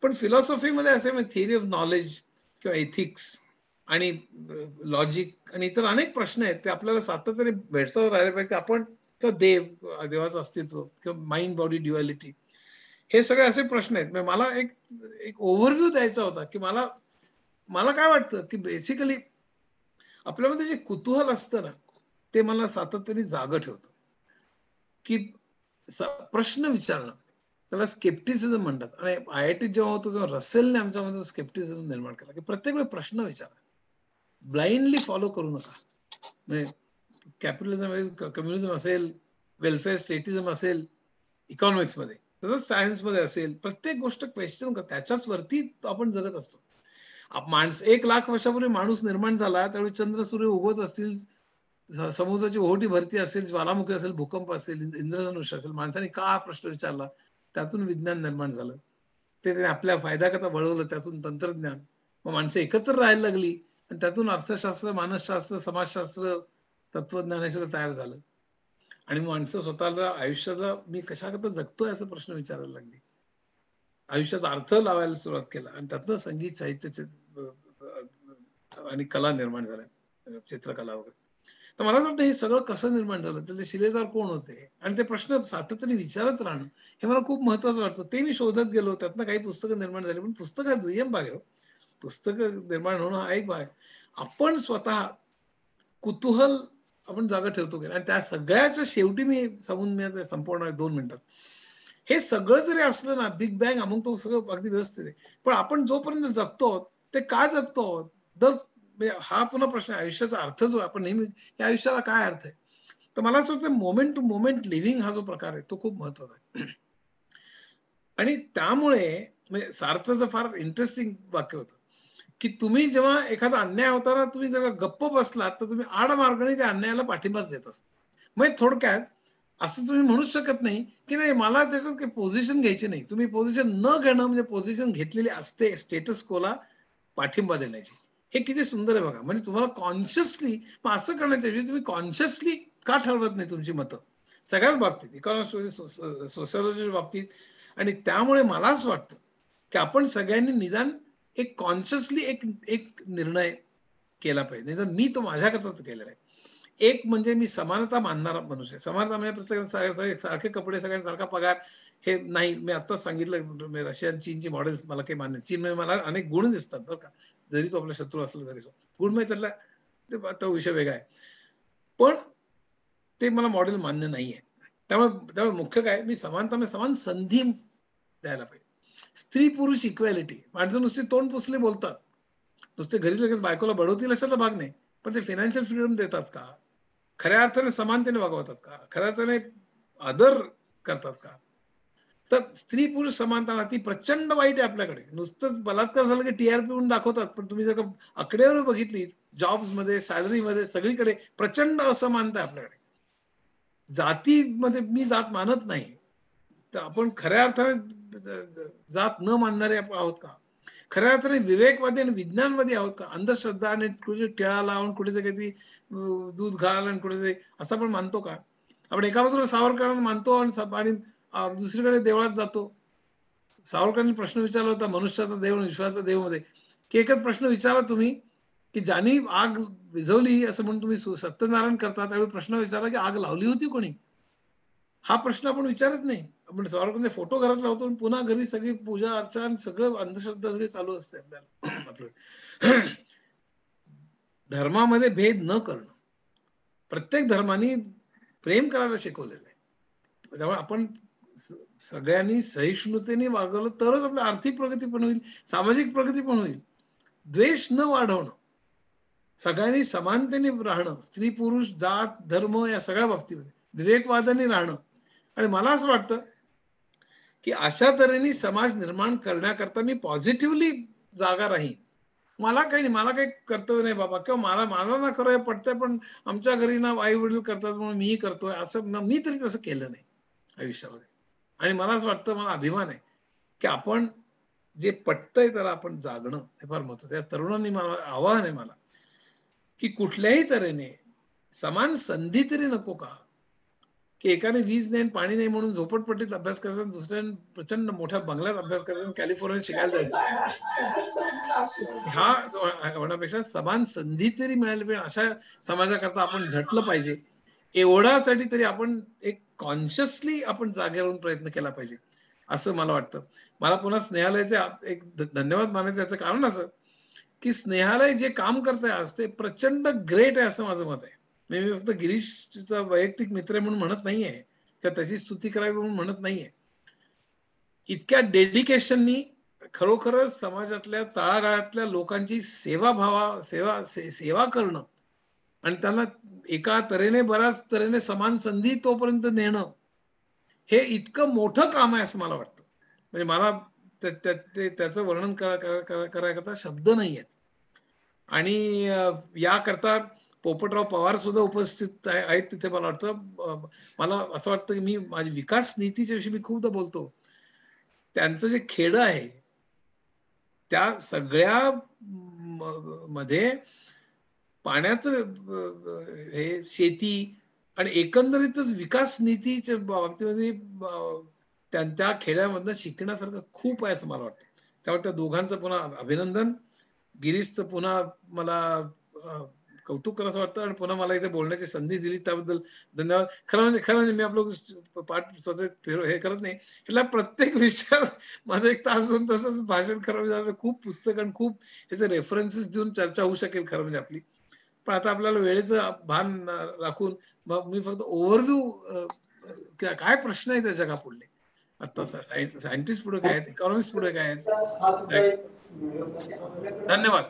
पण फिलॉसॉफीमध्ये असे थिअरी ऑफ नॉलेज किंवा एथिक्स आणि लॉजिक आणि इतर अनेक प्रश्न आहेत ते आपल्याला सातत्याने भेडसावत राहिले पाहिजे. आपण किंवा देवाचं अस्तित्व किंवा माइंड बॉडी ड्युअलिटी हे सगळे असे प्रश्न आहेत. मला एक ओव्हरव्ह्यू द्यायचा होता की मला काय वाटतं की बेसिकली आपल्यामध्ये जे कुतूहल असतं ना ते मला सातत्याने जागं ठेवतं. की प्रश्न विचारणं, त्याला स्केप्टिसिझम म्हणतात. आणि IIT जेव्हा होतो तेव्हा रसेलने आमच्यामध्ये स्केप्टिसिझम निर्माण केला की प्रत्येक वेळी प्रश्न विचारा, ब्लाइंडली फॉलो करू नका. म्हणजे कॅपिटलिझम, कम्युनिझम असेल, वेलफेअर स्टेटिझम असेल, इकॉनॉमिक्स मध्ये, तसंच सायन्स मध्ये असेल, प्रत्येक गोष्ट क्वेश्चन कर, त्याच्याच वरती आपण जगत असतो. माणूस 1,00,000 वर्षापूर्वी माणूस निर्माण झाला त्यावेळी चंद्र सूर्य उगवत असतील, समुद्राची ओहोटी भरती असेल, ज्वालामुखी असेल, भूकंप असेल, इंद्रधनुष्य असेल, माणसाने का प्रश्न विचारला, त्यातून विज्ञान निर्माण झालं. ते आपल्या फायद्याकरता वळवलं, त्यातून तंत्रज्ञान, मग माणसं एकत्र राहायला लागली आणि त्यातून अर्थशास्त्र, मानसशास्त्र, समाजशास्त्र, तत्वज्ञान हे सगळं तयार झालं. आणि माणसं स्वतःला आयुष्याला मी कशाकरता जगतोय असं प्रश्न विचारायला लागली, आयुष्याचा अर्थ लावायला सुरुवात केला आणि त्यातनं संगीत, साहित्य आणि कला निर्माण झाल्या, चित्रकला वगैरे. तर मला असं वाटतं हे सगळं कसं निर्माण झालं, त्याचे शिलेदार कोण होते आणि ते प्रश्न सातत्याने विचारत राहणं हे मला खूप महत्वाचं वाटतं. ते मी शोधत गेलो, त्यातनं काही पुस्तकं निर्माण झाली. पण पुस्तक हा दुय्यम भाग आहे. पुस्तकं निर्माण होणं हा एक भाग. आपण स्वतः कुतूहल आपण जागा ठेवतो आणि त्या सगळ्याच्या शेवटी मी संपवणार 2 मिनिटात. हे सगळं जरी असलं ना, बिग बँग मग तो सगळं अगदी व्यवस्थित आहे. पण आपण जोपर्यंत जगतो ते का जगतो, हा पुन्हा प्रश्न. आयुष्याचा अर्थ जो आपण नेहमी, या आयुष्याला काय अर्थ आहे, तर मला असं वाटतं मोमेंट टू मोमेंट लिव्हिंग हा जो प्रकार आहे तो खूप महत्वाचा आहे. आणि त्यामुळे म्हणजे सार्थचं फार इंटरेस्टिंग वाक्य होतं की तुम्ही जेव्हा एखादा अन्याय होताना तुम्ही जेव्हा गप्प बसलात तर तुम्ही आडमार्गाने त्या अन्यायाला पाठिंबाच देत असता. म्हणजे थोडक्यात असं तुम्ही म्हणूच शकत नाही की नाही मला त्याच्यात काही पोझिशन घ्यायची नाही. तुम्ही पोझिशन न घेणं म्हणजे पोझिशन घेतलेली असते स्टेटस कोला पाठिंबा देण्याची. हे किती सुंदर आहे बघा. म्हणजे तुम्हाला कॉन्शियसली असं करण्याच्या ऐवजी तुम्ही कॉन्शियसली का ठरवत नाही तुमची मतं सगळ्याच बाबतीत, इकॉनॉमिक्स, सोशलॉजी बाबतीत. आणि त्यामुळे मला असं वाटतं की आपण सगळ्यांनी निदान एक कॉन्शियसली एक निर्णय केला पाहिजे. नाही तर मी तो माझ्याकरता केलेला आहे. एक म्हणजे मी समानता मानणारा मनुष्य. समानता म्हणजे प्रत्येक सारखे कपडे, सगळ्यांना सारखा पगार हे नाही. मी आत्ताच सांगितलं रशियन, चीनची मॉडेल्स मला काही मान्य. चीनमध्ये मला अनेक गुण दिसतात बरं का, जरी तो आपला शत्रू असला तरी. गुण म्हणजे त्यातला तो विषय वेगळा आहे, पण ते मला मॉडेल मान्य नाहीये. त्यामुळे मुख्य काय, मी समानता म्हणजे समान संधी द्यायला पाहिजे. स्त्री पुरुष इक्वॅलिटी. माणसं नुसती तोंड पुसले बोलतात, नुसते घरी लगेच बायकोला बढवतील अशाला भाग नाही, पण ते फायनान्शियल फ्रीडम देतात का, खऱ्या अर्थाने समानतेने वागवतात का, खऱ्या अर्थाने आदर करतात का. तर स्त्री पुरुष समानता ती प्रचंड वाईट आहे आपल्याकडे. नुसतंच बलात्कार झालं की TRP म्हणून दाखवतात, पण तुम्ही जर का आकडेवारी बघितली जॉब्स मध्ये, सॅलरी मध्ये, सगळीकडे प्रचंड असमानता आहे आपल्याकडे. जातीमध्ये मी जात मानत नाही, तर आपण खऱ्या अर्थाने जात न मानणारे आहोत का, खऱ्या अर्थाने विवेकवादी आणि विज्ञानवादी आहोत का. अंधश्रद्धा आणि कुठे टिळा लावून कुठेतरी काहीतरी दूध घाल आणि कुठेतरी असं आपण मानतो का. आपण एका बाजूला सावरकरांना मानतो आणि दुसरीकडे देवळात जातो. सावरकरांनी प्रश्न विचारला होता मनुष्याचा देव आणि विश्वाचा देव मध्ये, की एकच प्रश्न विचारा तुम्ही की ज्यांनी आग विझवली असं म्हणून तुम्ही सत्यनारायण करता, त्यावेळी प्रश्न विचारला की आग लावली होती कोणी. हा प्रश्न आपण विचारत नाही. आपण सावरकरांचे फोटो घरात लावतो आणि पुन्हा घरी सगळी पूजा अर्चा आणि सगळं अंधश्रद्धा सगळी चालू असते आपल्याला. धर्मामध्ये भेद न करणं, प्रत्येक धर्माने प्रेम करायला शिकवलेलं आहे. त्यामुळे आपण सगळ्यांनी सहिष्णुतेने वागवलं तरच आपली आर्थिक प्रगती पण होईल, सामाजिक प्रगती पण होईल. द्वेष न वाढवणं, सगळ्यांनी समानतेने राहणं, स्त्री पुरुष जात धर्म या सगळ्या बाबतीमध्ये विवेकवादाने राहणं. आणि मला असं वाटतं की अशा तऱ्हेने समाज निर्माण करण्याकरता मी पॉझिटिव्हली जागा राहीन. मला काही नाही, मला काही कर्तव्य नाही बाबा, किंवा मला ना खरं पटतंय पण आमच्या घरी ना आई वडील करतात म्हणून मीही करतोय, असं मी तरी तसं केलं नाही आयुष्यामध्ये. आणि मला असं वाटतं, मला अभिमान आहे की आपण जे पटतंय त्याला आपण जागणं हे फार महत्वाचं आहे. तरुणांनी मला आवाहन आहे मला की कुठल्याही तऱ्हेने समान संधी तरी नको का, की एकाने वीज नाही पाणी नाही म्हणून झोपडपट्टीत अभ्यास करायचा, दुसऱ्याने प्रचंड मोठ्या बंगल्यात अभ्यास करायचा, कॅलिफोर्नियात शिकायला जायचं. हा होण्यापेक्षा समान संधी तरी मिळाली पाहिजे, अशा समाजाकरता आपण झटलं पाहिजे. एवढ्यासाठी तरी आपण एक कॉन्शियसली आपण जागेवरून प्रयत्न केला पाहिजे असं मला वाटतं. मला पुन्हा स्नेहालयाचे एक धन्यवाद मानायचं. याचं कारण असं की स्नेहालय जे काम करत आहे आज ते प्रचंड ग्रेट आहे असं माझं मत आहे. मी फक्त गिरीशचा वैयक्तिक मित्र म्हणून म्हणत नाहीये, किंवा त्याची स्तुती करावी म्हणून म्हणत नाहीये. इतक्या डेडिकेशननी खरोखरच समाजातल्या तळागाळातल्या लोकांची सेवा करणं आणि त्यांना एका तऱ्हेने बऱ्याच तऱ्हेने समान संधी तोपर्यंत नेणं हे इतकं मोठं काम आहे असं मला वाटतं. म्हणजे मला त्याचं वर्णन करायकरता शब्द नाही आहेत. आणि याकरता पोपटराव पवार सुद्धा उपस्थित आहेत तिथे. मला वाटतं मला असं वाटतं की मी माझी विकास नीतीच्या विषयी मी खूपदा बोलतो. त्यांचं जे खेडं आहे त्या सगळ्या मध्ये पाण्याचं हे शेती आणि एकंदरीतच विकास नीतीच्या बाबतीमध्ये त्या खेड्यामधनं शिकण्यासारखं खूप आहे असं मला वाटतं. त्यामुळे त्या दोघांचं पुन्हा अभिनंदन. गिरीशचं पुन्हा मला कौतुक करायचं वाटतं आणि पुन्हा मला इथे बोलण्याची संधी दिली त्याबद्दल धन्यवाद. खरं म्हणजे मी आपलं पाठ स्वतः हे करत नाही. ह्याला प्रत्येक विषयावर माझं 1 तास 2 तासच भाषण करावं. खूप पुस्तक आणि खूप ह्याचे रेफरन्सेस देऊन चर्चा होऊ शकेल खरं म्हणजे आपली. पण आता आपल्याला वेळेचं भान राखून मग मी फक्त ओव्हरव्ह्यू काय प्रश्न आहे त्याच्या का पुढले आता सायंटिस्ट पुढे काय आहेत, इकॉनॉमिस्ट पुढे काय आहेत. धन्यवाद.